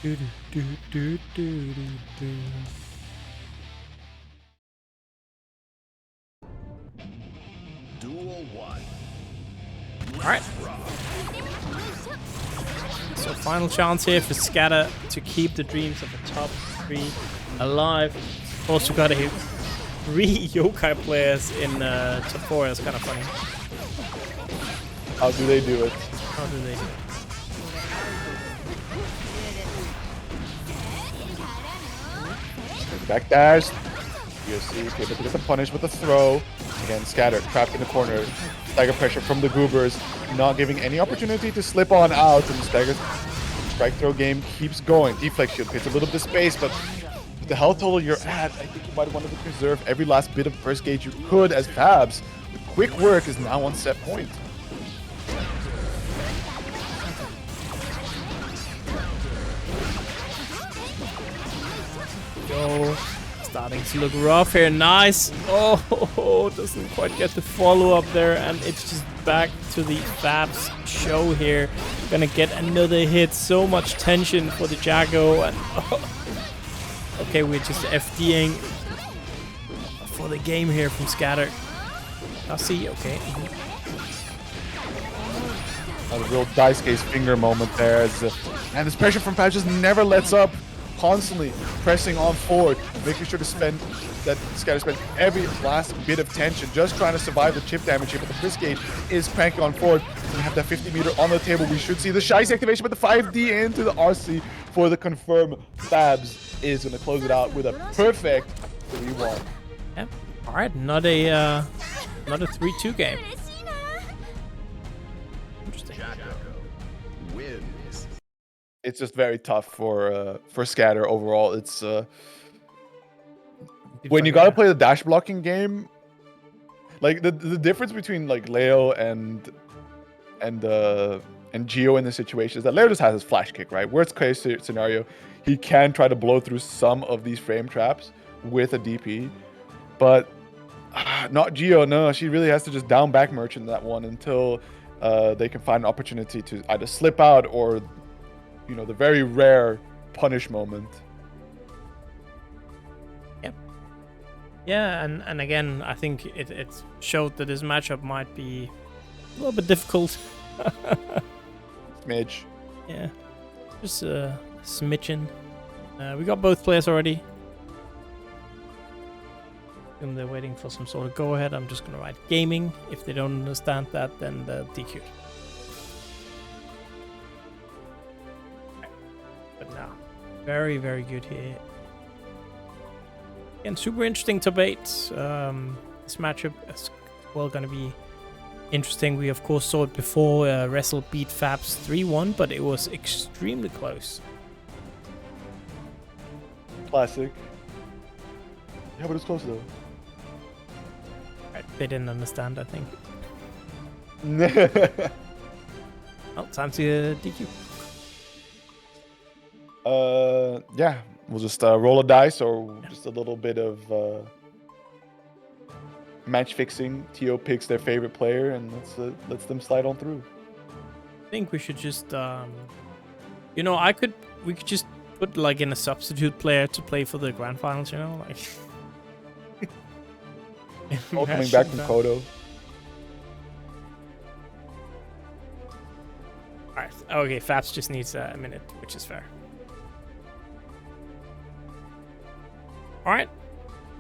Do, do, do, do, do, do. Duel 1. Alright. So final chance here for Scatter to keep the dreams of the top 3 alive. Also got a 3 YoKai players in top 4. That's kind of funny. How do they do it? How do they do it? Backdash. USC able to get the punish with the throw. Again, Scatter trapped in the corner. Stagger pressure from the Goobers. Not giving any opportunity to slip on out. And Stagger's strike throw game keeps going. Deflect shield gets a little bit of space, but with the health total you're at, I think you might want to preserve every last bit of burst gauge you could as Fabs. Quick work is now on set point. Go. Starting to look rough here. Nice. Oh, doesn't quite get the follow-up there. And it's just back to the Fabs show here. Gonna get another hit. So much tension for the Jago. And okay, we're just FDing for the game here from Scatter. I'll see. Okay. A real dice case finger moment there. And this pressure from Fabs just never lets up. Constantly pressing on forward, making sure to spend that Scatter spends every last bit of tension, just trying to survive the chip damage here. But the Frisk gauge is cranking on forward. We have that 50 meter on the table. We should see the Shice activation, but the 5D into the RC for the confirm. Fabs is going to close it out with a perfect 3-1. Yep. All right, not a 3-2 game. Interesting. Wins. It's just very tough for Scatter overall. It's when you gotta play the dash blocking game, like the difference between like Leo and Gio in this situation is that Leo just has his flash kick, right? Worst case scenario, he can try to blow through some of these frame traps with a DP, but not Gio. No, she really has to just down back merchant that one until they can find an opportunity to either slip out or, you know, the very rare punish moment. Yep. Yeah, and again, I think it showed that this matchup might be a little bit difficult. Smidge. Yeah, just a smidgen. We got both players already. And they're waiting for some sort of go-ahead. I'm just gonna write gaming. If they don't understand that, then they're DQ'd. But now, very, very good here. And super interesting debate. This matchup is well gonna be interesting. We of course saw it before. Resil beat Fabs 3-1, but it was extremely close. Classic. Yeah, but it's close though. They didn't understand, I think. Oh, time to DQ. Yeah, we'll just roll a dice or just a little bit of match fixing. Tio picks their favorite player and lets them slide on through. I think we should just, you know, we could just put like in a substitute player to play for the grand finals. You know, like. All coming back from Kodo. Alright, okay, Fabs just needs a minute, which is fair. Alright,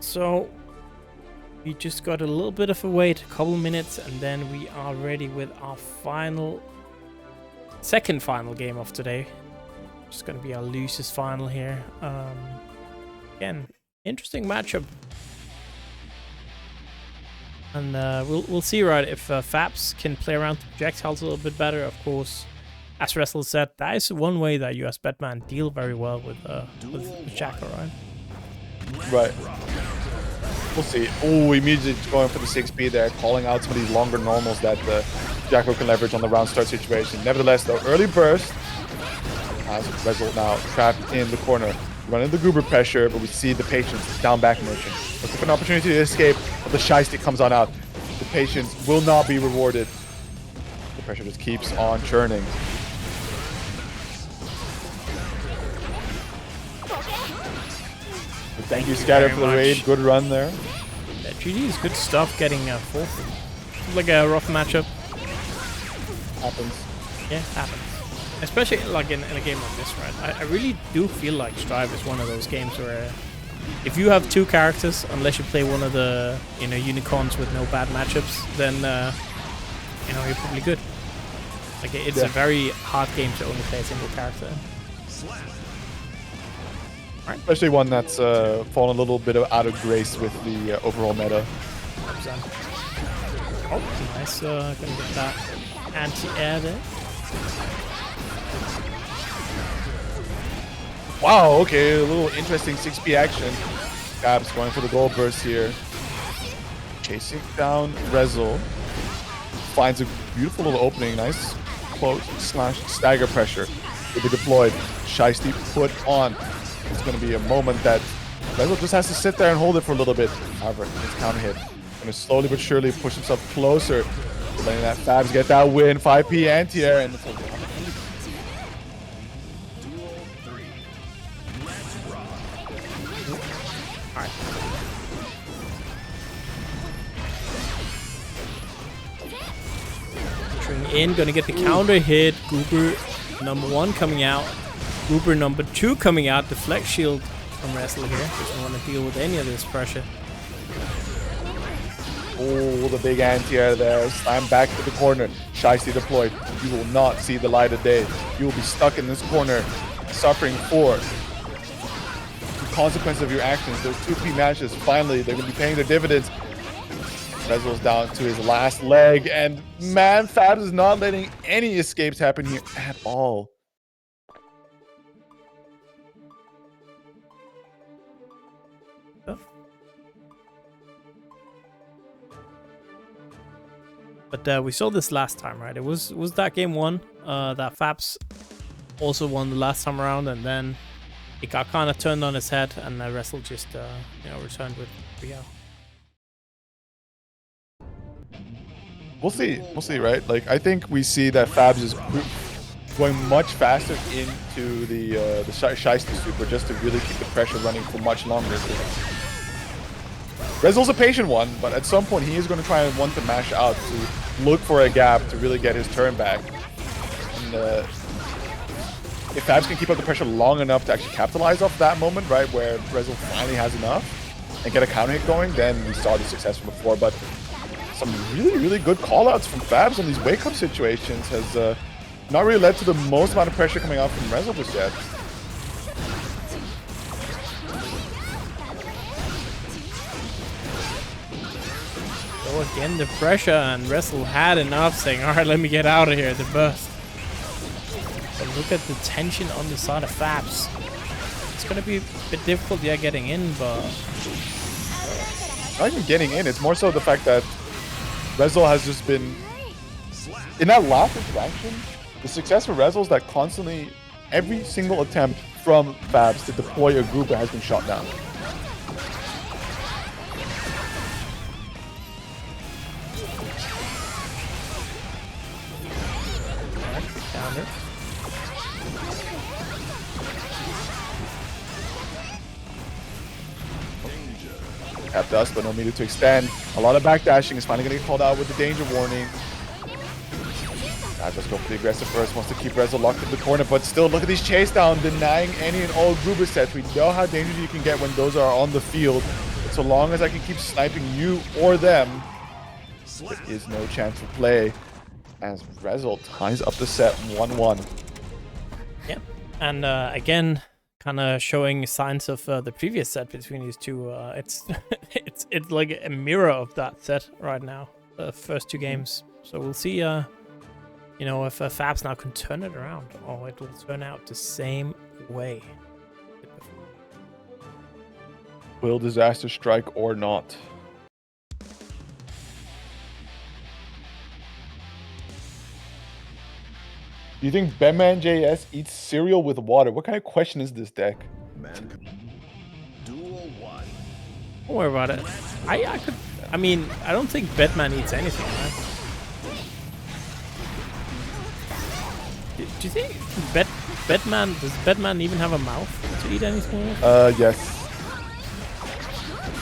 so we just got a little bit of a wait, a couple minutes, and then we are ready with our second final game of today. It's going to be our loosest final here. Again, interesting matchup. And we'll see, right, if Fabs can play around the projectiles a little bit better. Of course, as Resil said, that is one way that you as Bedman deal very well with Jacko, right? Right. We'll see. Oh, immediately going for the 6B there, calling out some of these longer normals that Jacko can leverage on the round start situation. Nevertheless, though, early burst has Resil now trapped in the corner. Running the Goober pressure, but we see the Patience down back motion. Looking for an opportunity to escape, but the Shy Stick comes on out. The Patience will not be rewarded. The pressure just keeps on churning. But thank you, Scatter, for the raid. Good run there. Yeah, GG is good stuff getting fourth. Like a rough matchup. Happens. Yeah, happens. Especially like in a game like this, right? I really do feel like Strive is one of those games where if you have two characters, unless you play one of the unicorns with no bad matchups, then you're probably good. Like it's a very hard game to only play a single character. Right. Especially one that's fallen a little bit out of grace with the overall meta. 100%. Oh, nice. Gonna get that anti-air there. Wow, okay, a little interesting 6B action. Gabs going for the gold burst here. Chasing down Resil. Finds a beautiful little opening. Nice close / stagger pressure. Will be deployed. Shiesty put on. It's going to be a moment that Resil just has to sit there and hold it for a little bit. However, it's counter hit. Going to slowly but surely push himself closer to letting that Fabs get that win. 5P anti-air, and it's over. Gonna get the counter hit. Goober number 1 coming out. Goober number 2 coming out. The flex shield from Resil here. Doesn't want to deal with any of this pressure. Oh, the big anti-air there. Slam back to the corner. Shiesty deployed. You will not see the light of day. You will be stuck in this corner, suffering for the consequence of your actions. Those 2P matches, finally, they're going to be paying their dividends. Resil's down to his last leg, and man, Fabs is not letting any escapes happen here at all. But we saw this last time, right? It was that game 1 that Fabs also won the last time around, and then it got kind of turned on its head, and Resil just returned with 3-0. We'll see, right? Like, I think we see that Fabs is going much faster into the Shiesty super just to really keep the pressure running for much longer. Resil's a patient one, but at some point he is going to try and want to mash out to look for a gap to really get his turn back. And if Fabs can keep up the pressure long enough to actually capitalize off that moment, right, where Resil finally has enough and get a counter hit going, then we saw the success from before. But some really, really good callouts from Fabs on these wake-up situations has not really led to the most amount of pressure coming out from Resil just yet. So again, the pressure, and Resil had enough, saying, alright, let me get out of here, the burst. But look at the tension on the side of Fabs. It's going to be a bit difficult, yeah, getting in, but... Not even getting in, it's more so the fact that Resil has just been... In that last interaction, the success for Resil is that constantly, every single attempt from Fabs to deploy a group that has been shot down. Counter. Have dust, but no meter to extend. A lot of backdashing is finally going to get called out with the danger warning. Let's go for the aggressive first. Wants to keep Resil locked in the corner, but still look at these chase down, denying any and all Gruber sets. We know how dangerous you can get when those are on the field. But so long as I can keep sniping you or them, there is no chance for play. As Resil ties up the set 1-1. Yeah, and again, kind of showing signs of the previous set between these two. It's it's like a mirror of that set right now. The first two games. So we'll see. You know, if Fabs now can turn it around, or it will turn out the same way. Will disaster strike or not? Do you think Bedman JS eats cereal with water? What kind of question is this deck? Duel 1. Don't worry about it. I mean, I don't think Bedman eats anything, right? Do you think Bedman, does Bedman even have a mouth to eat anything with? Yes.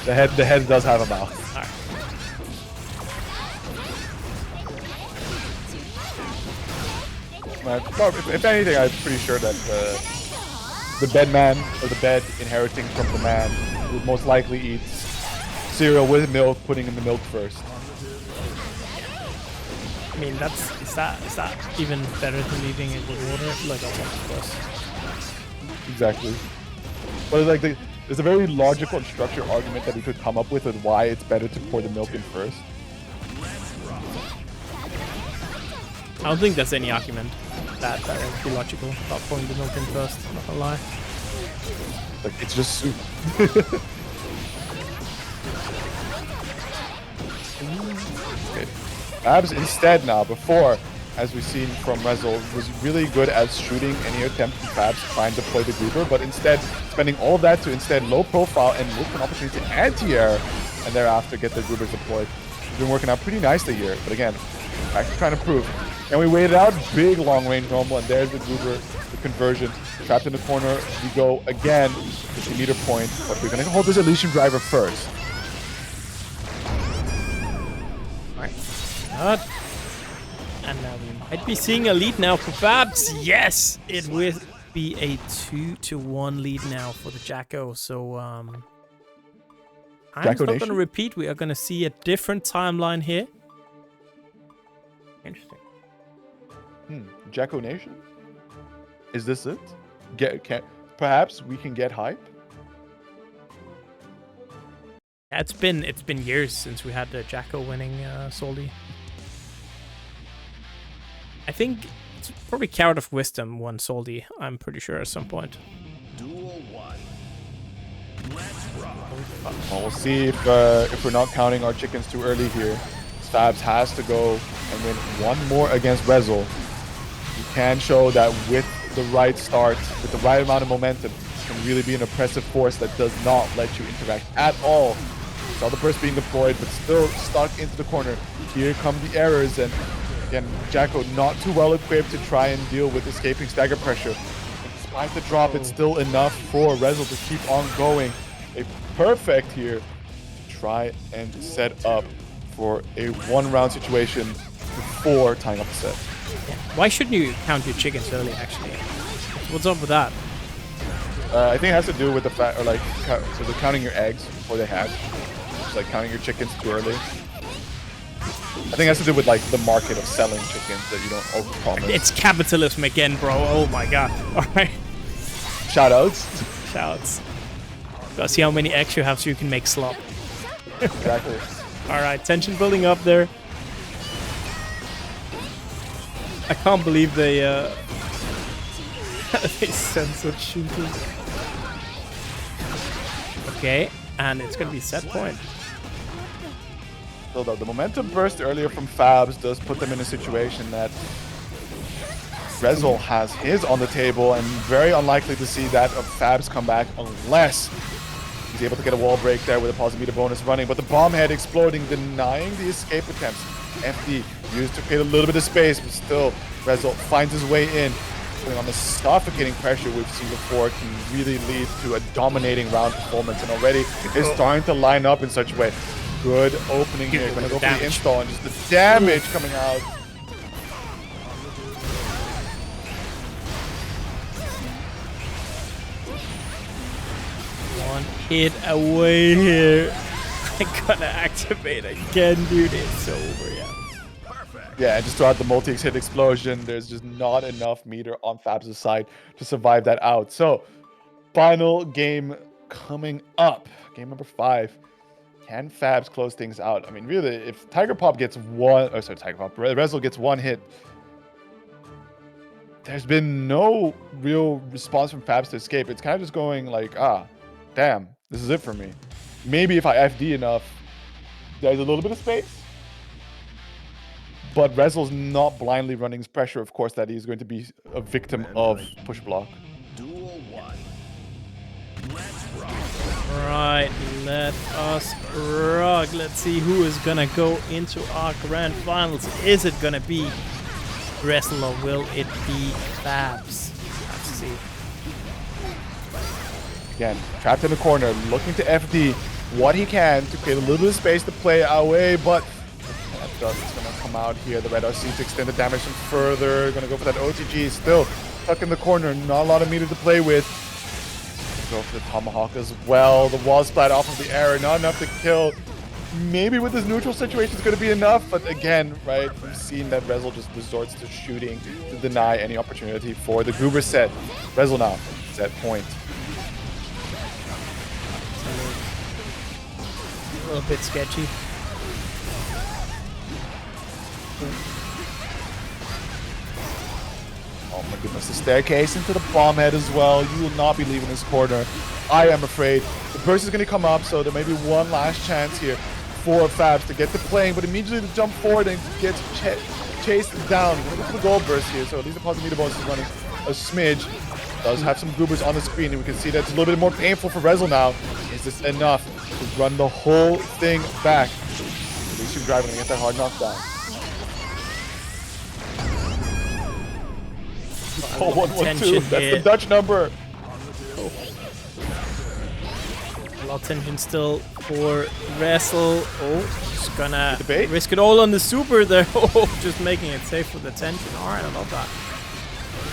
The head does have a mouth. Alright. If anything, I'm pretty sure that the Bedman, or the bed inheriting from the man, would most likely eat cereal with milk, putting in the milk first. I mean, is that even better than eating it with water? Like, of course. Exactly. But it's like there's a very logical and structured argument that we could come up with why it's better to pour the milk in first. I don't think there's any argument that would be logical about pouring the milk in first. I'm not gonna lie. Like, it's just soup. Okay. Abs instead now, before, as we've seen from Resil, was really good at shooting any attempt from Fabs to try and deploy the Gruber, but instead spending all of that to instead low profile and look for an opportunity to anti-air and thereafter get the Grubers deployed. It's been working out pretty nicely here, but again, back to trying to prove. And we waited out, big long range normal, and there's the Gruber, the conversion. Trapped in the corner, we go again with the meter point, but we're gonna hold this Elysian driver first. And now we might be seeing a lead now for Fabs. Yes, it will be a 2-1 lead now for the Jacko. So I'm not going to repeat. We are going to see a different timeline here. Interesting. Jacko Nation? Is this it? Perhaps we can get hype? It's been years since we had the Jacko winning Salty. I think it's probably Carrot of Wisdom won Salty, I'm pretty sure, at some point. Duel 1. Let's rock. Well, we'll see if we're not counting our chickens too early here. Fabs has to go and win one more against Resil. You can show that with the right start, with the right amount of momentum, can really be an oppressive force that does not let you interact at all. Saw the burst being deployed, but still stuck into the corner. Here come the errors, and again, Jacko not too well equipped to try and deal with escaping stagger pressure. And despite the drop, it's still enough for Resil to keep on going. A perfect here to try and set up for a one-round situation before tying up the set. Yeah. Why shouldn't you count your chickens early, actually? What's up with that? I think it has to do with the fact, or like, so they're counting your eggs before they hatch. It's like counting your chickens too early. I think it has to do with like the market of selling chickens that you don't overpromise. It's capitalism again, bro. Oh my god. Alright. Shoutouts. Shoutouts. Gotta see how many eggs you have so you can make slop. Exactly. Alright, tension building up there. I can't believe they they censored shooting. Okay, and it's gonna be set point. So the momentum burst earlier from Fabs does put them in a situation that Resil has his on the table, and very unlikely to see that of Fabs come back unless he's able to get a wall break there with a positive meter bonus running. But the bomb head exploding, denying the escape attempts. FD used to create a little bit of space, but still Resil finds his way in. Putting on the suffocating pressure we've seen before can really lead to a dominating round performance, and already is starting to line up in such a way. Good opening here. Gonna go for the install, and just the damage coming out. One hit away here. I gotta activate again, dude. It's over, yeah. Yeah, and just throughout the multi-hit explosion, there's just not enough meter on Fabs' side to survive that out. So, final game coming up. Game number 5. Can Fabs close things out? I mean, really, if Tiger Pop gets Resil gets one hit, there's been no real response from Fabs to escape. It's kind of just going like, damn, this is it for me. Maybe if I FD enough, there's a little bit of space. But Resil's not blindly running his pressure, of course, that he's going to be a victim of push block. Duel 1. Let's rock. Right, let us rock. Let's see who is gonna go into our grand finals. Is it gonna be Resil or will it be Fabs? Let's see. Again, trapped in the corner, looking to FD what he can to create a little bit of space to play away, but that dust is gonna come out here. The red RC to extend the damage some further. Gonna go for that OTG, still stuck in the corner, not a lot of meter to play with. Go for the tomahawk as well. The wall splat off of the arrow, not enough to kill. Maybe with this neutral situation it's going to be enough, but again, right, we've seen that Resil just resorts to shooting to deny any opportunity for the Gruber set. Resil now, set point. A little bit sketchy. Oh my goodness, the staircase into the bomb head as well. You will not be leaving this corner, I am afraid. The burst is going to come up, so there may be one last chance here for Fabs to get to playing, but immediately to jump forward and gets chased down. We're going to go for the gold burst here, so at least the positive meter bonus is running a smidge. Does have some goobers on the screen, and we can see that's a little bit more painful for Resil now. Is this enough to run the whole thing back? At least you're driving to get that hard knockdown. Oh, 1-1-2. That's the Dutch number. A lot of tension still for Resil. Oh, just gonna risk it all on the super there. Oh, just making it safe for the tension. Alright, I love that.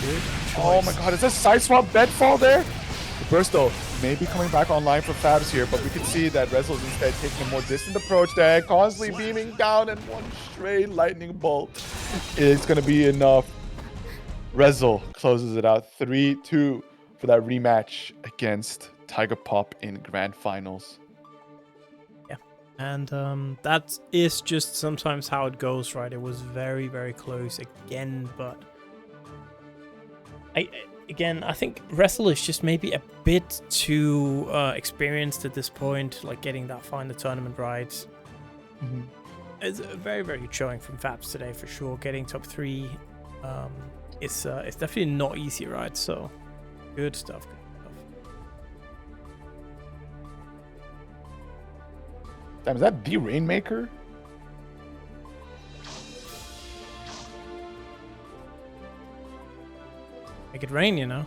Good choice. Oh my god, is that side swap bedfall there? The burst though may be coming back online for Fabs here, but we can see that Resil is instead taking a more distant approach there, constantly beaming down, and one straight lightning bolt is gonna be enough. Resil closes it out 3-2 for that rematch against Tiger Pop in grand finals. Yeah, and that is just sometimes how it goes, right? It was very, very close again, but I think Resil is just maybe a bit too experienced at this point, like getting that far in the tournament right. Mm-hmm. It's a very, very good showing from Fabs today for sure. Getting top 3. It's definitely not easy, right? So, good stuff. Good stuff. Damn, is that the Rainmaker? Make it rain, you know.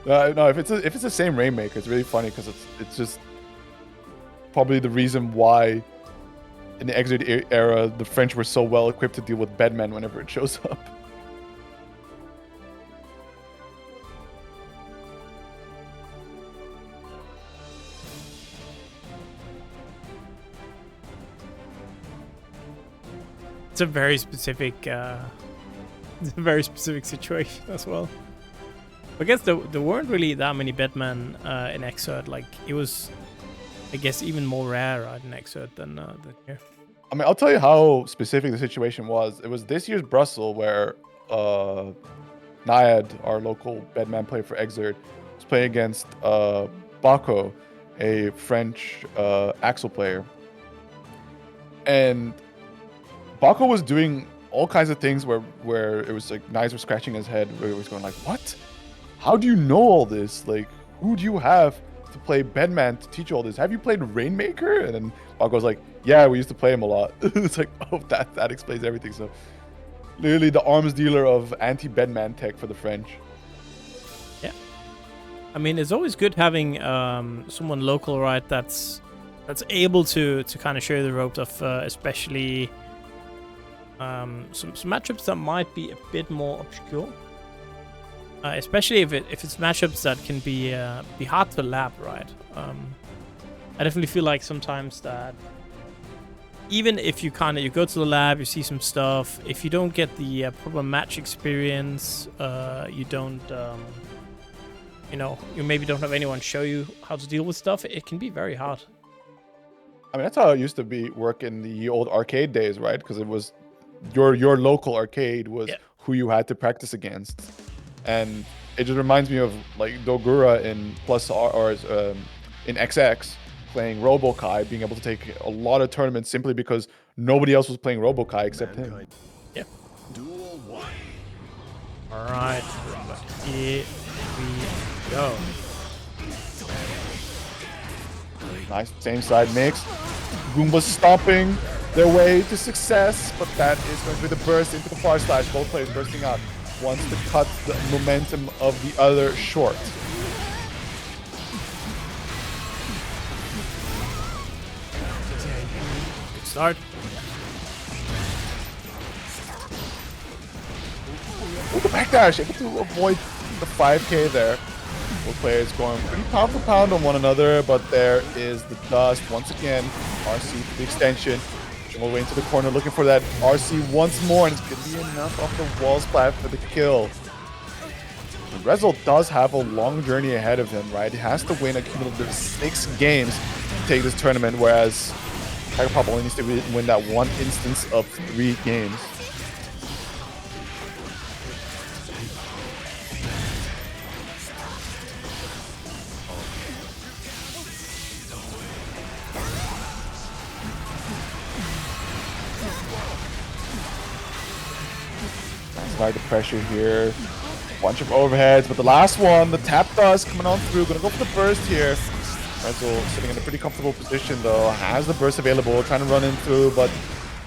No, if it's the same Rainmaker, it's really funny because it's just probably the reason why in the Xrd era the French were so well equipped to deal with Bedman whenever it shows up. It's a very specific, situation as well. I guess there weren't really that many Bedman in Xrd. Like it was, I guess, even more rare right, in Xrd than here. I mean, I'll tell you how specific the situation was. It was this year's Brussels where Nayad, our local Bedman player for Xrd, was playing against Bako, a French Axel player. And Bako was doing all kinds of things where it was like knives were scratching his head, where it was going like, what? How do you know all this? Like, who do you have to play Bedman to teach you all this? Have you played Rainmaker? And then Bako's like, yeah, we used to play him a lot. It's like, oh, that explains everything. So literally the arms dealer of anti-Bedman tech for the French. Yeah. I mean, it's always good having someone local, right, that's able to kind of show the ropes of especially some matchups that might be a bit more obscure. Especially if it's matchups that can be hard to lab, right? I definitely feel like sometimes that even if you go to the lab, you see some stuff. If you don't get the proper match experience, you don't, you maybe don't have anyone show you how to deal with stuff. It can be very hard. I mean, that's how it used to work in the old arcade days, right? Because it was your local arcade was who you had to practice against. And it just reminds me of like Dogura in Plus R or in XX playing RoboKai, being able to take a lot of tournaments simply because nobody else was playing RoboKai except him. Yeah. Duel 1. All right. Here we go. Nice, same side mix. Goombas stomping their way to success, but that is going to be the burst into the far slash. Both players bursting out. Wants to cut the momentum of the other short. Good start. With the backdash, able to avoid the 5k there. Both players going pretty pound for pound on one another, but there is the dust once again. RC to the extension. All the way into the corner, looking for that RC once more, and it's going to be enough off the wall splat for the kill. Resil does have a long journey ahead of him, right? He has to win a cumulative 6 games to take this tournament, whereas Tiger Pop only needs to win that one instance of 3 games. Apply the pressure here. Bunch of overheads, but the last one, the tap dust coming on through. Gonna go for the burst here. Resil sitting in a pretty comfortable position though. Has the burst available, trying to run in through, but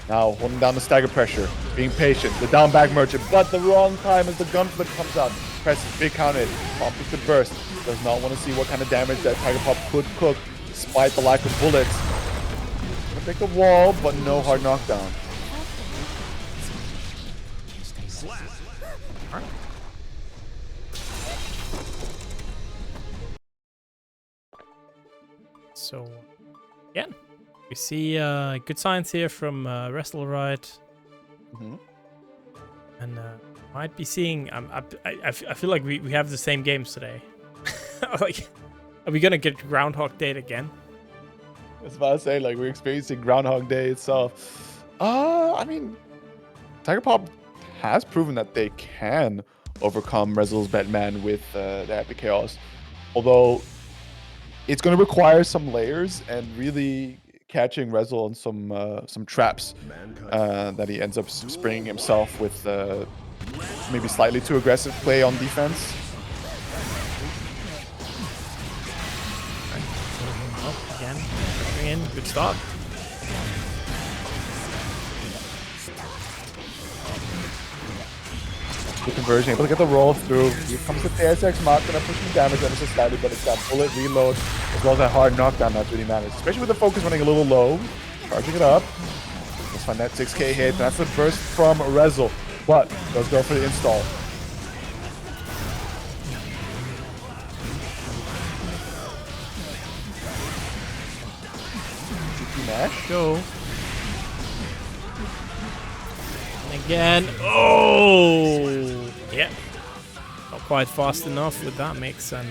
now holding down the stagger pressure. Being patient. The down back merchant, but the wrong time as the gun flip comes out. Presses big counted. Pop with the burst. Does not want to see what kind of damage that Tiger Pop could cook, despite the lack of bullets. Gonna pick the wall, but no hard knockdown. So, yeah, we see good signs here from Resil, right? And might be seeing. I feel like we have the same games today. Like, are we gonna get Groundhog Day again? I was about to say, like, we're experiencing Groundhog Day itself. I mean, Tiger Pop has proven that they can overcome Resil's Bedman with the Epic Chaos, although it's going to require some layers and really catching Resil on some traps that he ends up springing himself with maybe slightly too aggressive play on defense. Again, bring in, good start. The conversion, able to get the roll through. Here comes the TSX Mark, gonna push some damage ever so slightly, but it's that bullet reload as well as that hard knockdown that really matters. Especially with the focus running a little low. Charging it up. Let's find that 6k hit. That's the burst from Resil, but does go for the install. GP Nash. Go. Again. Oh! Yeah. Not quite fast enough with that mix, and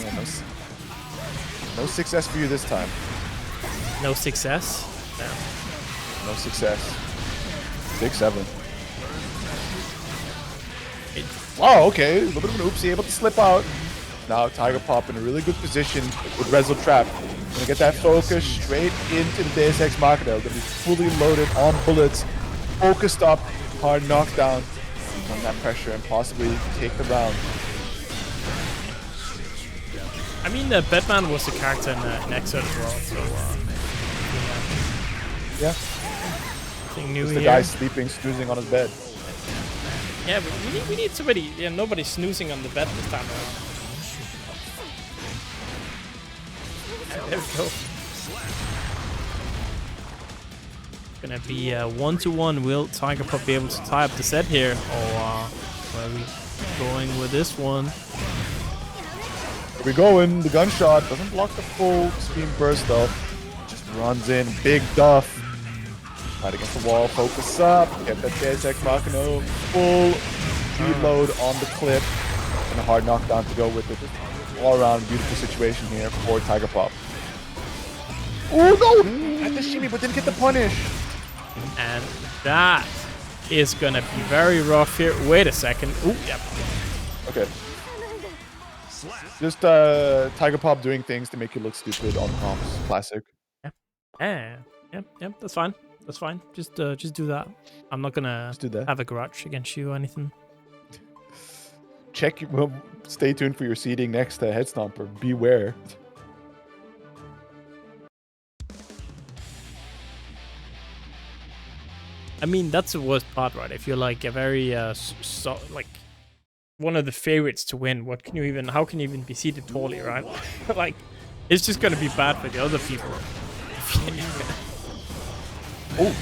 Yeah, no success for you this time. no success. Yeah. No success. 6-7. Wow, okay. A little bit of an oopsie, able to slip out. Now Tiger Pop in a really good position with Resil Trap. Gonna get that focus straight into the Deus Ex Machina. Gonna be fully loaded on bullets. Focused up, hard knockdown on that pressure and possibly take the round. I mean, Bedman was the character in Xrd as well, so Yeah. Nothing new It's here. the guy sleeping, snoozing on his bed. Yeah, but we need somebody. Yeah, nobody's snoozing on the bed this time around. There we go. Gonna be 1-1. Will Tiger Pop be able to tie up the set here? Or where are we going with this one? Here we going. The gunshot doesn't block the full speed burst though. Just runs in. Big duff. Right against the wall. Focus up. Get that Deus Ex Machina. Full reload on the clip. And a hard knockdown to go with it. Just all around beautiful situation here for Tiger Pop. Oh no! Had the shimmy but didn't get the punish. And that is gonna be very rough here. Wait a second. Ooh, yep. Okay. Just Tiger Pop doing things to make you look stupid on comps. Classic. Yeah. Yep. That's fine. That's fine. Just do that. I'm not gonna Just do that. have a grudge against you or anything. Check. Well, stay tuned for your seeding next to Head Stomper. Beware. I mean, that's the worst part, right? If you're like a very like one of the favorites to win, what can you even? How can you even be seated tallly, right? Like, it's just gonna be bad for the other people. Oh.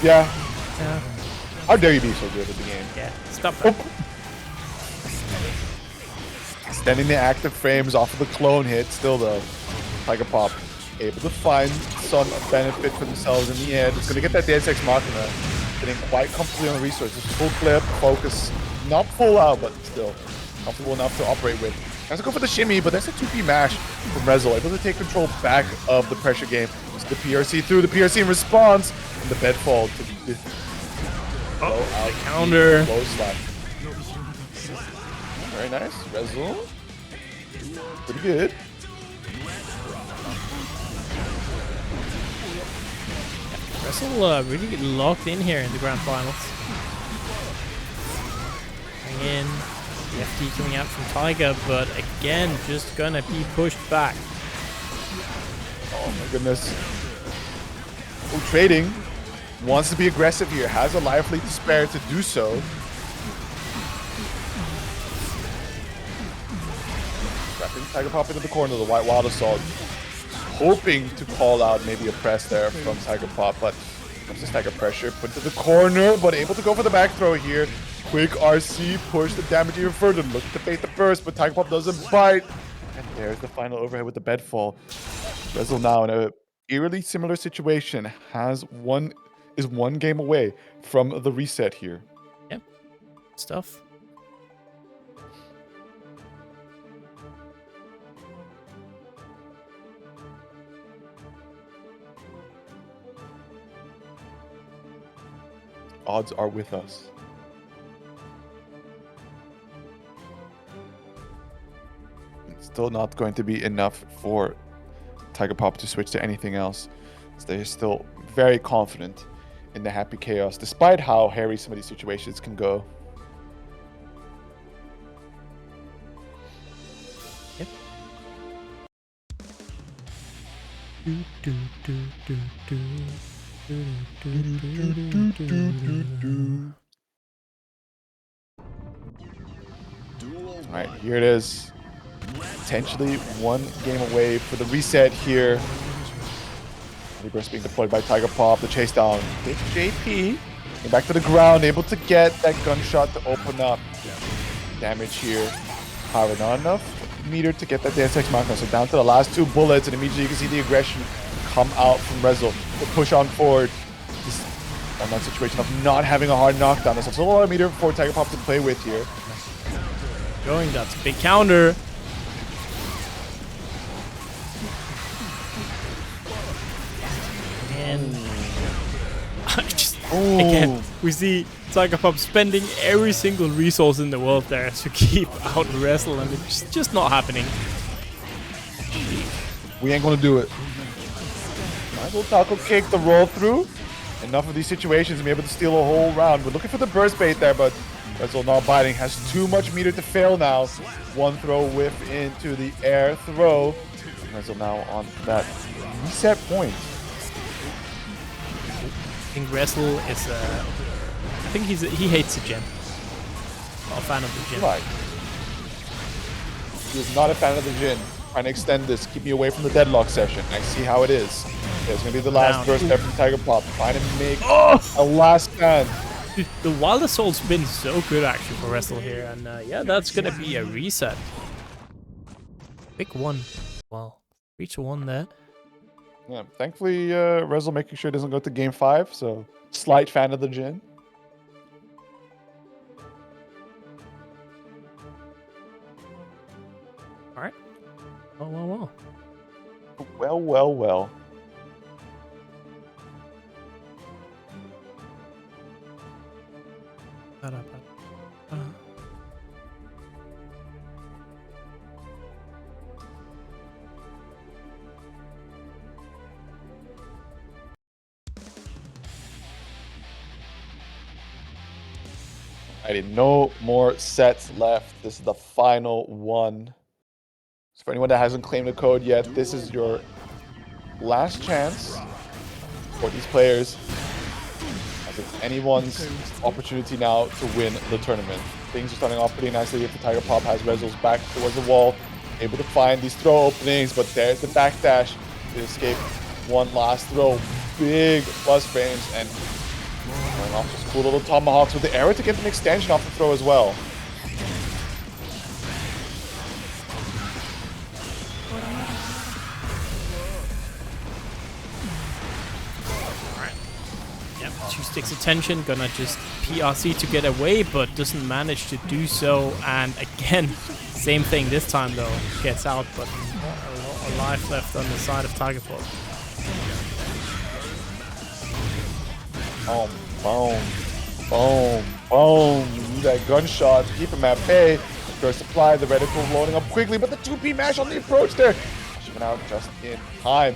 Yeah. Yeah. How dare you be so good at the game? Yeah. Stop that. Extending the active frames off of the clone hit. Still though, Tiger Pop able to find some benefit for themselves in the end. It's gonna get that Deus Ex Machina. Getting quite comfortably on the resources. Full clip, focus, not full out, but still comfortable enough to operate with. Has to go for the shimmy, but that's a 2P mash from Resil. Able to take control back of the pressure game. It's the PRC through, the PRC in response, and the bed fall to the The counter. low slap. Very nice, Resil. Pretty good. Resil really get locked in here in the grand finals. Coming in, the FD coming out from Tiger, but again, just gonna be pushed back. Oh my goodness. Oh, trading. Wants to be aggressive here. Has a life lead to spare to do so. Wrapping Tiger Pop into the corner of the White Wild Assault. Hoping to call out maybe a press there from Tiger Pop, but comes to Tiger pressure, put to the corner, but able to go for the back throw here. Quick RC, push the damage even further, look to bait the burst, but Tiger Pop doesn't bite. And there's the final overhead with the bed fall. Resil now in a eerily similar situation, is one game away from the reset here. Yep, stuff. Odds are with us. It's still not going to be enough for Tiger Pop to switch to anything else. So they're still very confident in the Happy Chaos, despite how hairy some of these situations can go. Yep. All right, here it is. Potentially one game away for the reset here. Burst being deployed by Tiger Pop. The chase down. Big JP. Getting back to the ground, able to get that gunshot to open up damage here. However, not enough meter to get that Deus Ex Machina. So down to the last two bullets, and immediately you can see the aggression come out from Resil. The push on forward. Just on that situation of not having a hard knockdown. There's also a lot of meter for Tiger Pop to play with here. Going, that's a big counter. And again, we see Tiger Pop spending every single resource in the world there to keep out Resil, and it's just not happening. We ain't gonna do it. Nice little taco kick the roll through. Enough of these situations to be able to steal a whole round. We're looking for the burst bait there, but Resil not biting. Has too much meter to fail now. One throw whiff into the air throw. Resil now on that reset point. I think Resil is I think he hates the gen. Not a fan of the gen. Right. He is not a fan of the gen. Trying to extend this, keep me away from the deadlock session. I see how it is. There's gonna be the last burst there from Tiger Pop. Trying to make a last stand. Dude, the Wild Assault's been so good actually for Resil here, and yeah, that's gonna be a reset. Big one. Well, 3-1 there. Yeah, thankfully Resil making sure it doesn't go to game 5, so slight fan of the gen. Alright. Well. Well. Alrighty, no more sets left. This is the final one. So for anyone that hasn't claimed a code yet, this is your last chance for these players. As it's anyone's opportunity now to win the tournament. Things are starting off pretty nicely if the Tiger Pop has Resil's back towards the wall. Able to find these throw openings, but there's the backdash to escape one last throw. Big plus frames and going off just cool little tomahawks with the arrow to get an extension off the throw as well. Yep, 2 sticks of tension, gonna just PRC to get away, but doesn't manage to do so. And again, same thing this time though. Gets out, but a life left on the side of Tiger Pop. Boom. Use that gunshot to keep him at bay. First supply, the reticle loading up quickly, but the 2P mash on the approach there. Shipping out just in time.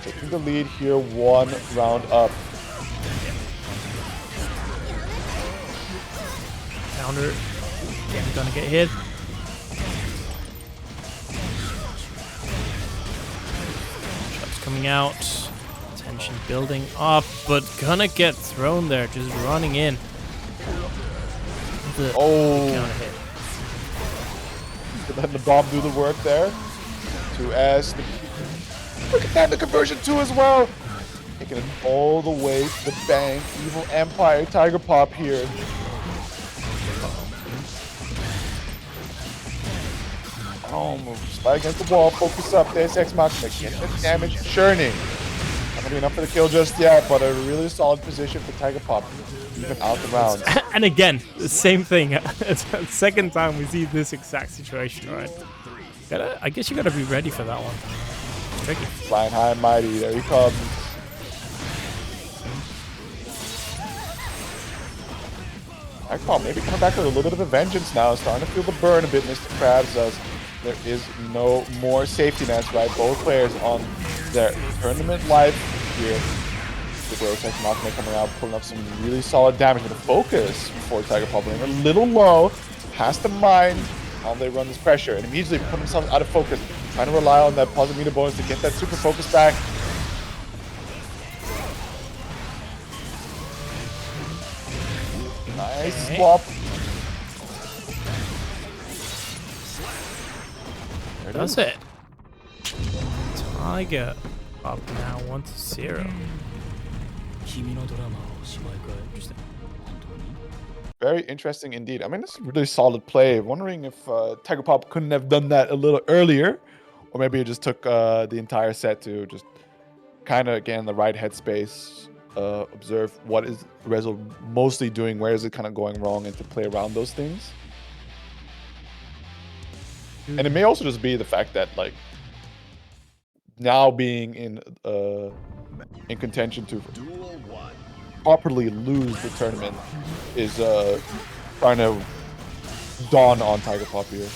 Taking the lead here, 1 round up. Counter. Again, gonna get hit. Shots coming out. Tension building up, but gonna get thrown there, just running in. The counter hit. Letting the bomb do the work there. 2S. Look at that, the conversion 2 as well. Taking it all the way to the bank. Evil Empire, Tiger Pop here. Slide against the wall, focus up, there's X Max, get the damage churning. Not gonna be enough for the kill just yet, but a really solid position for Tiger Pop, even out the rounds. And again, the same thing. It's the second time we see this exact situation, right? I guess you gotta be ready for that one. It's tricky. Flying high and mighty, there he comes. Tiger Pop maybe coming back with a little bit of a vengeance now, starting to feel the burn a bit, Mr. Krabs, as there is no more safety nets, right? Both players on their tournament life here. The Gross X Machina coming out, pulling up some really solid damage with the focus for Tiger Pop. A little low, has to mind how they run this pressure, and immediately put themselves out of focus, trying to rely on that positive meter bonus to get that super focus back. Nice swap. There does it. Tiger up now 1-0. Very interesting indeed. I mean, this is a really solid play. Wondering if Tiger Pop couldn't have done that a little earlier, or maybe it just took the entire set to just kind of get in the right headspace, observe what is Resil mostly doing, where is it kind of going wrong, and to play around those things. And it may also just be the fact that, like, now being in contention to properly lose the tournament is trying to dawn on Tiger Pop here.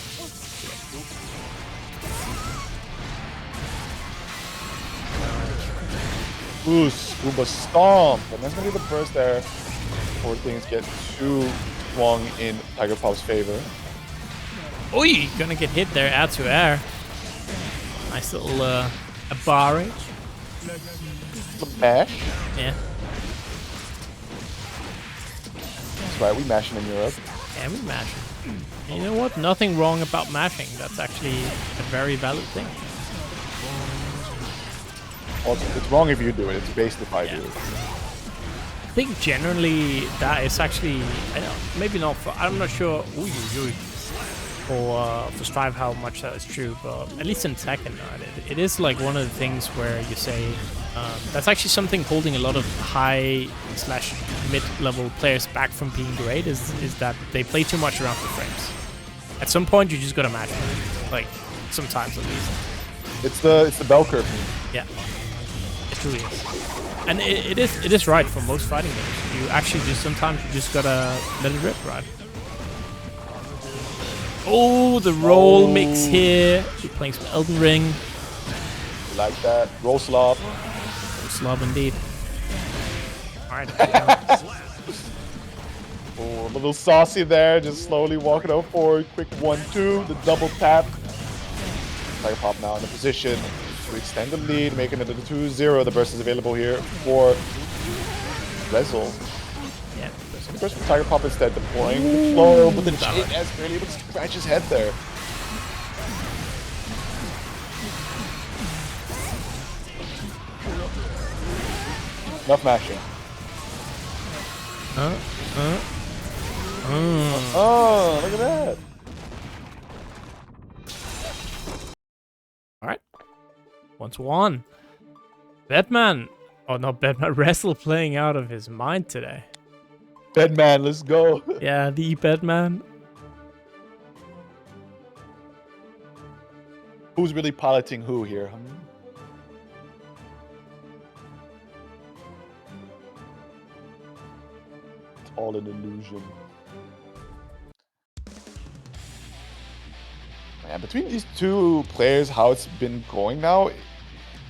Ooh, Scuba Stomp. And that's going to be the burst there before things get too swung in Tiger Pop's favor. Oi, gonna get hit there, air to air. Nice little A.B.A. Mash. Yeah. That's right, we mashing in Europe. Yeah, we mash. And you know what? Nothing wrong about mashing. That's actually a very valid thing. Well, it's wrong if you do it. It's based if I do it. I think generally that is actually, I know, maybe not for, I'm not sure for Strive how much that is true, but at least in Tekken, it is like one of the things where you say that's actually something holding a lot of high/mid-level players back from being great is that they play too much around the frames. At some point, you just gotta match them, like sometimes at least. It's the bell curve. Yeah. It really is. And it is right for most fighting games. You actually just sometimes you just gotta let it rip, right? Oh, the roll mix here. We're playing some Elden Ring. Like that. Roll slop. Roll slop indeed. Alright. Oh, a little saucy there. Just slowly walking out forward. Quick 1-2. The double tap. Tiger Pop now in a position to extend the lead, making it a 2-0. The burst is available here for Resil. Yeah. The burst from Tiger Pop instead deploying the flow, but the JS barely able to scratch his head there. Enough mashing. Oh, look at that. Alright. 1-1. Bedman. Oh, not Bedman. Resil playing out of his mind today. Bedman, let's go. Yeah, the Bedman. Who's really piloting who here? It's all an illusion. Man, between these two players, how it's been going now,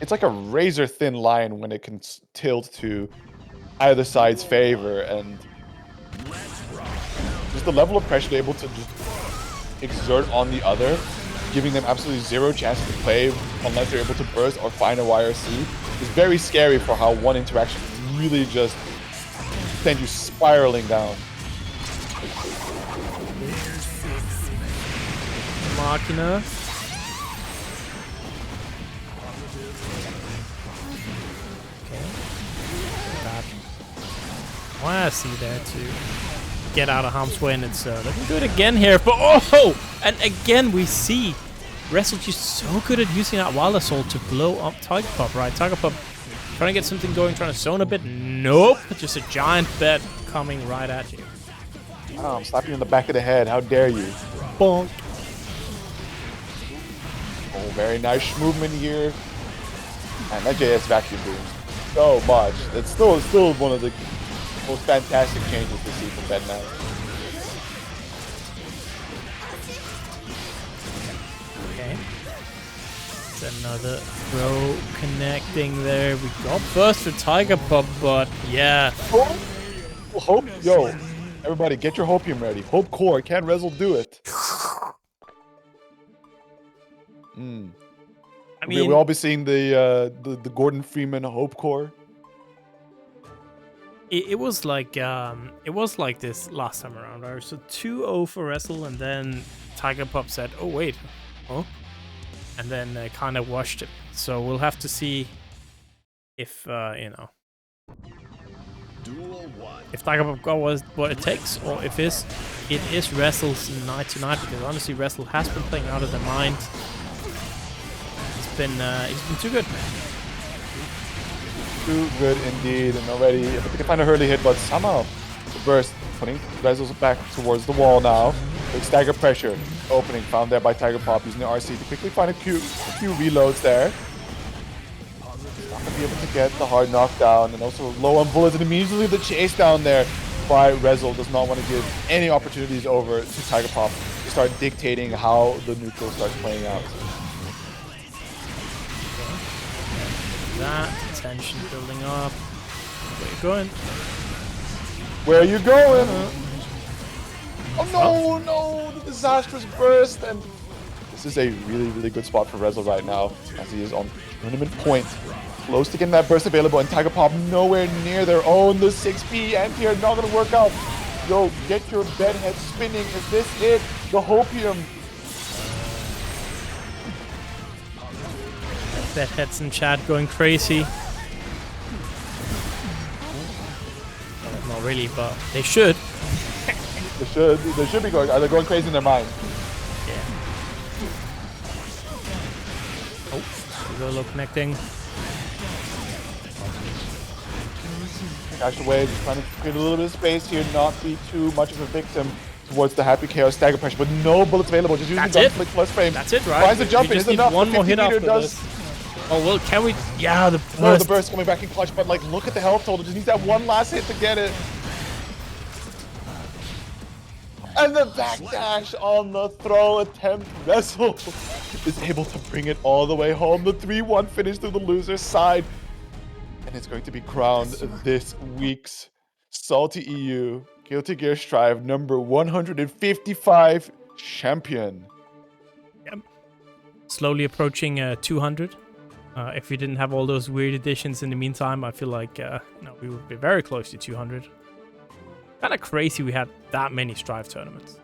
it's like a razor thin line when it can tilt to either side's favor, and just the level of pressure they're able to just exert on the other, giving them absolutely zero chance to play unless they're able to burst or find a YRC, is very scary for how one interaction can really just send you spiraling down. Machina. Okay. That YRC there to get out of harm's way, and it's looking good again here. But oh, and again we see Resil just so good at using that Wild Assault to blow up Tiger Pop, right? Tiger Pop trying to get something going, trying to zone a bit. Nope, just a giant bet coming right at you. Oh, I'm slapping you in the back of the head. How dare you? Bonk. Oh, very nice movement here. And that JS vacuum booms so much. It's still one of the most fantastic changes to see from Bedman. Okay. It's another throw connecting there. We got first for Tiger Pop, but yeah. Hope, yo, everybody get your hopium ready. Hope core, can Resil do it? I mean, we'll all be seeing the Gordon Freeman Hope core. It was like this last time around, right? So 2-0 for Resil, and then Tiger Pop said, "Oh wait, oh," and then kind of washed it. So we'll have to see if if Tiger Pop got what it takes, or if it is Resil's night tonight. Because honestly, Resil has been playing out of their mind. He's been too good. Too good indeed, and already if they can find a hurley hit, but somehow the burst putting Resil's back towards the wall now. Big stagger pressure opening found there by Tiger Pop using the RC to quickly find a few reloads there. Not gonna be able to get the hard knockdown, and also low on bullets, and immediately the chase down there by Resil does not want to give any opportunities over to Tiger Pop to start dictating how the neutral starts playing out. That tension building up. Where you going? Where are you going? Oh no, the disastrous burst, and this is a really good spot for Resil right now, as he is on tournament point. Close to getting that burst available, and Tiger Pop nowhere near their own. The 6P anti-air not gonna work out. Yo, get your bedhead spinning. Is this it? The Hopium. Bedheads in chat going crazy. Not really, but they should. They should be going. Are they going crazy in their mind? Yeah. Oh, Zolo connecting. Dash away, just trying to create a little bit of space here, not be too much of a victim towards the Happy Chaos stagger pressure, but no bullets available. Just using gun flick plus frame. That's it, right? Why is the jump in? Is enough? One more hit after does. this. Oh well, can we? Yeah, the burst. No, the burst coming back in clutch, but like, look at the health total. Just needs that one last hit to get it. And the backdash on the throw attempt. Resil is able to bring it all the way home. The 3-1 finish to the loser's side. And it's going to be crowned this week's SaltyEU Guilty Gear Strive number 155 champion. Yep. Slowly approaching 200. If we didn't have all those weird additions in the meantime, I feel like no, we would be very close to 200. Kind of crazy we had that many Strive tournaments.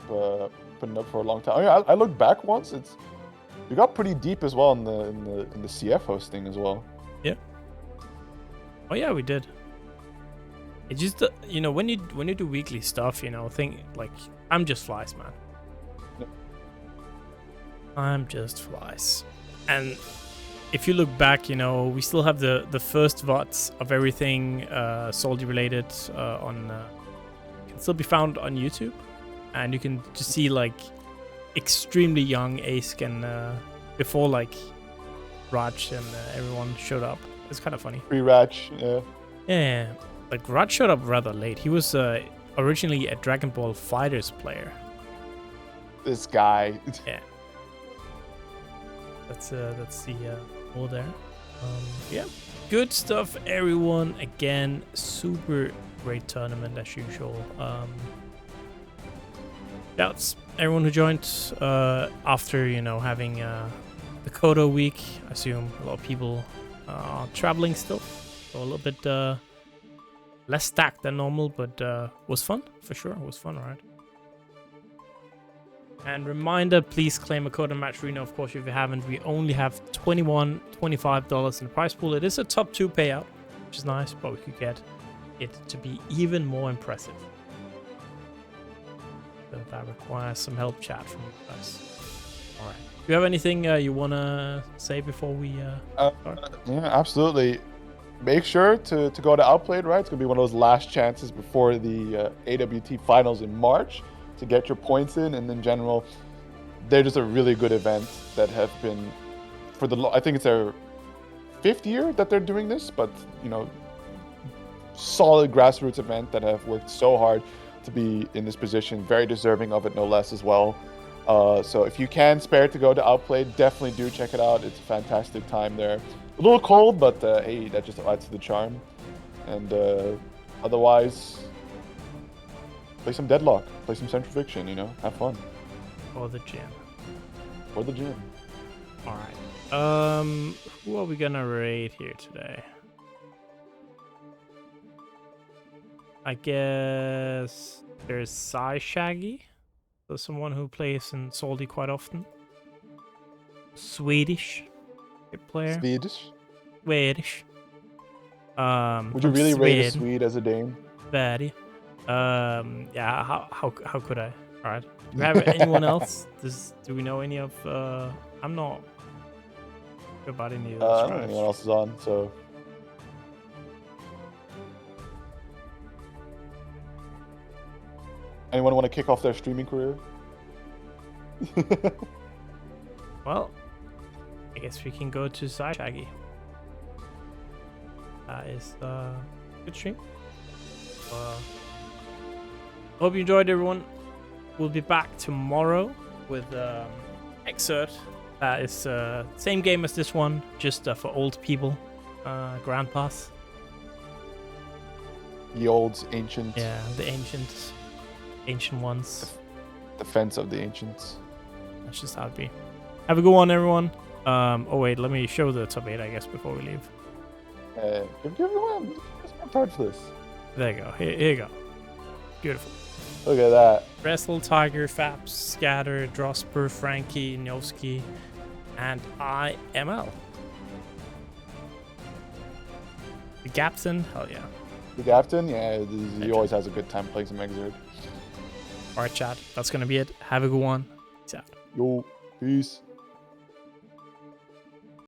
Putting up for a long time. I mean, I looked back once. You got pretty deep as well in the CF hosting as well. Yeah. Oh yeah, we did. It just you know, when you do weekly stuff, you know, think like I'm just flies, man. Yeah. I'm just flies. And if you look back, you know, we still have the first VODs of everything Salty related on can still be found on YouTube, and you can just see like extremely young Ace and before like Raj and everyone showed up. It's kind of funny. Pre-Raj, yeah. Yeah, like Raj showed up rather late. He was originally a Dragon Ball Fighters player. This guy. Yeah. That's the all there. Yeah, good stuff, everyone. Again, super great tournament as usual. Shouts everyone who joined after, you know, having the Kodo week. I assume a lot of people are traveling still, so a little bit less stacked than normal, but was fun for sure. It was fun, right? And reminder, please claim a code on Match Reno. Of course, if you haven't, we only have $25 in the prize pool. It is a top 2 payout, which is nice, but we could get it to be even more impressive. So that requires some help chat from you guys. All right. Do you have anything you want to say before we start? Yeah, absolutely. Make sure to go to Outplayed, right? It's going to be one of those last chances before the AWT finals in March to get your points in. And in general, they're just a really good event that have been for I think it's their 5th year that they're doing this, but you know, solid grassroots event that have worked so hard to be in this position, very deserving of it, no less as well. So if you can spare to go to Outplayed, definitely do check it out. It's a fantastic time there. A little cold, but hey, that just adds to the charm. And otherwise, play some Deadlock, play some Central Fiction, you know, have fun. Or the gym. Or the gym. All right. Who are we gonna raid here today? I guess there's Sai Shaggy. So someone who plays in Salty quite often. Swedish player. Swedish. Swedish. Would you really rate a Swede as a Dane? Very. Yeah. How could I? All right. Do we have anyone else? Do we know any of? I'm not sure about any of those. I don't know anyone else is on. So. Anyone want to kick off their streaming career? Well, I guess we can go to side Shaggy. That is good stream. Hope you enjoyed, everyone. We'll be back tomorrow with Xrd. That is same game as this one, just for old people, grandpas. The old ancient. Yeah, the ancient ones. Defense of the ancients. That's just how it be. Have a good one, everyone. Oh wait, let me show the top 8, I guess, before we leave. Give everyone a part for this. There you go. Here you go. Beautiful. Look at that. Resil, Tiger, Faps, Scatter, Drosper, Franky, GniuoshkI, and IML. The Captain, hell yeah. The captain, yeah, he always has a good time playing some Xrd. Alright, chat. That's gonna be it. Have a good one. Peace out. Yo, peace.